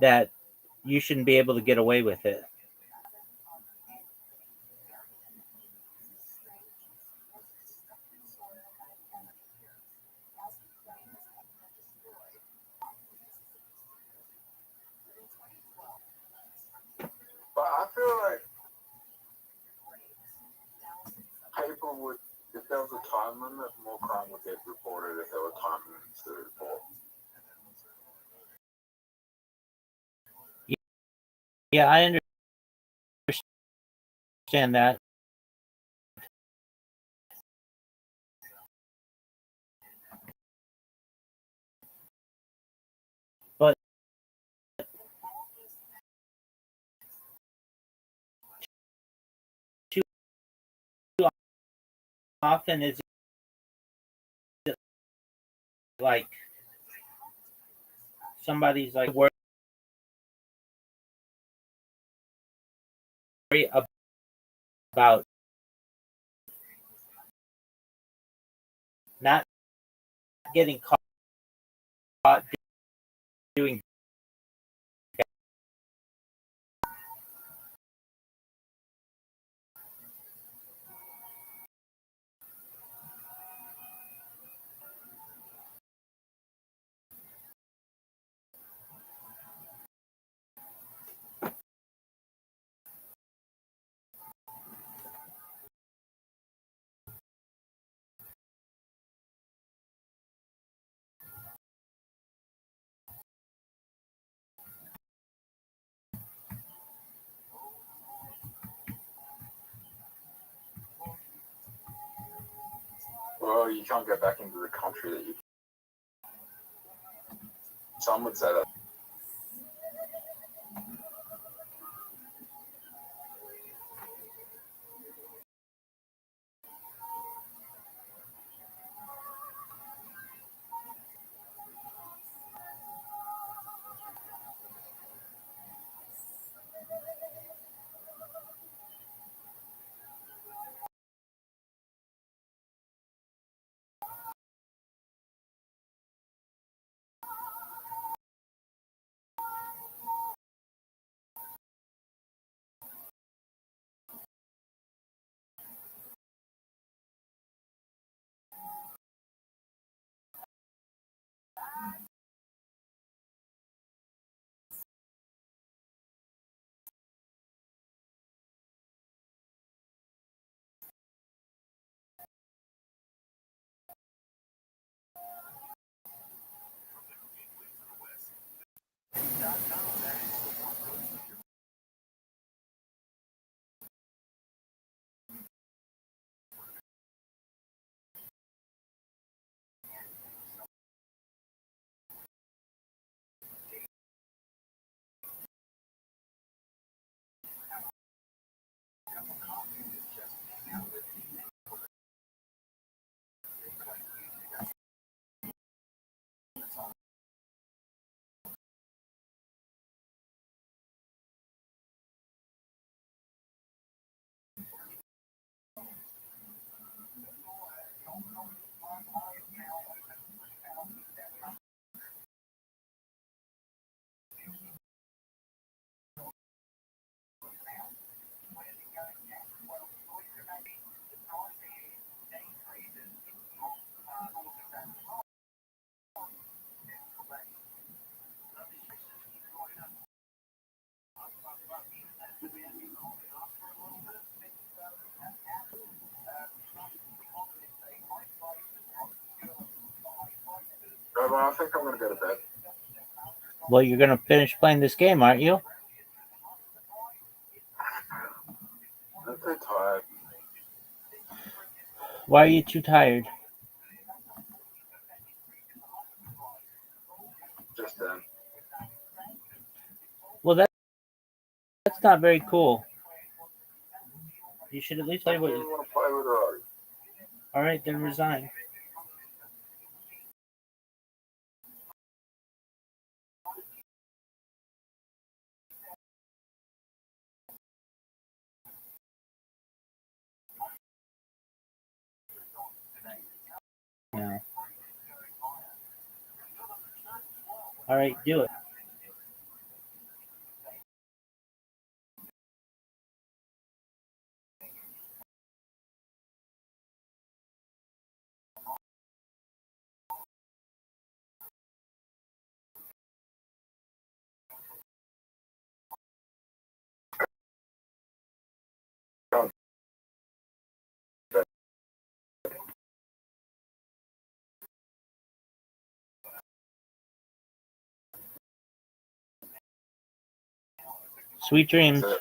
that you shouldn't be able to get away with it. But I feel like people would, if there was a time limit, more crime would get reported if there were time limits to report. Yeah, I understand that. But too often is it like somebody's like worried about not getting caught doing. Well, you can't get back into the country that you. Some would say that. Well, I think I'm gonna go to bed. Well, you're gonna finish playing this game, aren't you? I'm too tired. Why are you too tired? Just then. Well, that's not very cool. You should at least I play don't what. even want to play with Rory. All right, then resign. No. All right, do it. Sweet dreams. That's it.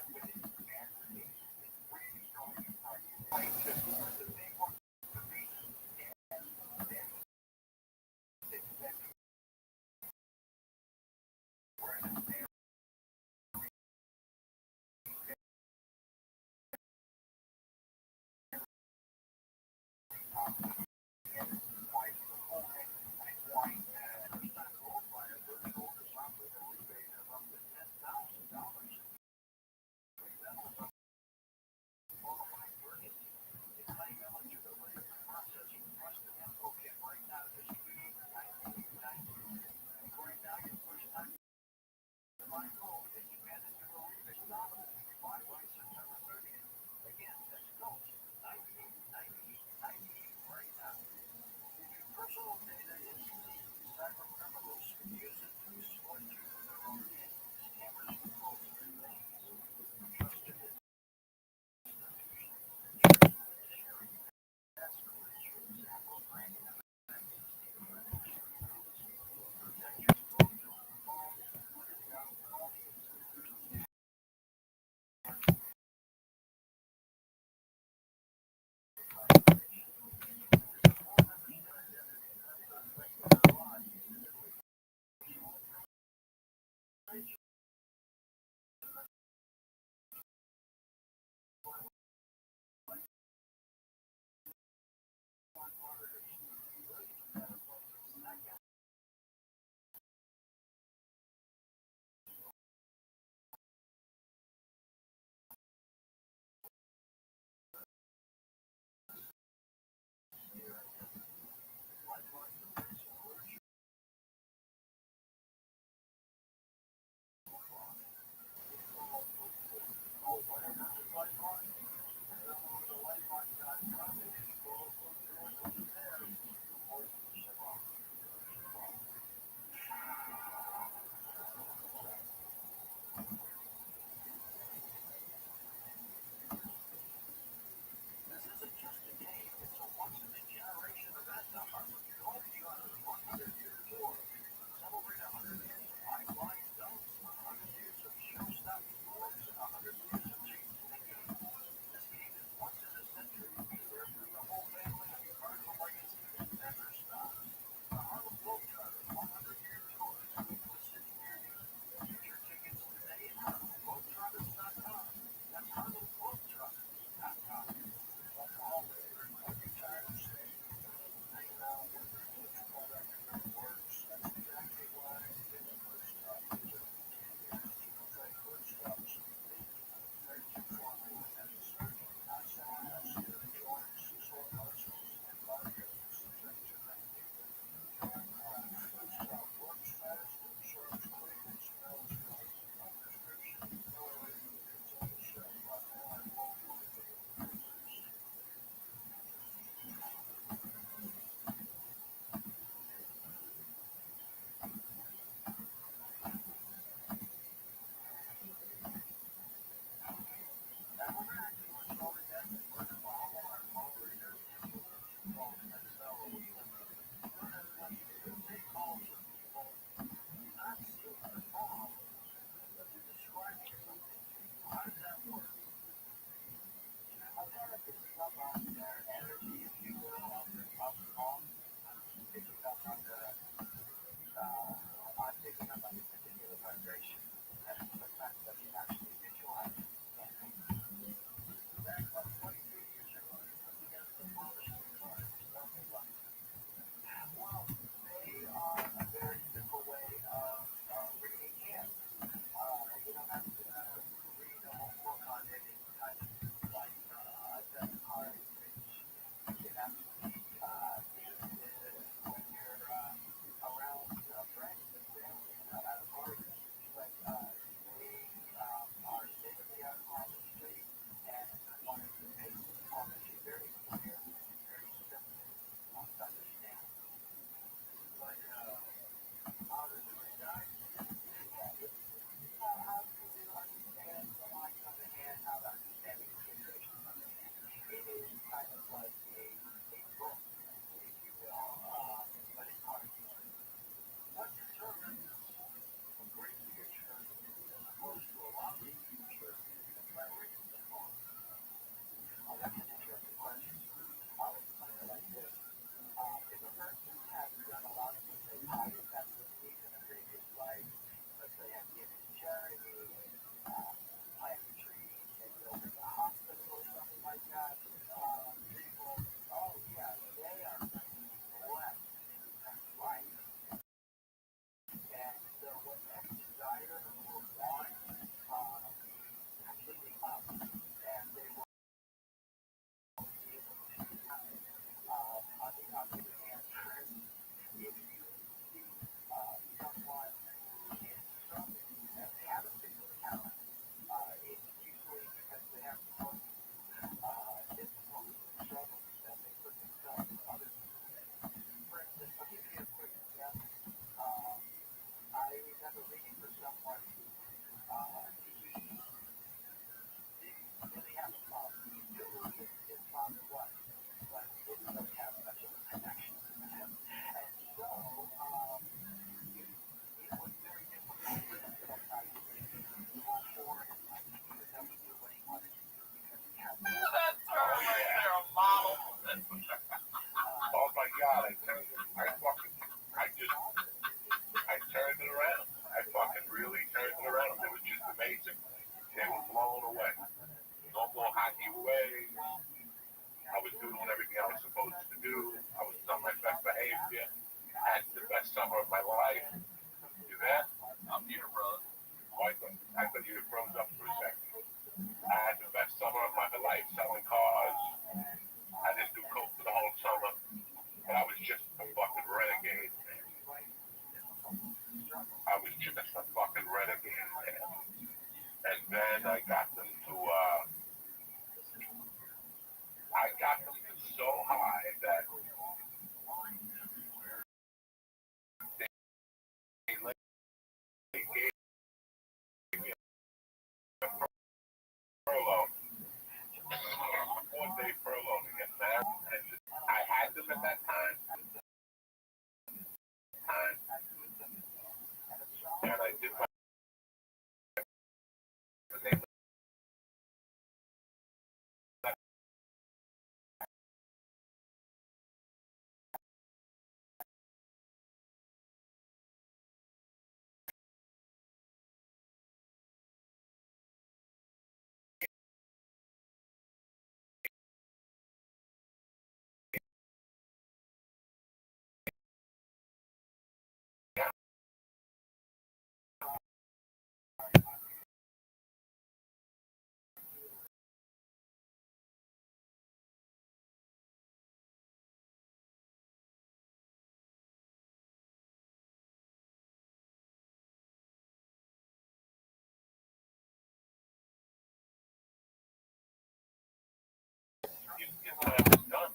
time is done.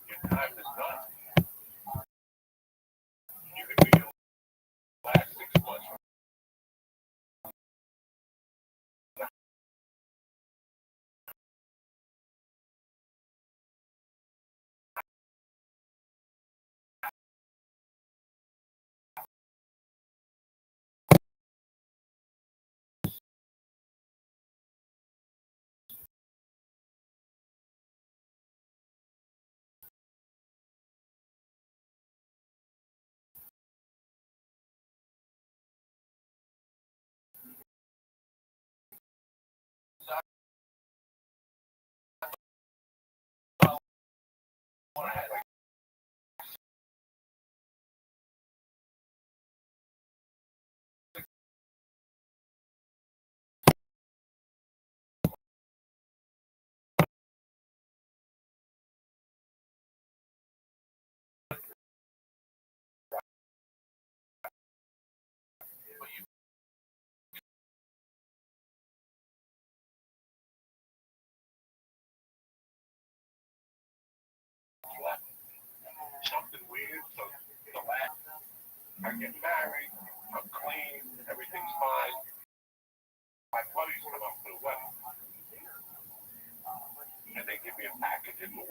Your time is done. You could be your last 6 months. Something weird. So the last I get married, I'm clean, everything's fine. My buddies come up to the wedding, and they give me a package in the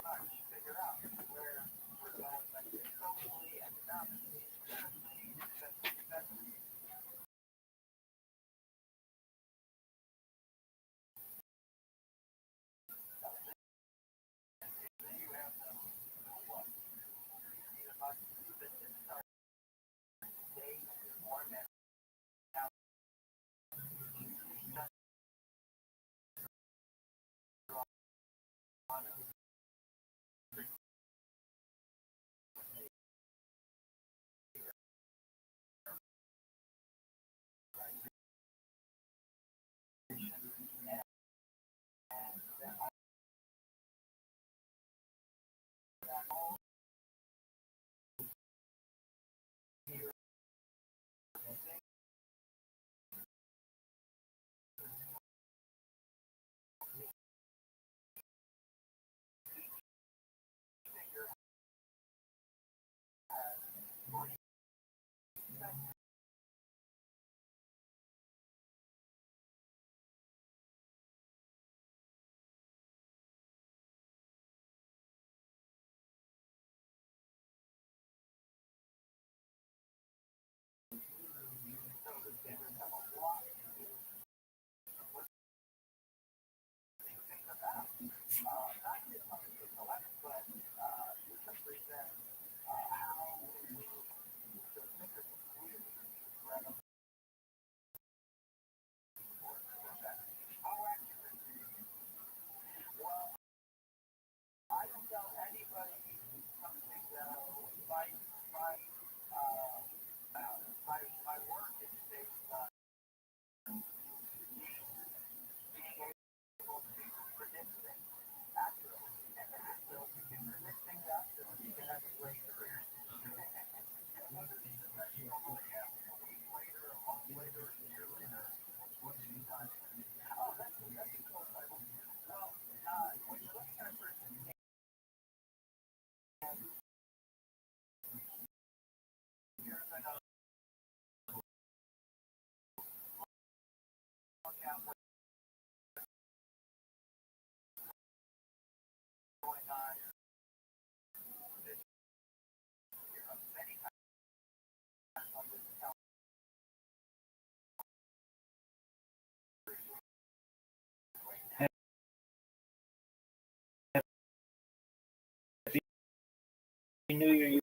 New Year, you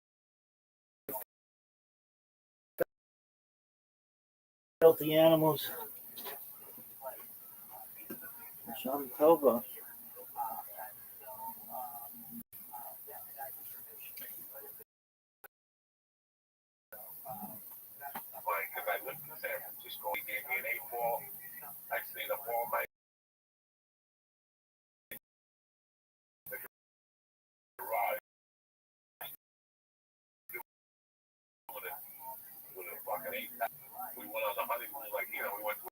filthy animals. Shalom Tova. because I lived in San Francisco. He gave me an 8-ball. I stayed up all night. Garage. With a fucking 8. We went on the honeymoon, like, we went to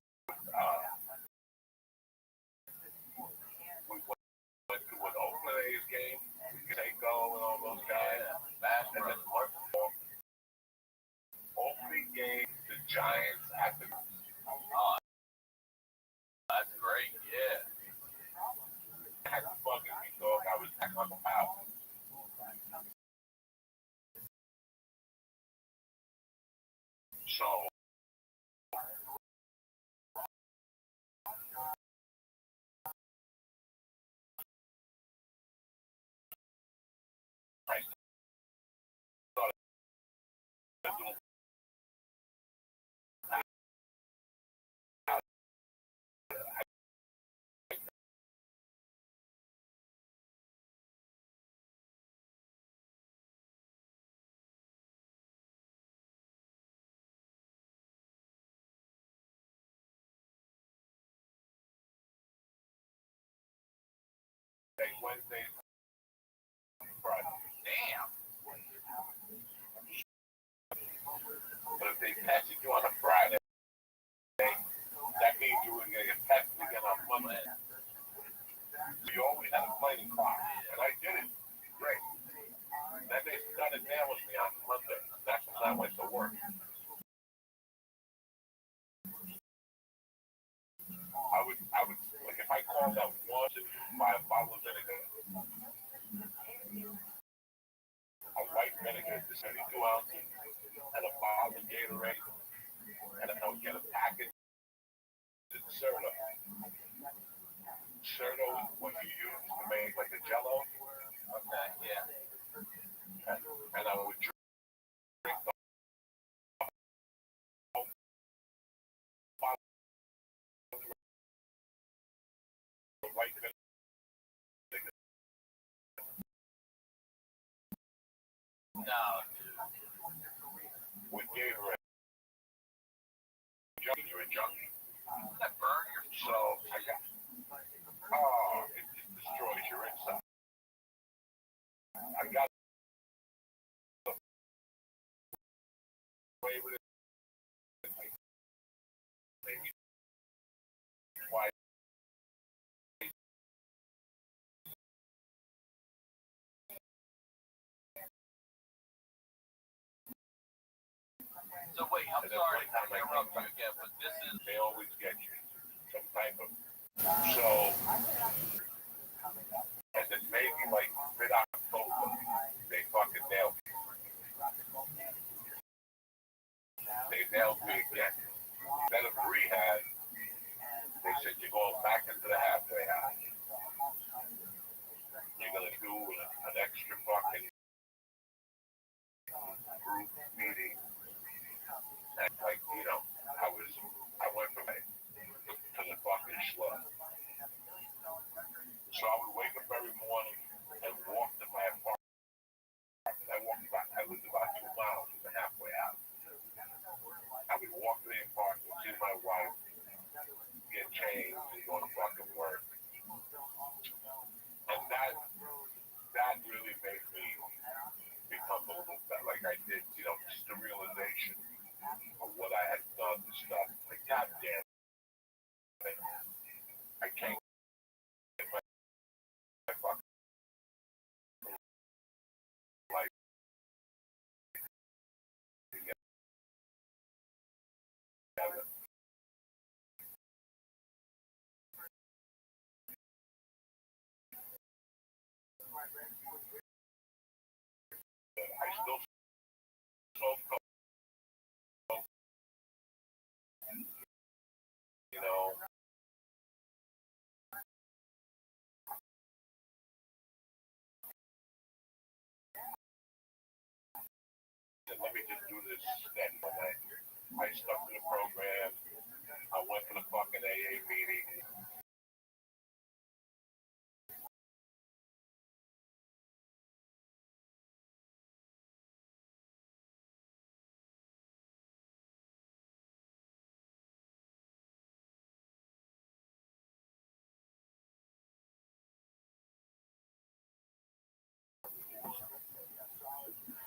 Giants at the. Oh, that's great. Yeah. Had to fucking me dog. I was back on the house. So. I started doing Wednesdays, Friday. Damn. But if they tested you on a Friday, that means you were going to get tested again on Monday. So you always had a fighting clock, and I did it. Great. Then they started nailing me on Monday. That's when I went to work. I would like if I called out once and 5 bottles of vinegar, a white vinegar, 72 ounces, and a bottle of Gatorade, and I would get a package of Certo. Certo is what you use to make like a Jello. Okay. Yeah. And I would drink the whole bottle of white vinegar No, with Gatorade. You're a junkie. doesn't that burn your So I got, oh, it destroys your inside. I got away with it. Maybe twice. So wait, I'm sorry to interrupt you again, but this is They always get you some type of. So, and then maybe like mid-October, they fucking nailed me. They nailed me again. Instead of rehab, they said you're going back into the halfway house. You're gonna do an extra fucking group meeting. And like, you know, I went from it to the fucking schlub. So I would wake up every morning and walk to my apartment. I lived about 2 miles from the halfway house. I would walk to the apartment, see my wife, get changed, and go to fucking work. And that really made me become a little bit like I did, you know, just the realization of what I had done, the stuff. Like, goddamn it. I can't get my fucking life together. I still smoke coke, you know. And let me just do this steady. I stuck to the program. I went to the fucking AA meeting.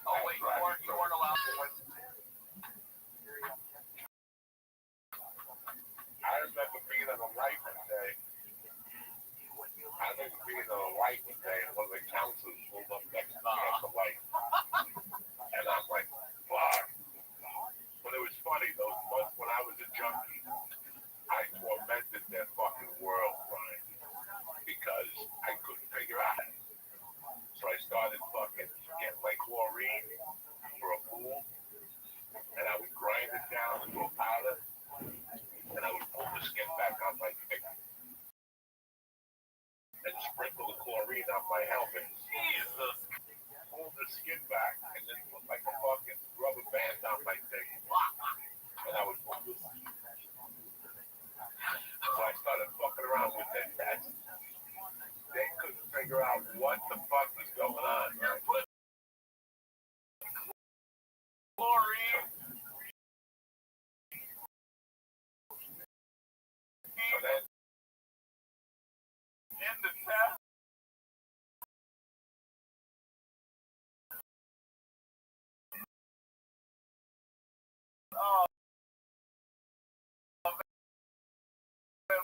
oh wait, you weren't allowed to. I remember being on a light one day. And one of the counselors pulled up next to me at the light. And I'm like, fuck. But it was funny, those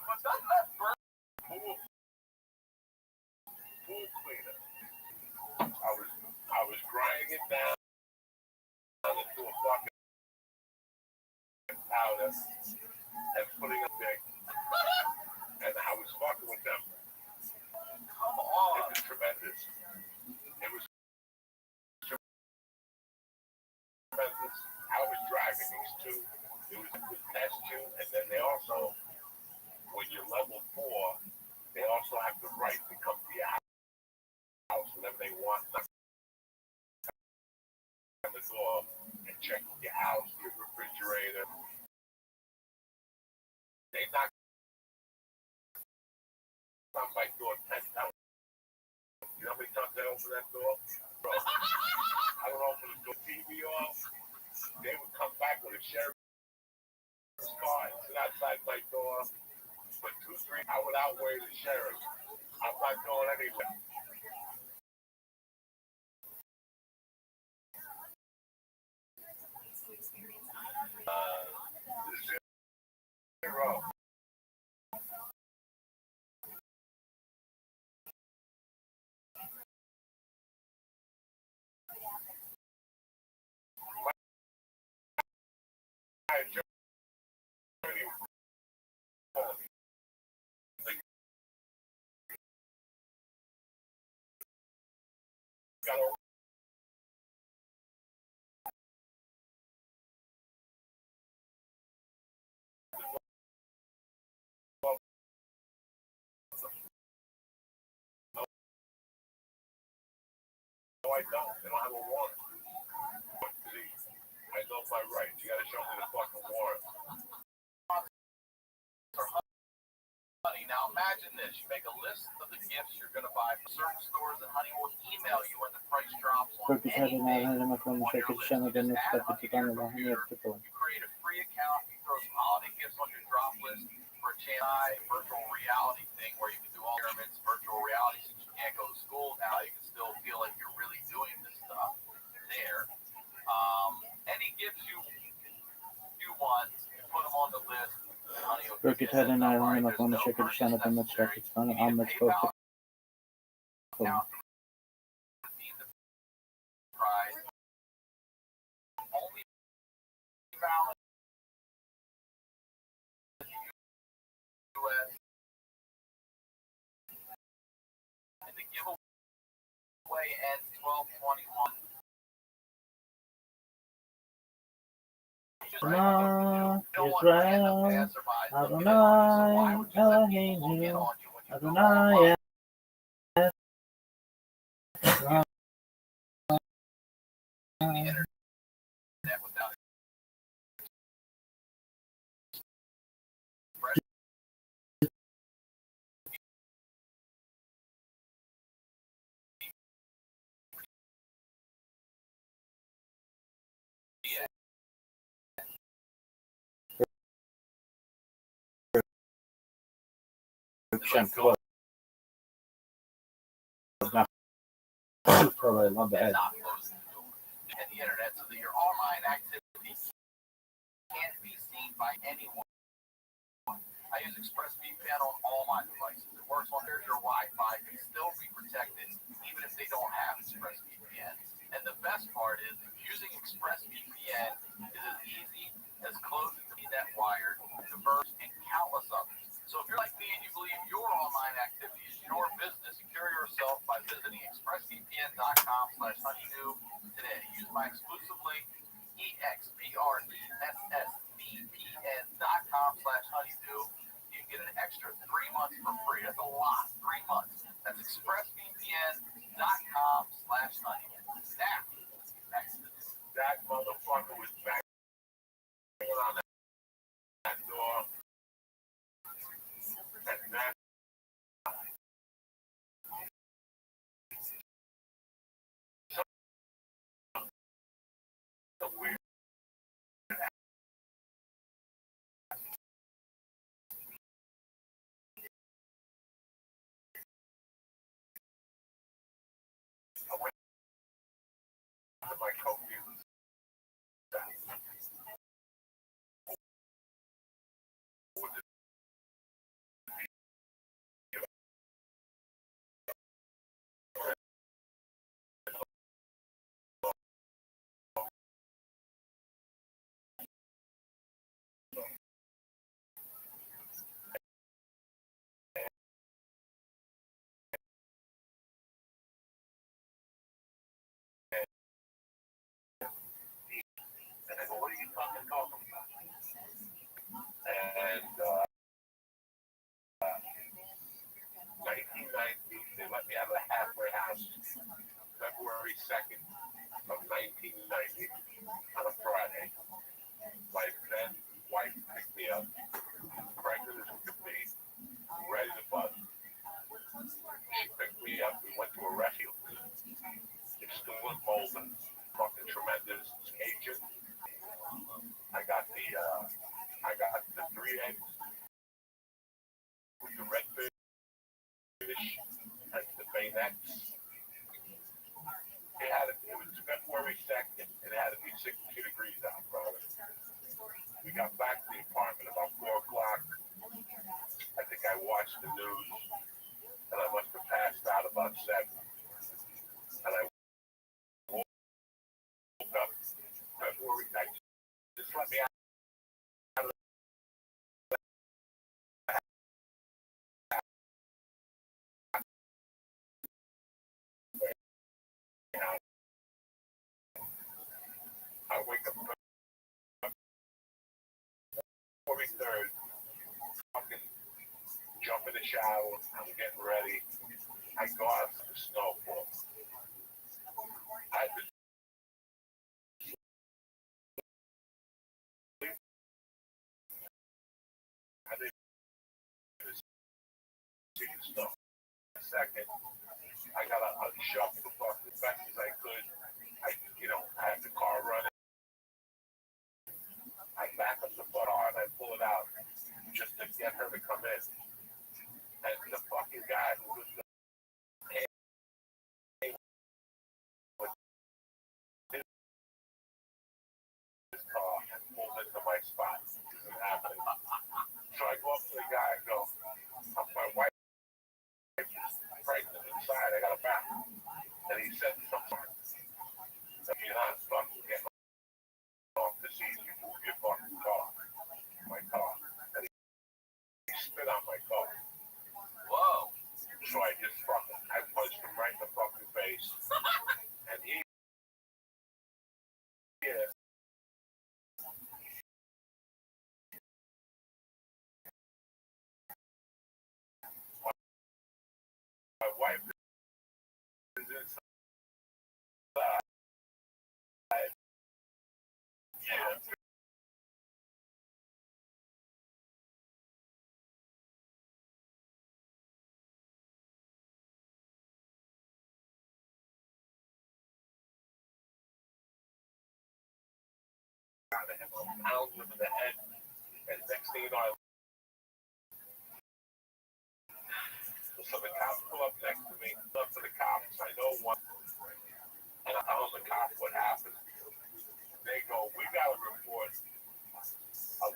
But doesn't that burn pool cleaner? I was grinding it down into a fucking powder and putting it big. And I was fucking with them. Come on. It was tremendous. It was tremendous. I was driving these two. It was with test two, and then they also, when you're level 4, they also have the right to come to your house whenever they want to come the door and check your house, your refrigerator. They knock on my door 10 times. You know how many times I open that door? Bro, I would open the door, TV off. They would come back with a sheriff's car and sit outside my door. For 2, 3, I would outweigh the sheriff. I'm not going anywhere. Zero. No, I don't. They don't have a warrant. But see, I know my rights. You gotta show me the fucking warrant. Now imagine this. You make a list of the gifts you're going to buy from certain stores, and Honey will email you when the price drops on any day on your list. You just add Honey to your computer. You create a free account. You throw some holiday gifts on your drop list for a chance virtual reality thing where you can do all experiments, virtual reality. Since you can't go to school now, you can still feel like you're really doing this stuff there. Any gifts you want, you put them on the list. Rocket had an eye on him up on the chicken son of a much like it's funny on let's go to And the giveaway ends 12/21. Israel, Adonai, Eloheinu, Adonai, Probably love that. And the internet so that your online activities can't be seen by anyone. I use ExpressVPN on all my devices. It works on their Wi-Fi can still be protected even if they don't have ExpressVPN. And the best part is using ExpressVPN is as easy as closing the net wired, diverse, and countless others. So if you're like me and you believe your online activity is your business, secure yourself by visiting expressvpn.com/honeydew today. Use my exclusive link, expressvpn.com/honeydew. You can get an extra 3 months for free. That's a lot, 3 months. That's expressvpn.com/honeydew. Now, that motherfucker was back on that door. And that weird. let me out of the halfway house February 2nd of 1990 on a Friday. My then wife picked me up, pregnant as could be, ready to bust. She picked me up. We went to a rescue. It's still in Bolton. Fucking tremendous. It's Cajun. I got the 3 eggs with the red fish and the bayonets. It was February 2nd. It had to be 62 degrees out, brother. We got back to the apartment about 4 o'clock. I think I watched the news, and I must have passed out about 7. And I woke up February 9th. Just let me out of the house. I wake up February 3rd, fucking jump in the shower, I'm getting ready. I go out to the snowfall. I've been sleeping. I didn't see the snow. Second, I got to shove the fuck as fast as I could. I had the car running. I back up the butt on, I pull it out just to get her to come in. And the fucking guy who was the with his car and pulled into my spot. This is happening. So I go up to the guy and go, my wife is pregnant inside, I got a back. And he said something. If you're not fucking getting off the seat, you move your fucking car. My car. And he spit on my car. Whoa. So I punched him right in the fucking face. And he my wife is inside. Yeah. Pound him in the head, and next thing you know, so the cops pull up next to me, up to the cops. I know one, and I tell the cops what happened. They go, we got to report a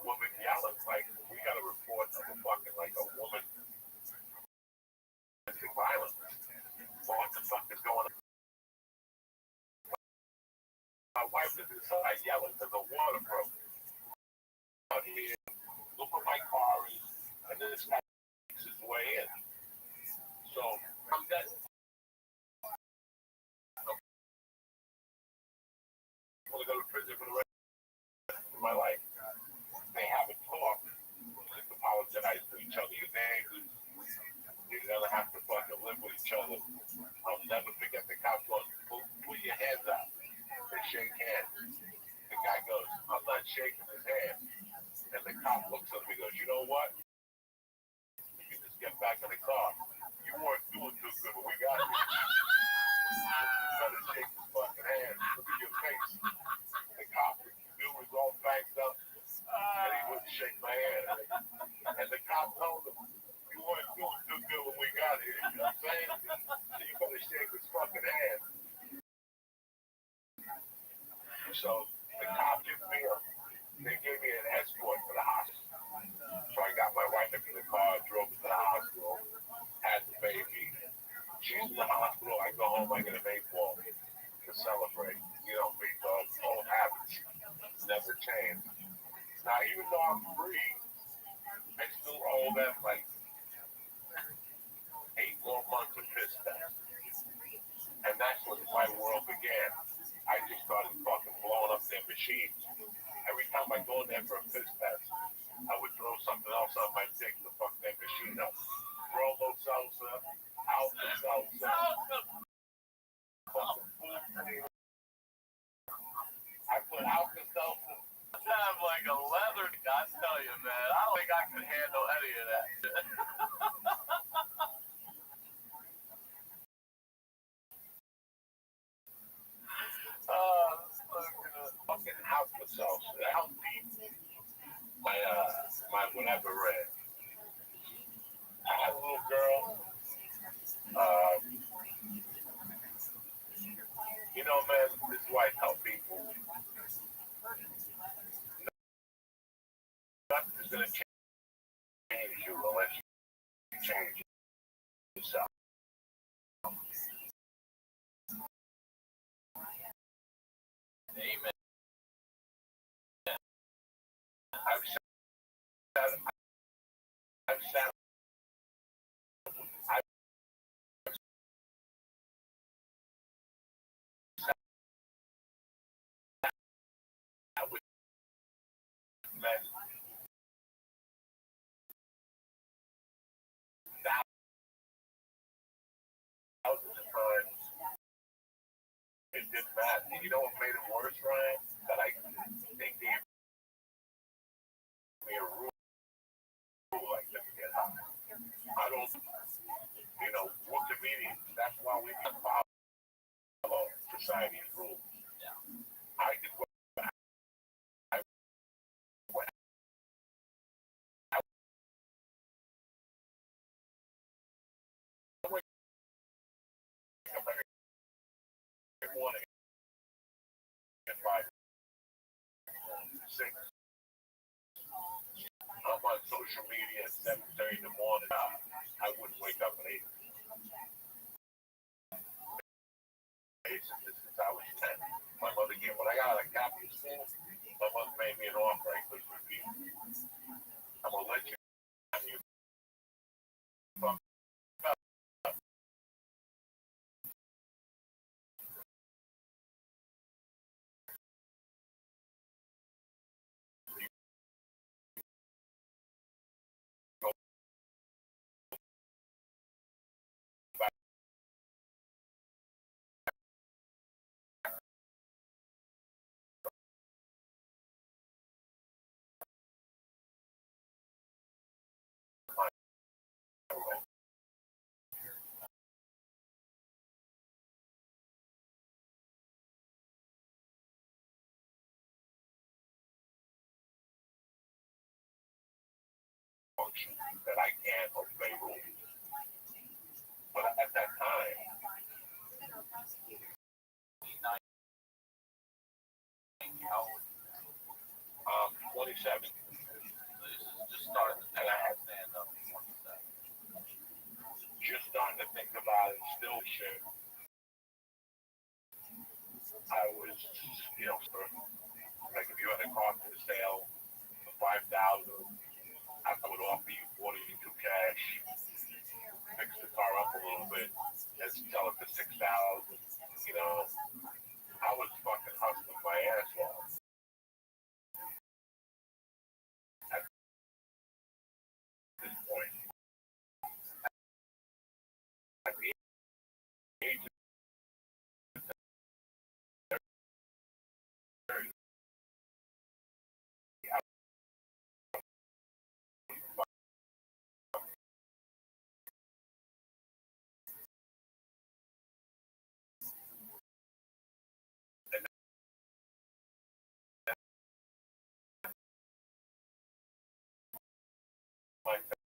woman yelling, like, we got to report a fucking, like, a woman domestic violence. What the fuck is going on? My wife is inside yelling because the water broke. Out here, look where my car is, and this guy makes his way in. So I'm dead. I'm going to go to prison for the rest of my life. They have a talk. Just apologize to each other. Your neighbors. You're going to have to fucking live with each other. I'll never forget the cops going, put your hands out. They shake hands. The guy goes, I'm not shaking his hand. And the cop looks at me and goes, you know what? You can just get back in the car. You weren't doing too good, but we got you. You better shake his fucking hand. Look at your face. The cop was all banked up, and he wouldn't shake my hand. And the cop told him, you weren't doing too good when we got here. You know what I'm saying? So you better shake his fucking hand. So the cop they gave me an escort to the hospital. So I got my wife into the car, drove to the hospital, had the baby. She's in the hospital. I go home, I get an 8-ball to celebrate. You know, me, old habits never change. Now, even though I'm free, I still owe them like 8 more months of piss test. And that's when my world began. I just started fucking blowing up their machines. Every time I go in there for a piss test, I would throw something else on my dick to fuck that machine up. Throw those out, I can handle any of that. Fucking house myself. How deep my whatever read. I had a little girl. You know, man, this is why I tell people nothing's gonna change you unless you change yourself. Amen. I've sat with men thousands of times. It didn't matter. You know what made it worse, Ryan? That they gave me a rule like let me get high. I don't, we're comedians. That's why we can follow society's rules. I could go back. Every morning at 5, 6. I'm on social media at 7:30 in the morning. I wouldn't wake up at 8. Since I was 10. My mother gave when I got out of Catholic school, my mother made me an offer I couldn't refuse. I'm gonna let you fuck up. That I can't obey rules. But at that time, 27. Just started to And I had stand up. just starting to think about it, still shit. I was, like if you had a car for sale for 5,000, I would offer you 42 cash, fix the car up a little bit, and sell it for 6,000. I was fucking hustling my ass off. At this point, at the age of 30, my family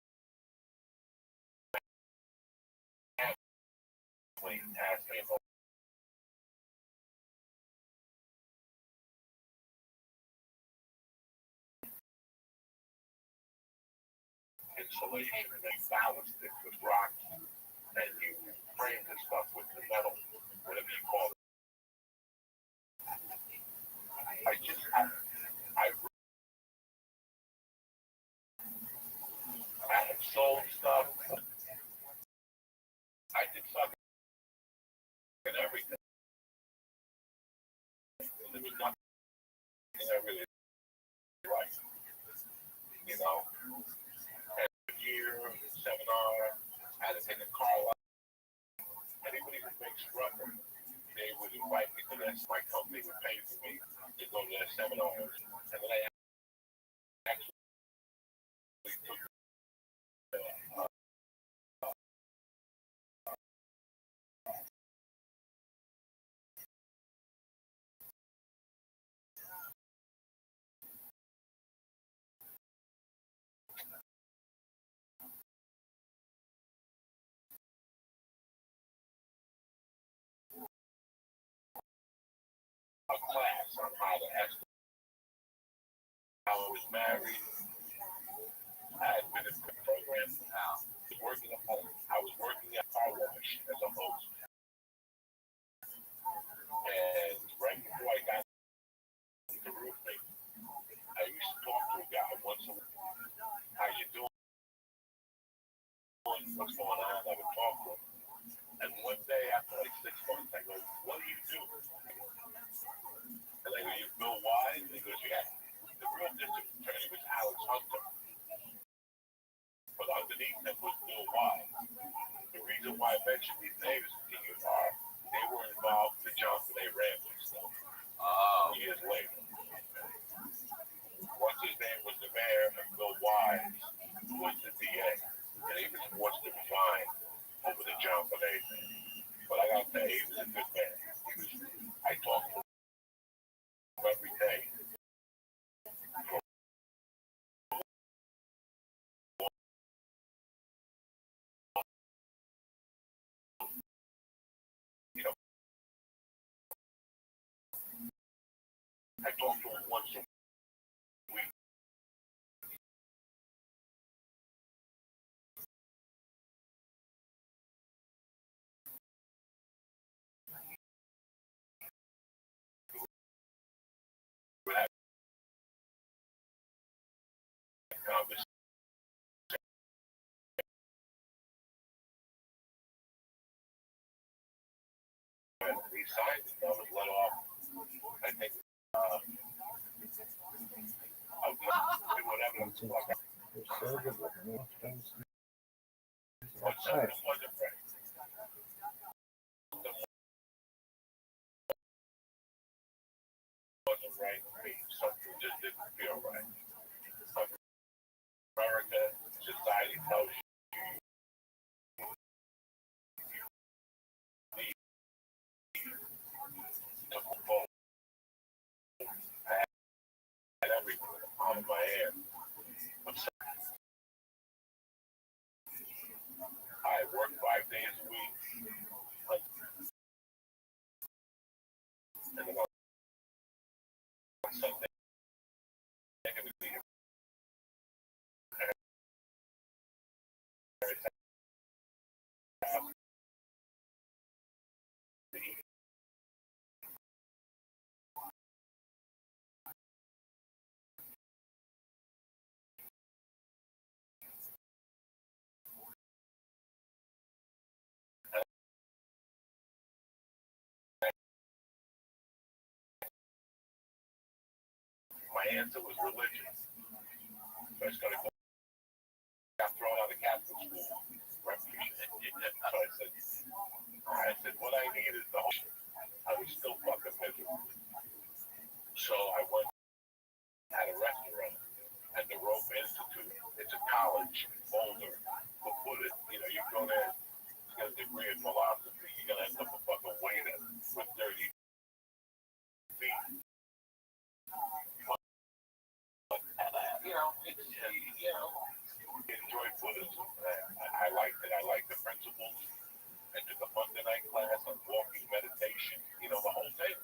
asked me about insulation, and they balanced it with rocks, and you frame the stuff with the metal, whatever you call it. I had sold stuff. I did fucking everything. And there was nothing I really liked. And a year, seminar, I had to take a car lot. Anybody who makes rubber, they would invite me to this. My company would pay for me to go to their seminars. And then I actually took a class on how to ask how I was married. I had been in the program now. I was working at home. I was working at car wash as a host. And right before I got the roofing, I used to talk to a guy once a week. How you doing? What's going on? I would talk to him. And one day, after like 6 months, I go, what do you do? And I go, you Bill Wise? And he goes, yeah. The real district attorney was Alex Hunter. But underneath him was Bill Wise. The reason why I mentioned these names to you are they were involved in the Johnson A. Ramsey stuff. Years later. What's his name was the mayor, and Bill Wise was the DA. And he was forced to resign over the Johnson A. thing. But I gotta tell you, he was a good man. I talked to him every day. You know, I talked to him once a week. We had a conversation. He signed it. I was let off. I think I was do whatever the fuck. But something wasn't right. Wasn't right for me. Something just didn't feel right. America, society tells you need to vote. I had everything on my hand. But I worked 5 days a week. And then on Sunday, my answer was religion. So I started going. Got thrown out of Catholic school. Refuge. So I said, what I need is the whole. I was still fucking miserable. So I went at a restaurant at the Rope Institute. It's a college in Boulder. But put it, you go there, you get a degree in philosophy. You're gonna end up a fucking waiter with 30 feet. Enjoy Buddhism. I liked it. I liked the principles. I took a Monday night class on walking meditation. The whole thing.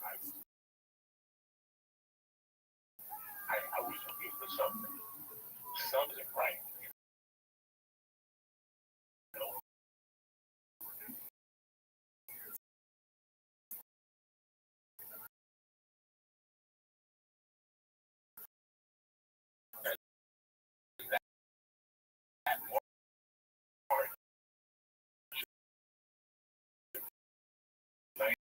I was looking for something. Something right. That March 91.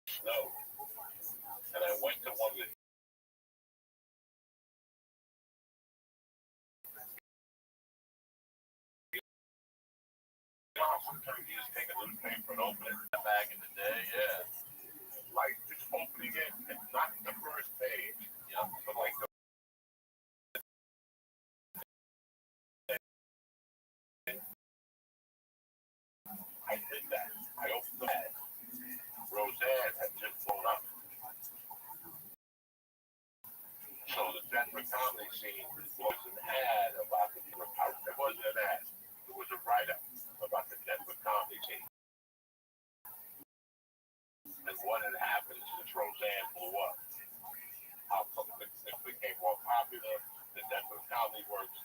Snow. And I went to one of the sometimes you just take a little paper and open it. Back in the day, yeah. Like just opening it and not the first page. But like I did that. I opened the pad. scene was an ad about the it wasn't an ad. It was a write-up about the Denver comedy scene. And what had happened since Roseanne blew up. How it became more popular. The Denver Comedy Works.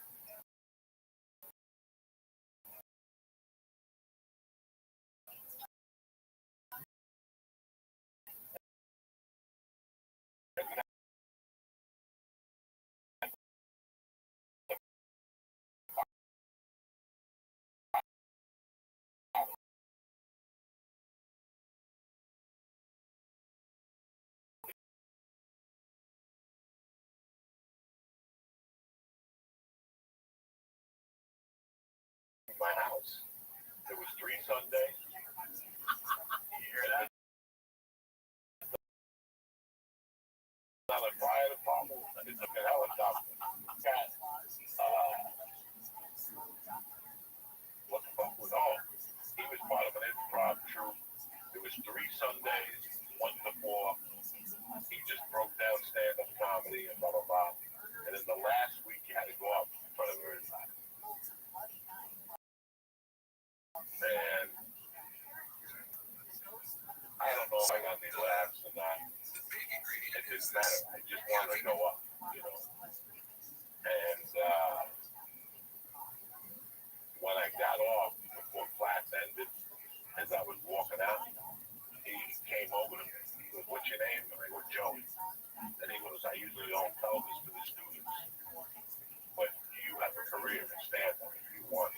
My house. There was 3 Sundays. You hear that? Not a fire department. It's a helicopter. Got, what the fuck was all? He was part of an improv troupe. There was 3 Sundays, 1 to 4. He just broke down stand-up comedy and blah blah blah. And then the last week you had to go up in front of everybody. And I don't know if I got any laughs or not. It didn't matter. I just wanted to go up, you know. And when I got off before class ended, as I was walking out, he came over to me. He goes, "What's your name?" And I go, "Joey." And he goes, "I usually don't tell this to the students, but you have a career in stand-up if you want."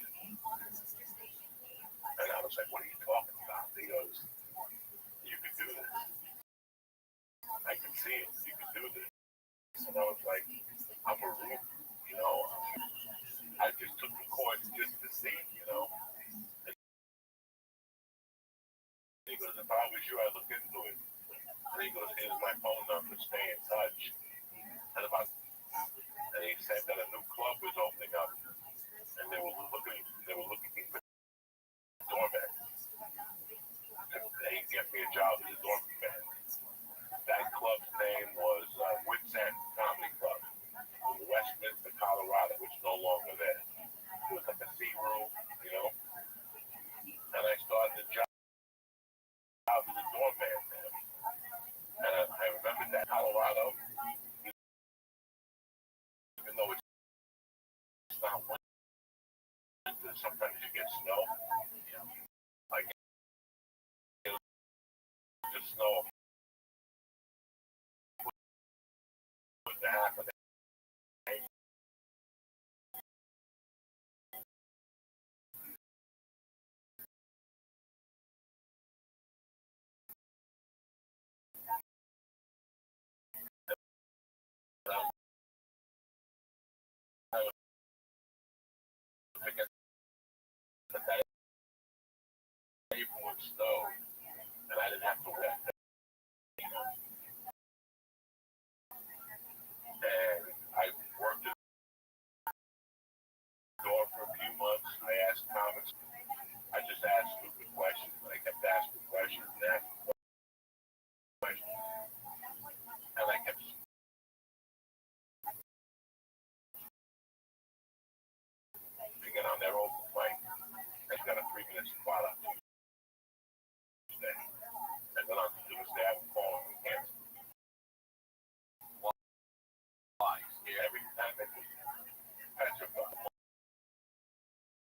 And I was like, "What are you talking about?" He goes, "You can do this. I can see it. You can do this." And I was like, "I'm a rookie, you know. I just took the course just to see, you know." And he goes, "If I was you, I'd look into it." And he goes, "Here's my phone number. Stay in touch." And he said that a new club was opening up, and they were looking for doorman. They get me a job as a doorman. That club's name was Wits End Comedy Club in Westminster, Colorado, which is no longer there. It was like a sea room, you know. And I started the job as a doorman there. And I remember that Colorado, even though it's not winter, sometimes you get snow. Like just snow with the half of that. April and snow, and I didn't have to wear that. And I worked at the door for a few months. I asked comics. I just asked stupid questions, and I kept asking questions and asking questions. And I kept picking on their open mic. I got a 3-minute spot on Tuesday. And then on Tuesday, I would call them and cancel. Why? Every time I took a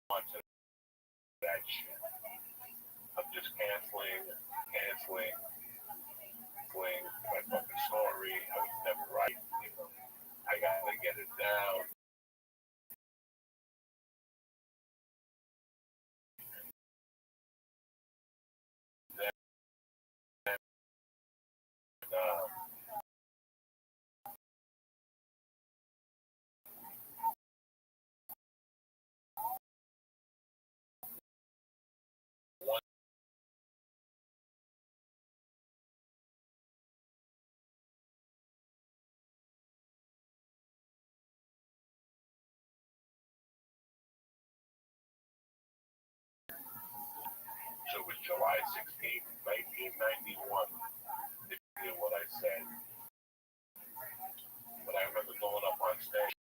bunch of that shit. I'm just canceling my fucking story. I was never right. You know, I gotta get it down. And, one So it was July 16th, 1991. They did what I said. But I remember going up on stage.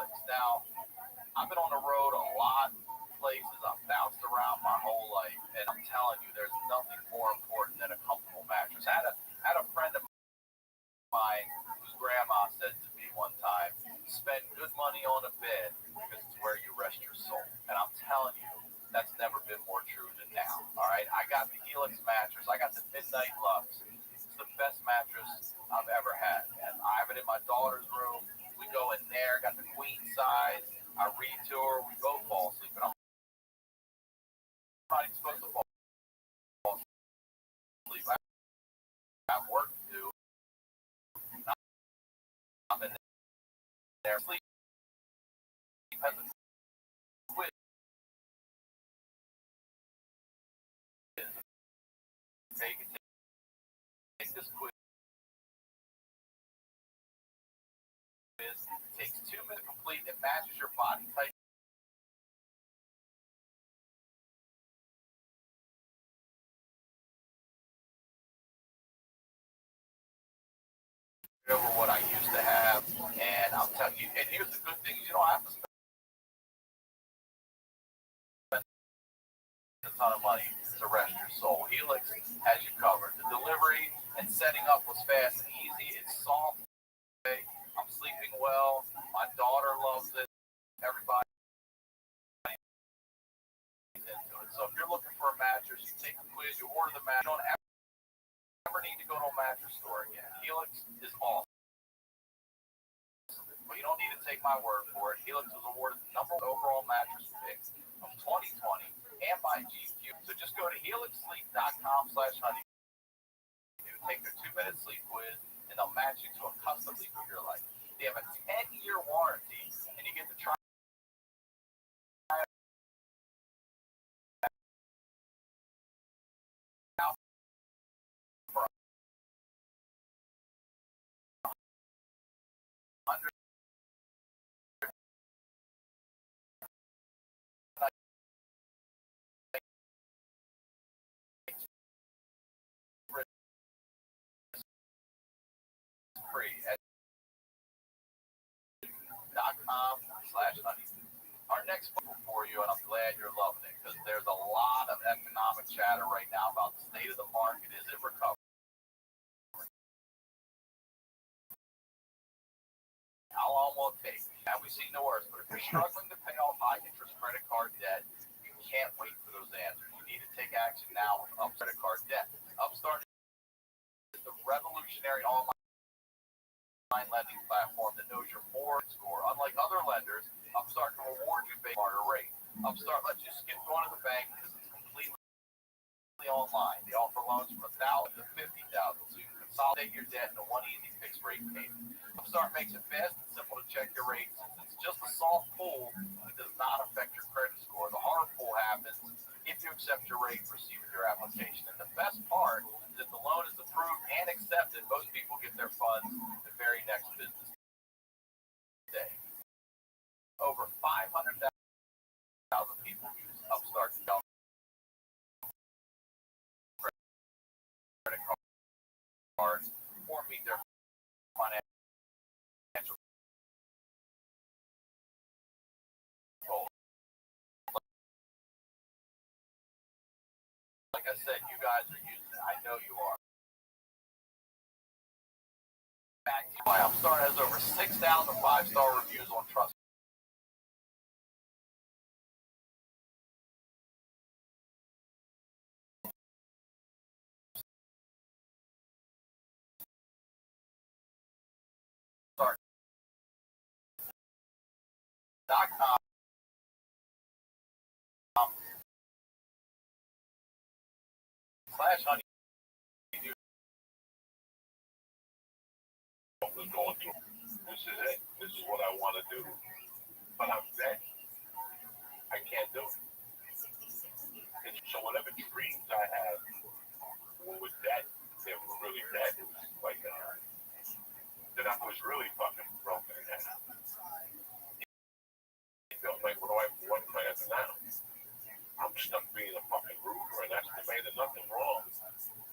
Helix. Now, I've been on the road a lot of places. I've bounced around my whole life, and I'm telling you, there's nothing more important than a comfortable mattress. I had a friend of mine whose grandma said to me one time, spend good money on a bed because it's where you rest your soul. And I'm telling you, that's never been more true than now. All right, I got the Helix mattress. I got the Midnight Lux. It's the best mattress I've ever had. And I have it in my daughter's room. We go in there, got the queen size. I read to her. We both fall asleep. And I'm not even supposed to fall asleep. I have work to do. I'm in there sleep. Has a quiz. Okay, you can take this quiz. It takes 2 minutes to complete. It matches your body type. Over what I used to have, and I'll tell you. And here's the good thing: you don't have to spend a ton of money to rest your soul. Helix has you covered. The delivery and setting up was fast and easy. It's soft. I'm sleeping well. My daughter loves it. Everybody is into it. So if you're looking for a mattress, you take the quiz, you order the mattress. You don't ever need to go to a mattress store again. Helix is awesome. But you don't need to take my word for it. Helix was awarded the #1 overall mattress pick of 2020 and by GQ. So just go to helixsleep.com/honey. Take their 2-minute sleep quiz, and they'll match you to a custom sleep for your life. They have a 10-year warranty, and you get to try out for 100 free at .com/honey. Our next book for you, and I'm glad you're loving it, because there's a lot of economic chatter right now about the state of the market. Is it recovering? How long will it take? Have we seen the worst? But if you're struggling to pay off high interest credit card debt, you can't wait for those answers. You need to take action now with Upstart credit card debt. Upstart is the revolutionary online lending platform that knows your mortgage score. Unlike other lenders, Upstart can reward you based on a rate. Upstart lets you skip going to the bank because it's completely online. They offer loans from $1,000 to $50,000, so you can consolidate your debt into one easy fixed rate payment. Upstart makes it fast and simple to check your rates. It's just a soft pull that does not affect your credit score. The hard pull happens if you accept your rate and proceed with your application. And the best part is if the loan is approved and accepted, most people get their funds the very next business day. Over 500,000 people use Upstart to credit cards or meet their financial goals. Like I said, you guys are using it. I know you are. Back to why Upstart has over 6,000 5-star reviews on Trust. .com/honey. This is it. This is what I want to do. But I'm dead. I can't do it. And so whatever dreams I had with that, they were really dead. It was like then I was really fucking broken again. You know, like what can I do now? I'm stuck being a fucking roofer, and that's there's nothing wrong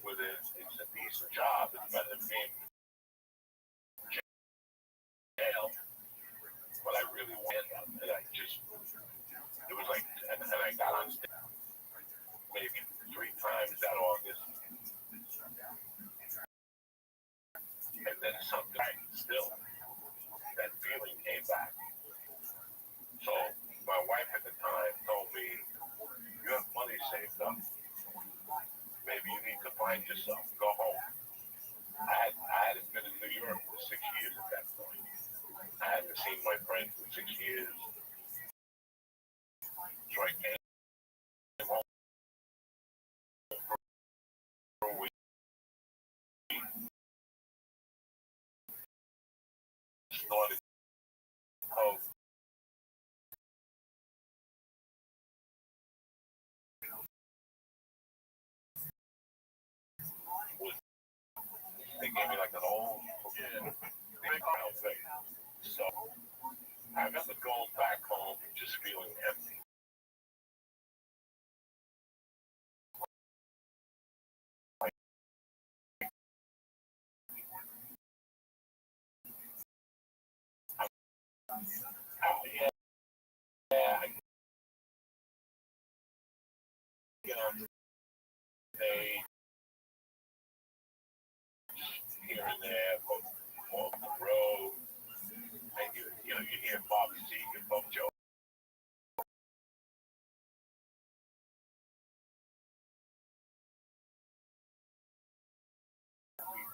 with it. It's a decent job. It's better than being in jail. But I for 6 years. So I came home for a week. Started coke. They gave me like an old big outfit. So I remember going back home just feeling empty. Yeah, I get on the stage here and there, off the road, and you hear Bobby C and Bob Joe.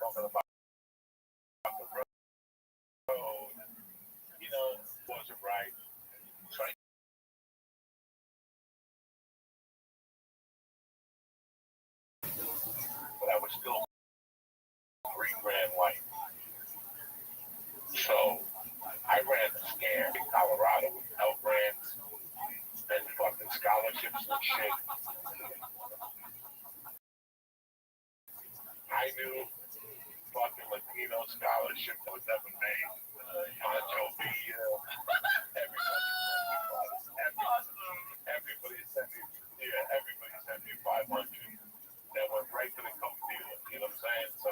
Talking about the road, wasn't right. So but I was still $3,000 white. So I ran the scam in Colorado with L brands and fucking scholarships and shit. I knew fucking Latino scholarship that was ever made. Pancho Villa, everybody sent me 500. That went right to the coke dealer. You know what I'm saying? So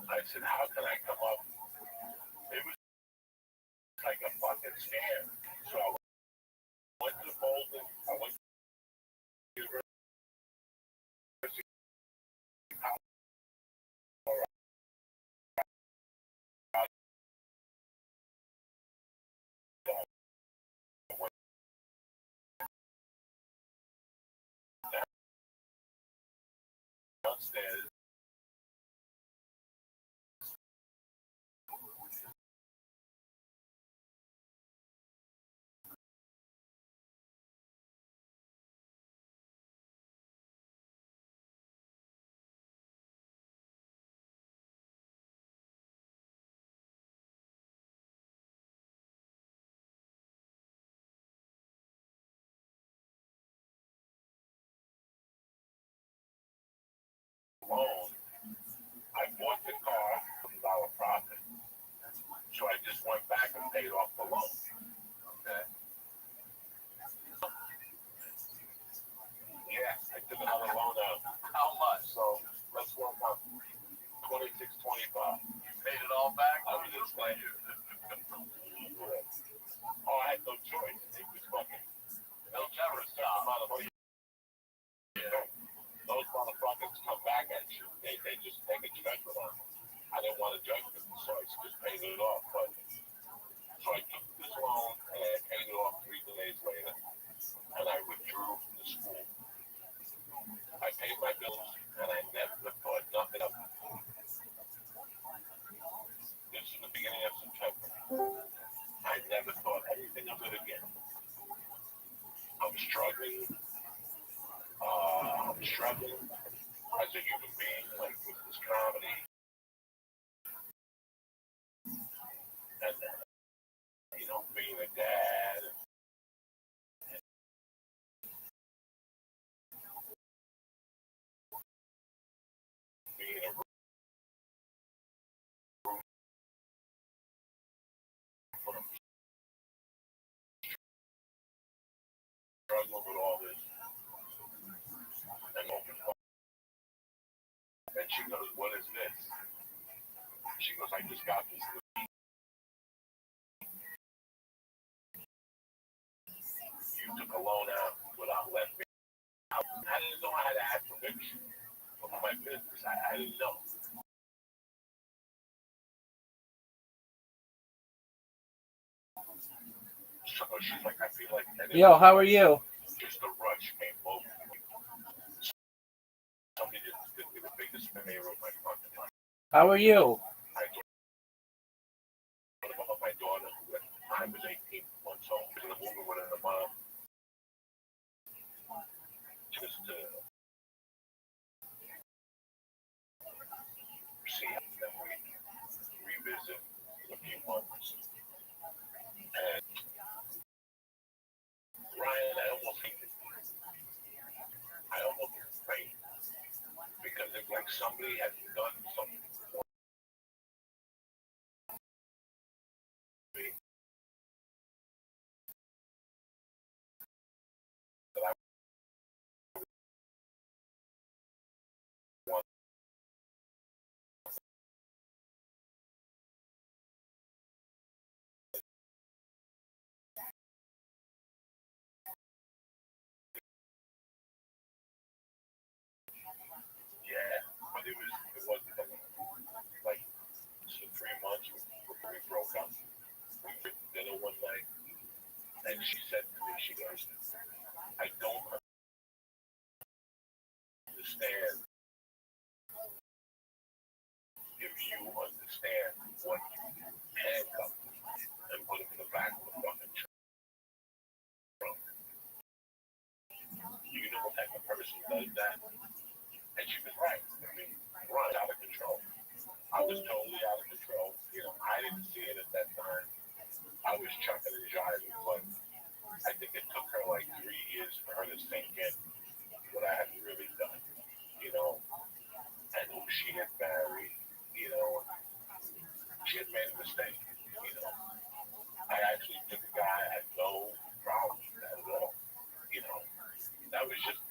I said, how can I come up? It was like a fucking scam. So I went to the Bolton. I went to the University of Colorado. Downstairs. Loan. I bought the car from dollar profit. So I just went back and paid off the loan. Okay. Yeah, I took another loan out. How much? So let's work on $26.25. You paid it all back? I was just like, oh, I had no choice. It was fucking. They'll never stop. Those motherfuckers come back at you. They just take a judgment on it. I didn't want to judge them, so I just paid it off. But so I took this loan and I paid it off 3 days later, and I withdrew from the school. I paid my bills, and I never thought nothing of it. This is the beginning of September. I never thought anything of it again. I'm struggling. I'm struggling as a human being, like with this comedy. And, being a dad. And being a struggling with all this. And she goes, what is this? She goes, I just got this. You took a loan out without letting me out. I didn't know how to ask permission for my business. I didn't know. So she's like, I feel like. Yo, how are you? Just a rush came over me. Somebody just did the biggest favor of my fucking life. How are you? I told my daughter, who we broke up. We went to dinner one night, and she said to me, she goes, I don't understand if you understand what handcuffed and put him in the back of the fucking trunk. You know what type of person does that? And she was right. I mean, run out of control. I was totally out of control. You know, I didn't see it at that time. I was chucking and jiving, but I think it took her like 3 years for her to sink in what I had really done. You know, and who she had married. You know, she had made a mistake. You know, I actually took a guy I had no problem with that at all. You know, that was just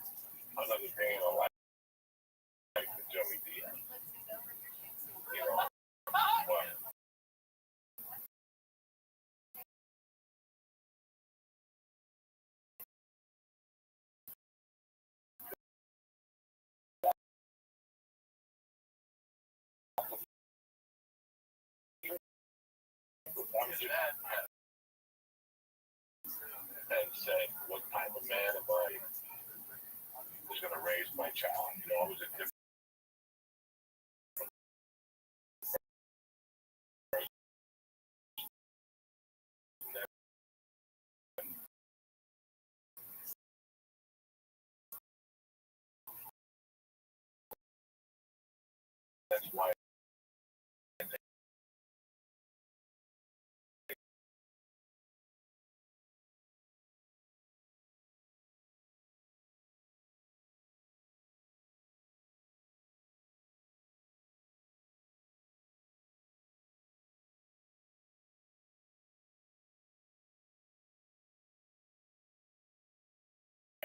another day in a life with Joey Diaz. You know, but and said, what type of man am I who's going to raise my child? You know, it was a different. That's why I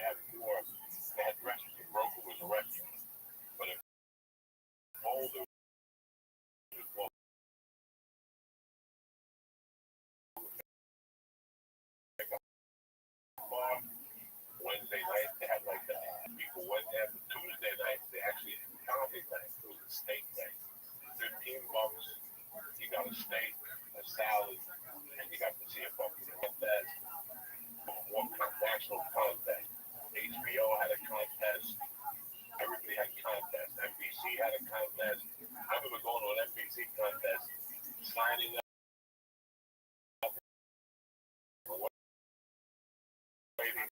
had more. They had arrested. The broker was arrested. But if older was well, Wednesday night, they had like people went there. Tuesday night, they actually had comedy night. It was a steak night. $15. You got a steak, a salad, and you got to see a fucking contest. One national contest. HBO had a contest. Everybody had contests. NBC had a contest. I remember going to an NBC contest, signing up for waiting.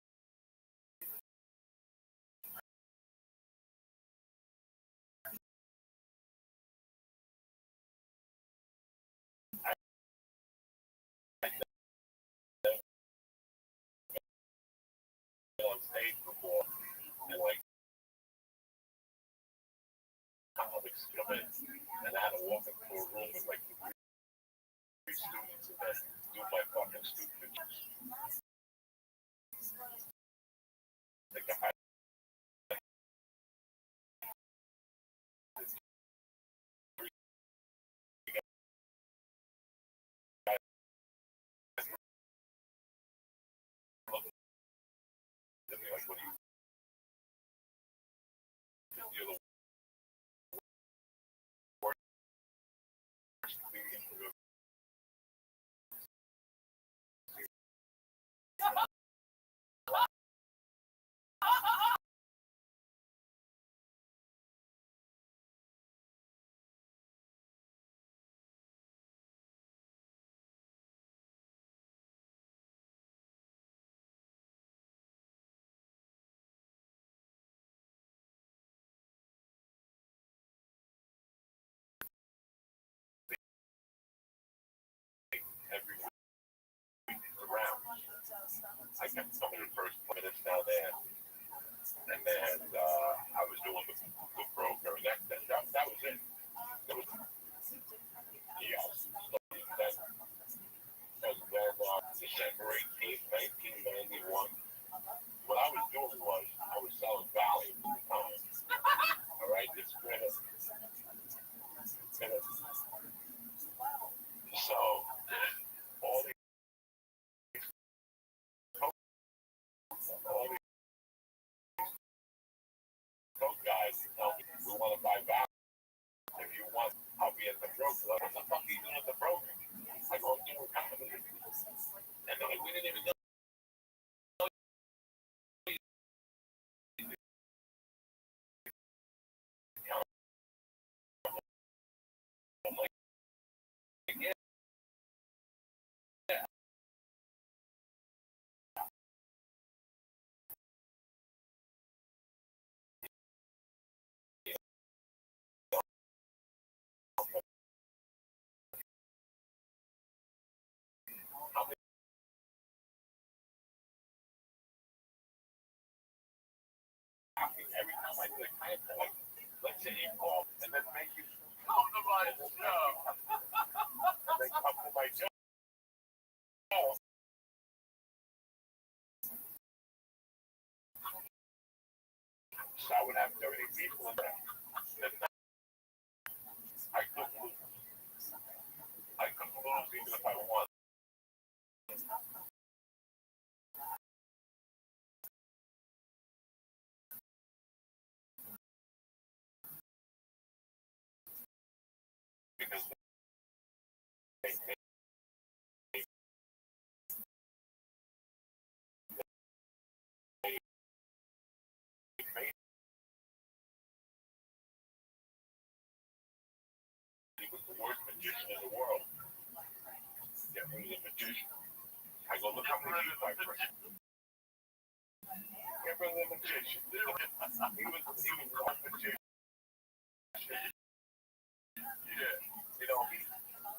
On stage before, and like comics come in, and I had to walk into a room with like 3 students and then do my fucking stupid. The guy. Like, what do you? You're the worst comedian we've ever seen. Every week around. I kept some of the first minutes down there, and then I was doing the broker, and that was it. That was yes. And then December 18th, 1991, what I was doing was I was selling Valium at the time. All right, it's minutes. So all these coke guys tell me we want to buy Valium. If you want, I'll be at the broker. What the fuck are you doing at the broker? I would have 30 people in there. I couldn't lose. I couldn't lose even if I won. Because they he was the worst magician in the world. Get rid of the magician. I go, look how many people I bring. Get rid of the magician. He was called magician. Yeah. You know,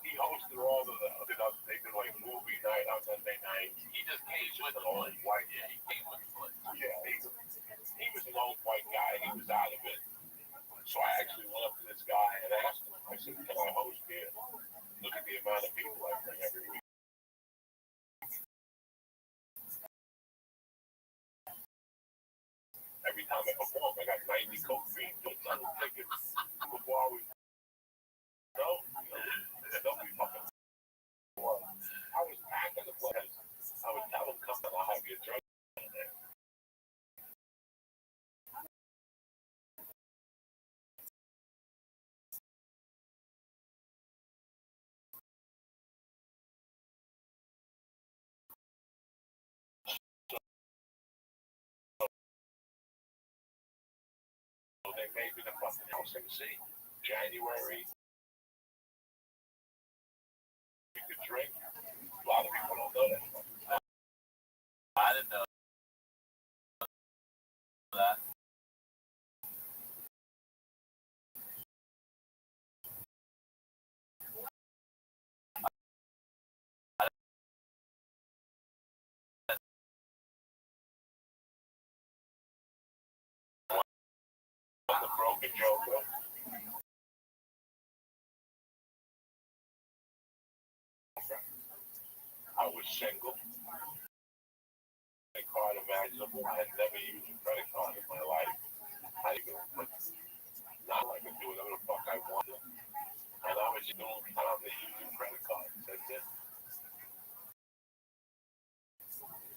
he hosted all of the, they did like movie night on Sunday night. He just came with an old white. Yeah, he came with it. Yeah, he was an old white guy. He was out of it. So I actually went up to this guy and asked him, I said, can I host here? Look at the amount of people I bring every week. Every time I perform, I got 90 coke fiends, tickets. Before we go, nobody fucking was. I was packing the place. I would tell them, come on, I'll have your drink in there. So they made me the fucking house MC. January, you could drink. A lot of people don't know that. I didn't know that. The broken joker. I was single. A card imaginable. I had never used a credit card in my life. I didn't even now I can do whatever the fuck I wanted. And I was doing time to use a credit card. That's it.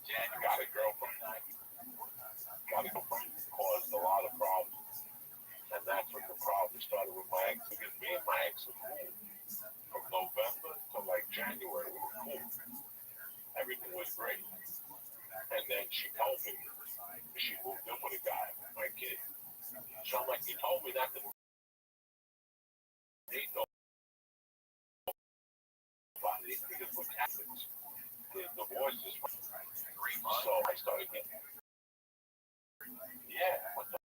Yeah, got a girlfriend. Got a girlfriend. Caused a lot of problems. And that's when the problem started with my ex. Because me and my ex were cool. From November to like January, we were cool. Everything was great. And then she told me she moved in with a guy, my kid. So I'm like, you told me not to date nobody because what happens? The divorce is 3 months. So I started getting, yeah, what the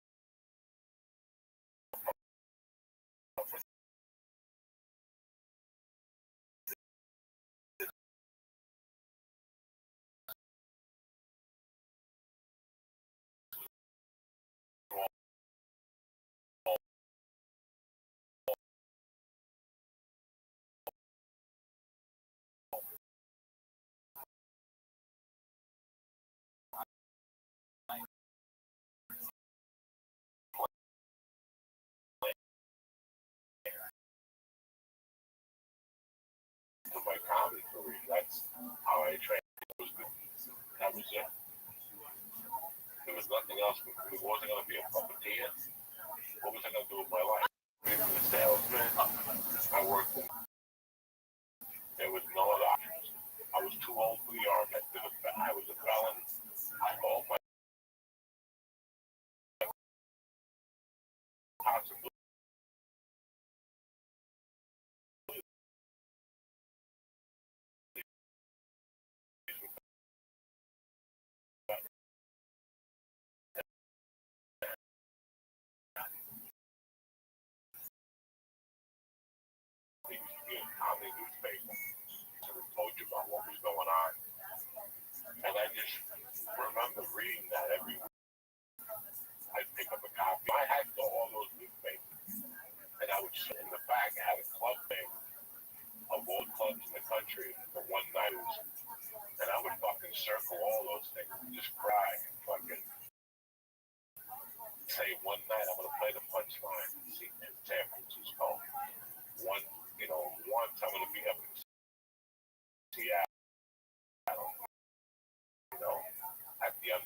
to my comedy career. That's how I trained. It was good. That was it. There was nothing else. It wasn't going to be a puppeteer. What was I going to do with my life? Being a salesman, I worked in. There was no other options. I was too old for the army. I was a felon. I called my possibility.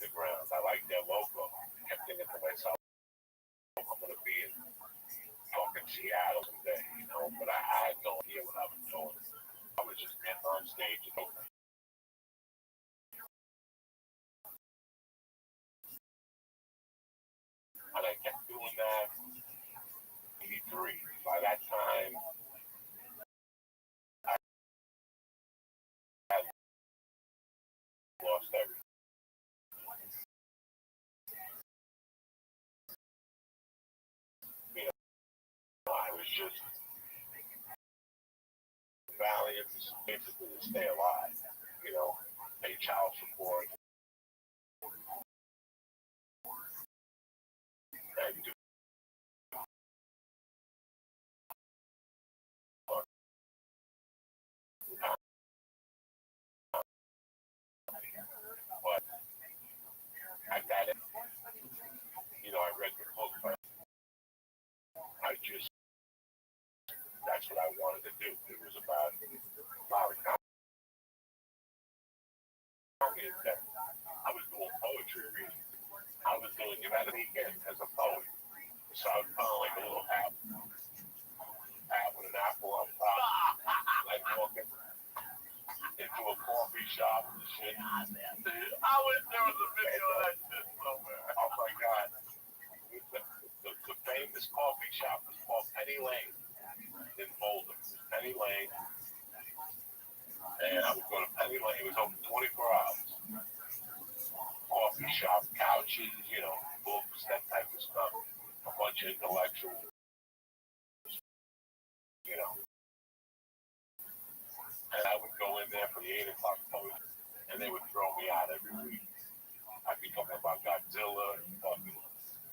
underground. I like their logo. I kept thinking to myself, I'm going to be in fucking Seattle today, you know, but I had no idea what I was doing. I was just getting on stage, you know. And I kept doing that. 83. By that time, I had lost everything. You know, I was just valiant, basically to stay alive. You know, pay child support and do. But at that, you know, I read the book, but I just, that's what I wanted to do. It was about I was doing poetry reading. I was doing it at a weekend as a poet. So I was kind of like a little hat with an apple on top, like walking into a coffee shop and shit. I wish there was a video of that shit somewhere. Oh my God. The famous coffee shop was called Penny Lane in Boulder. Penny Lane. And I would go to Penny Lane. It was open 24 hours. Coffee shop, couches, you know, books, that type of stuff. A bunch of intellectuals, you know. And I would go in there for the 8 o'clock post, and they would throw me out every week. I'd be talking about Godzilla and fucking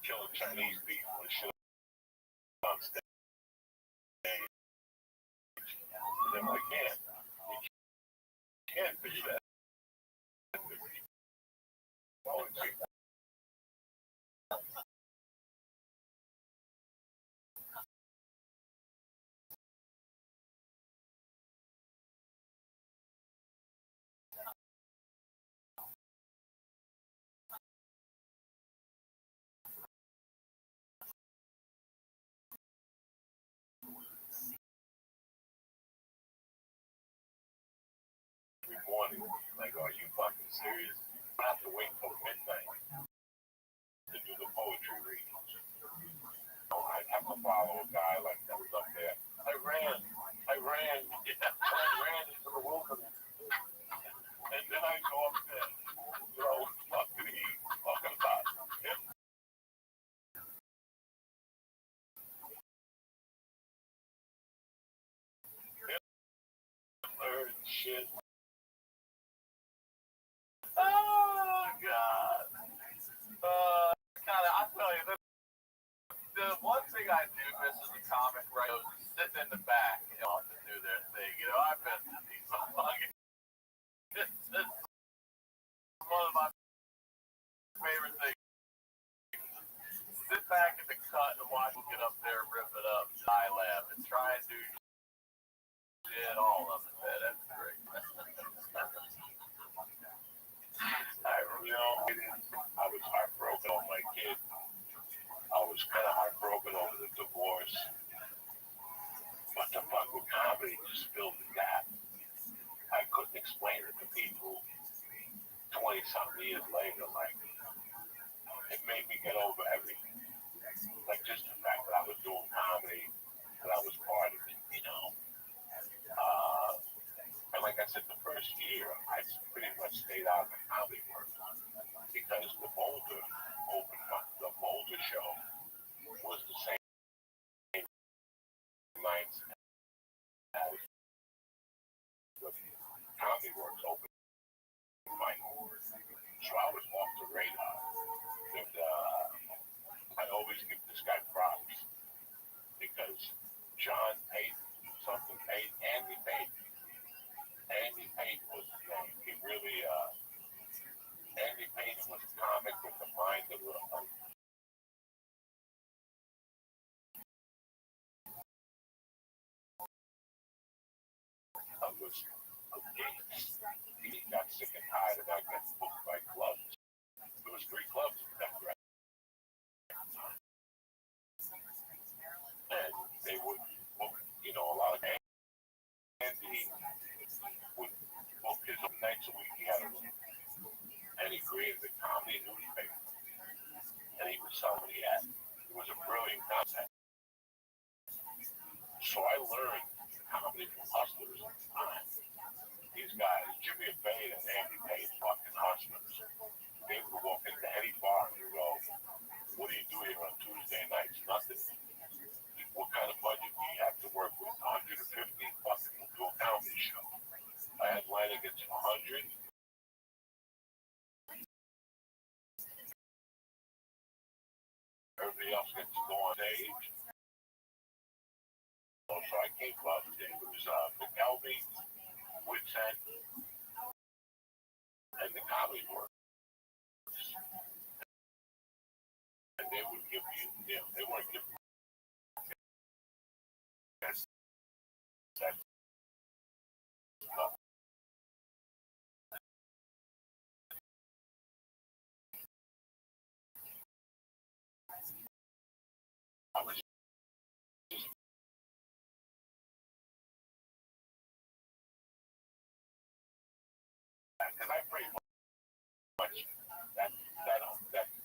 killing Chinese people and shit on stage. And they're like, man, you can't do that. Poetry. Every morning, like, are you fucking serious? I have to wait till midnight to do the poetry reading. I'd have to follow a guy like that was up there. I ran into the wilderness. And then I go up there, you know, fucking eat, fucking about Hitler and shit. Oh, God. I tell you, the one thing I do miss as a comic writer is sitting in the back, you know, to do their thing. You know, I've been fucking. It's one of my favorite things. Sit back in the cut and watch them get up there, rip it up, I laugh, and try and do shit, all of it, man. That's great. I was heartbroken on my kid. I was kind of heartbroken over the divorce. But the fuck with comedy just filled the gap. I couldn't explain it to people 20-something years later. Like, it made me get over everything. Like, just the fact that I was doing comedy, that I was part of it, you know. And like I said, the first year, I pretty much stayed out of the comedy work because the Boulder show was the same night as the comedy works open mic. So I was off the radar. And I always give this guy props because John Payton, something Payton, Andy Payton was his name. He really, Andy Payton was a comic with the mind of a games. He got sick and tired of that, got booked by clubs. everybody else gets to go on stage. So I came up and it was McKelvey, Witsend, and the Comedy Works. And they would give you, they want to give you that stuff. I was because I pretty much that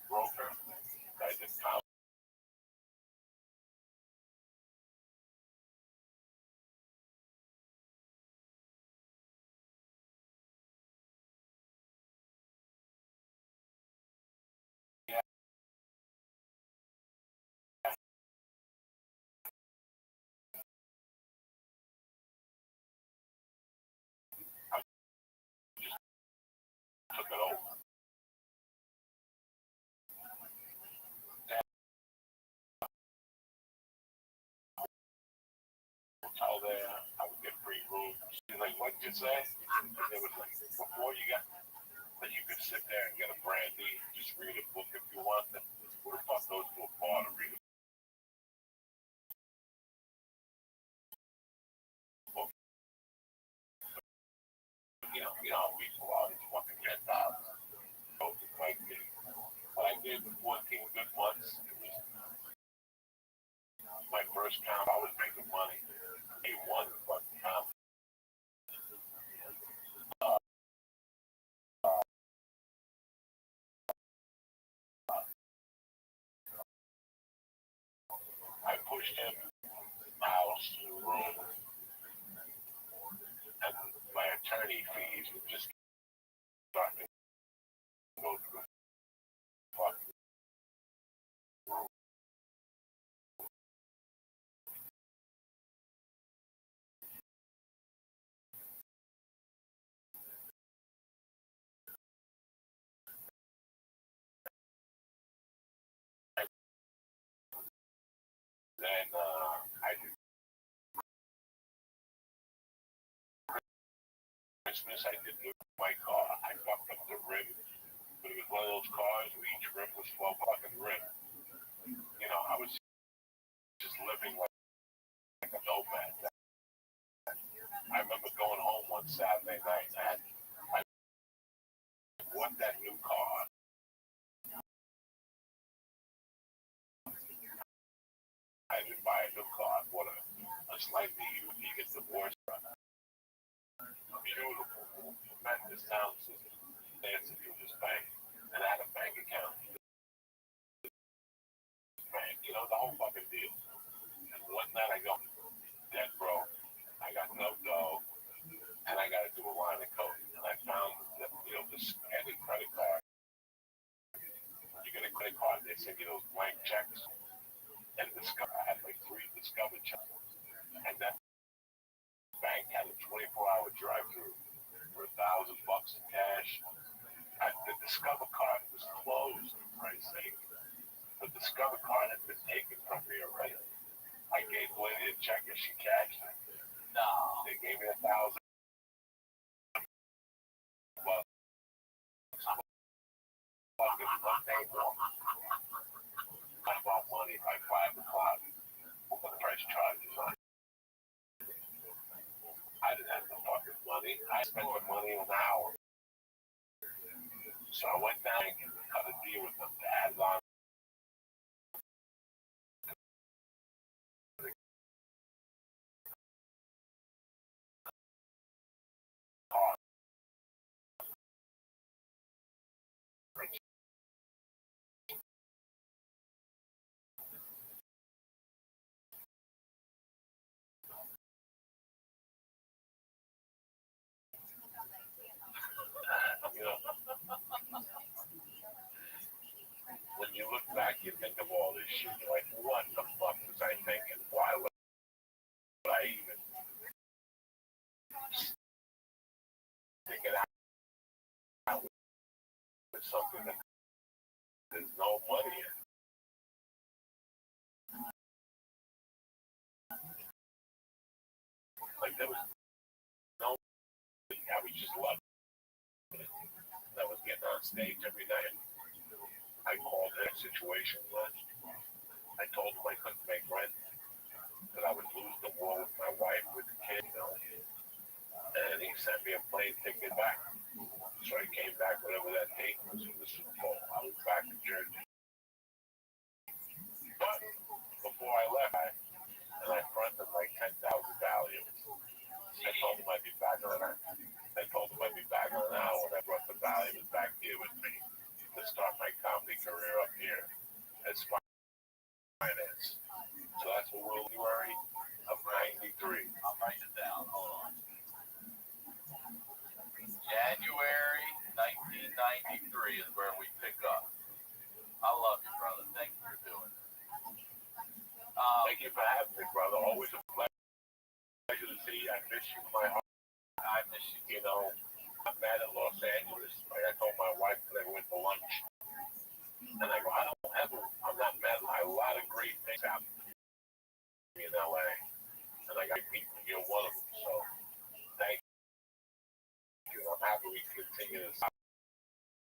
broker that just took it over. Hotel there, I would get free rooms. She's like, what'd you say? And it was like, before you got, that you could sit there and get a brandy, just read a book if you want. Then who the fuck goes to a bar to read a book? You know, we go out and fucking get out. Like, when I did 14 good months, it was my first time I was making money. A one fucking time. I pushed him house to the room, and my attorney fees would just start to go through the fucking room. Then I did Christmas. I did my car. I fucked up the rim, but it was one of those cars where each rim was 12 fucking rim. You know, I was just living like a nomad. I remember going home one Saturday night and I bought that new car. I didn't buy a new car. I bought a slightly used. You get divorced from it. Beautiful, tremendous sound system. Dancing through this bank. And I had a bank account. Bank, you know, the whole fucking deal. And one night I go, dead broke. I got no dough. And I got to do a line of coke. And I found that, you know, this any credit card. You get a credit card, they send you those blank checks. And I had like 3 Discover checks. And that bank had a 24-hour drive-through for $1,000 in cash. And the Discover card was closed, for Christ's sake. The Discover card had been taken from me already. I gave Lady a check and she cashed it. No. They gave me $1,000. Well, fucking Monday morning. I bought money by 5 o'clock for the price charges on it. I didn't have the fucking money. I spent the money in an hour. So I went down and cut a deal with them to add on. You know, when you look back, you think of all this shit. You're like, what the fuck was I thinking? Why would I even think it out with something that there's no money in? there was no, I was just loving it. I was getting on stage every night. I called that situation. I told him I couldn't make rent, that I would lose the war with my wife, with the kid, and he sent me a plane ticket back. So I came back, whatever that date was for the Super Bowl. I was back in Jersey. But before I left, I fronted like $10,000 value. I told him I'd be back in an hour. And I brought the value back here with me to start my comedy career up here as finance. So that's what January of '93. I'm writing it down. Hold on. January 1993 is where we pick up. I love you, brother. Thank you for doing it. Thank you for having me, brother. Always a pleasure to see you. I miss you, my heart. I miss you. I'm mad at Los Angeles. Like I told my wife today, we went to lunch. And I go, I'm not mad. A lot of great things happen in LA. And I got people, you're one of them. So thank you. I'm happy we continue this.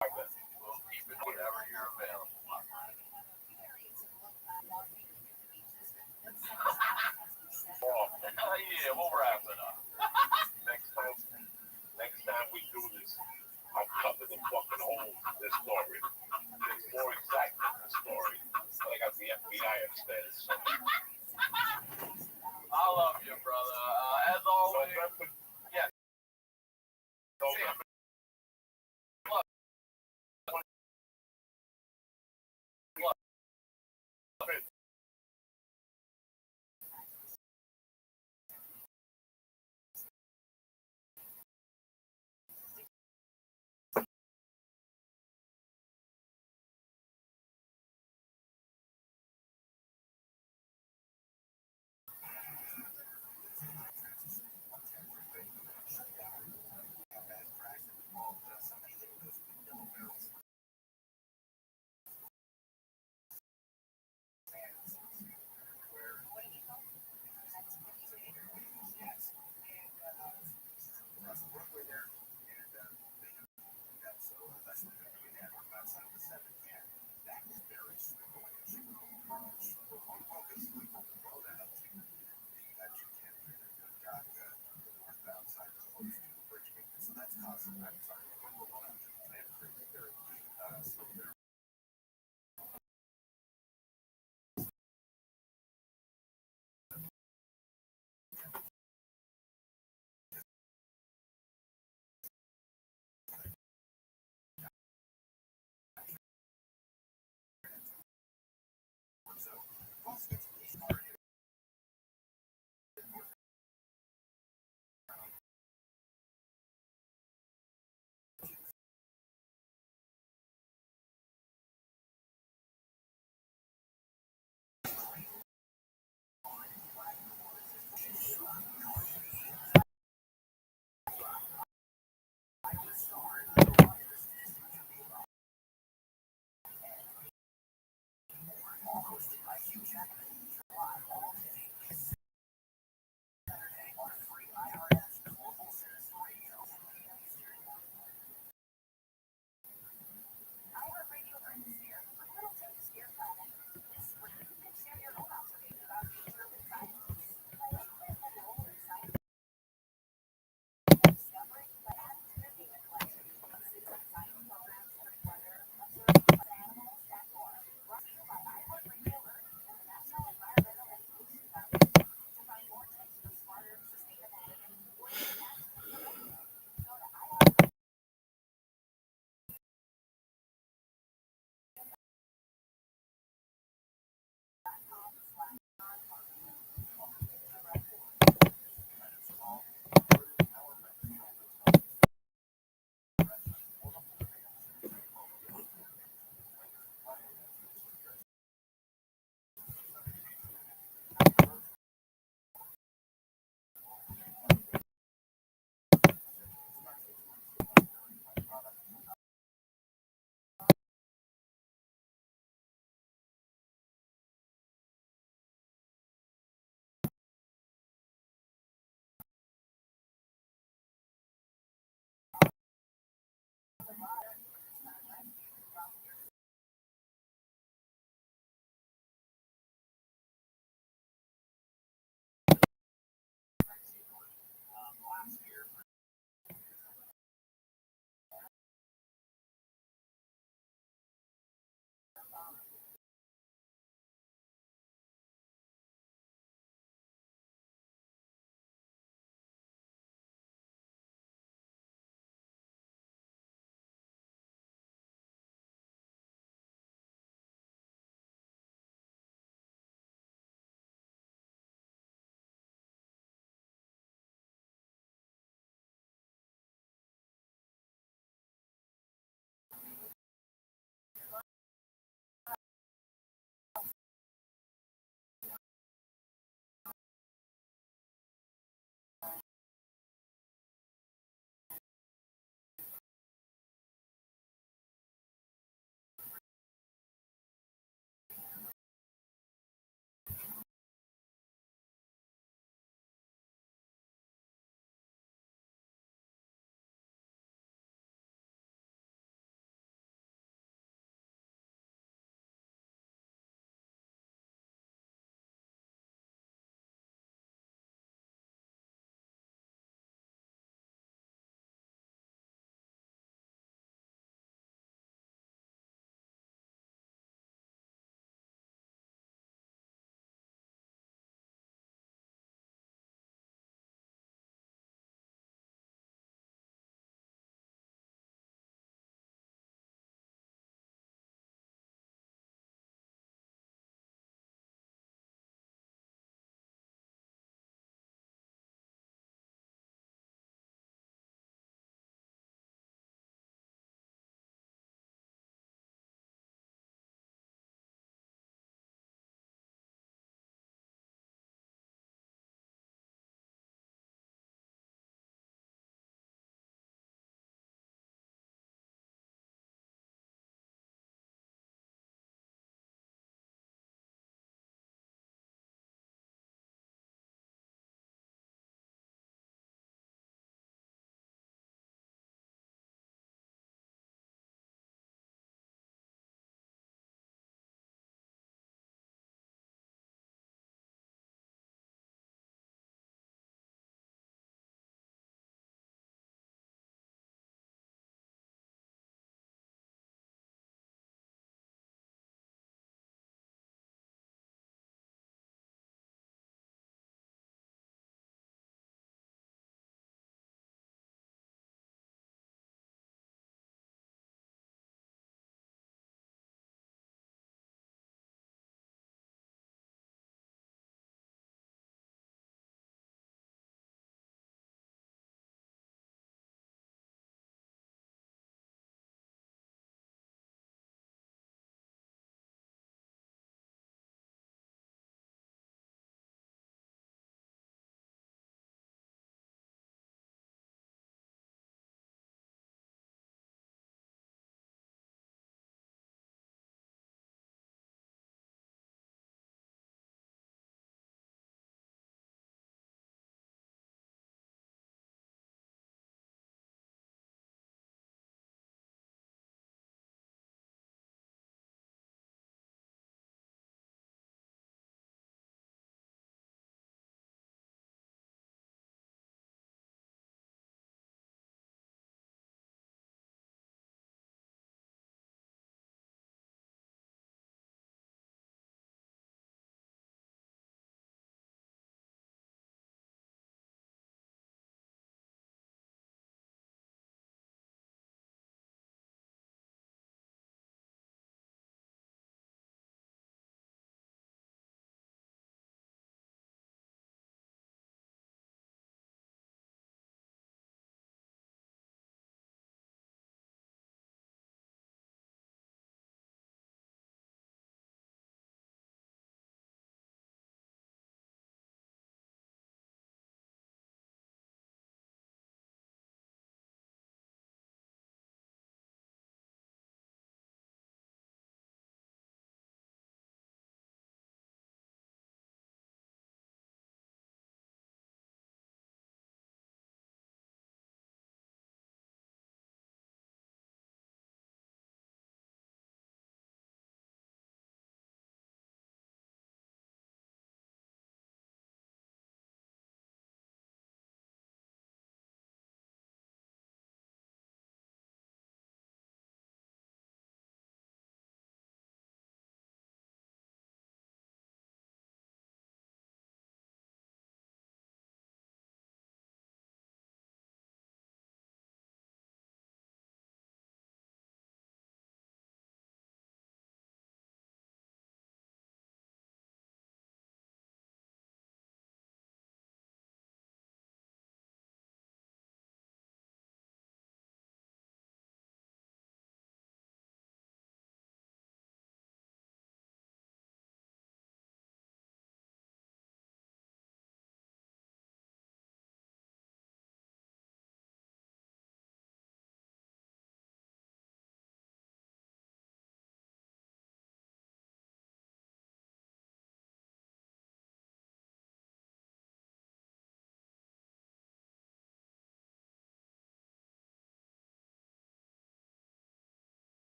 We'll keep it whenever you're available. Yeah, we'll wrap it up. Next time we do this, I'll cover the fucking whole this story. There's more excitement in the story. I got the FBI upstairs. I love you, brother. As always, yes. Awesome.